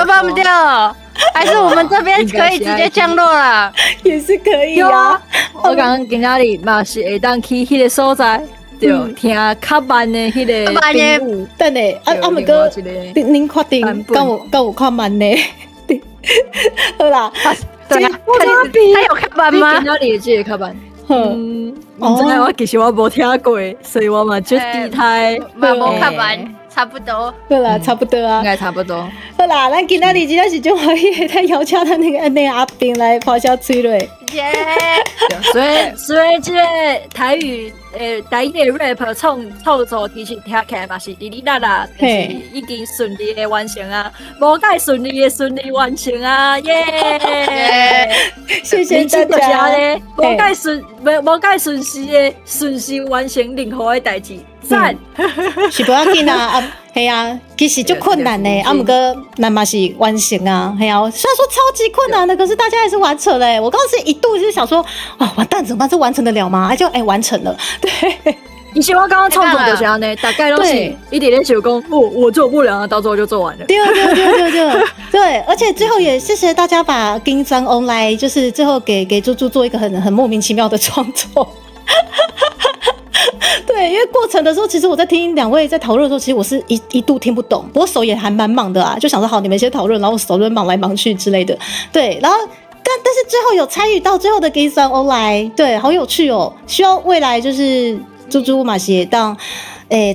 放不掉，还是我们这边可以直接降落了，也是可以啊。我刚刚今仔日嘛是会当去迄个所在，对，听较慢的迄个编舞。等下，阿姆哥，您确定？跟我看慢呢？好啦，对啊，他有看慢吗？今仔日这个较慢。唔知我其实我无听过，所以我嘛就底台嘛无看完，差不多。对啦，差不多啊应。该差不多。好啦，咱今仔日真的是就欢喜咱邀请咱那个阿兵来咆哮催泪。耶！所以这个台语台语的 rap 创作其实听起来嘛是哩哩啦啦，但是已经顺利的完成啊，无介顺利的顺利完成啊，耶！谢谢大家。无介顺时的顺时完成任何的代志，赞！是不要紧啊，系啊，其实就困难呢，啊，不过那嘛是完成啊，系啊，虽然说超级困难的，可是大家还是完成了。我刚刚是一度是想说，啊，完蛋怎么办？这完成得了吗？就完成了，对。以前我刚刚创作就是安尼，大概都是一点点手工，我做不了啊，到最后就做完了。对，而且最后也谢谢大家把《金装 online》就是最后给猪猪做一个很莫名其妙的创作。对，因为过程的时候，其实我在听两位在讨论的时候，其实我是一度听不懂，我手也还蛮忙的啊，就想说好，你们先讨论，然后我手就忙来忙去之类的。对，然后但是最后有参与到最后的 Game Song Online， 对，好有趣哦。希望未来就是猪猪嘛是会当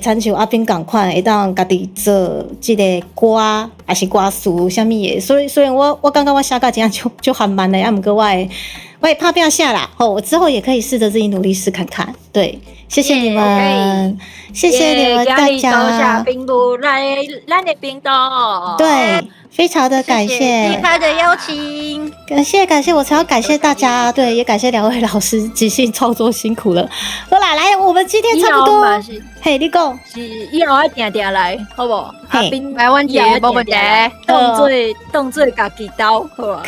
参像阿斌同款，会当家己做这个歌，还是歌词什么的。虽然我刚刚我写到这样就很慢的，不过我也怕变下啦。我之后也可以试着自己努力试看看。对，谢谢你们，谢谢你们大家。咱的频道，对，非常的感谢离开的邀请，感谢，我才要感谢大家。对，也感谢两位老师即兴创作辛苦了。好啦，来，我们今天差不多。嘿，你讲是以后要定定来，好不好？阿斌，没问题，没问题。当做家己刀，好吧？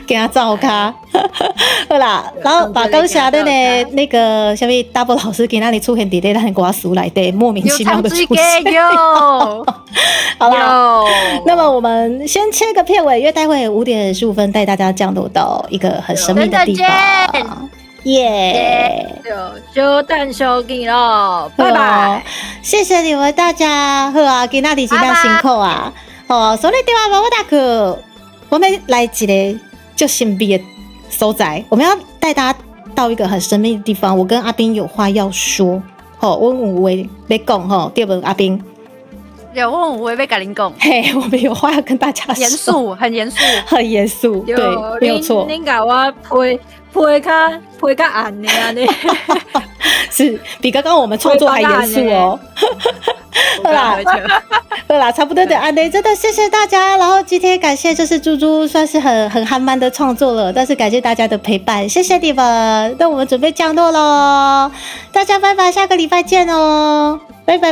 给他照卡。好啦，然后把刚才的那个什么 double 老师给那里出现在咱歌词内底莫名其妙的出现。好啦，那么我们先切个片尾，因为待会5:15带大家降落到一个很神秘的地方。耶！小等小见咯，拜拜！谢谢你们大家，好啊，今仔日是咱辛苦啊。所以对啊，我大哥，我们来一个就神秘的所在，我们要带大家到一个很神秘的地方。我跟阿斌有话要说，我有话要讲，对不？阿斌，有我有话要跟您讲，嘿，我们有话要跟大家说，严肃，很严肃，很严肃，对，没有错。您甲我配较暗的安尼，是比刚刚我们创作还严肃哦。好啦，差不多的安内，真的谢谢大家。然后今天感谢就是猪猪算是很憨慢的创作了，但是感谢大家的陪伴，谢谢你们。那我们准备降落咯，大家拜拜，下个礼拜见哦，拜拜。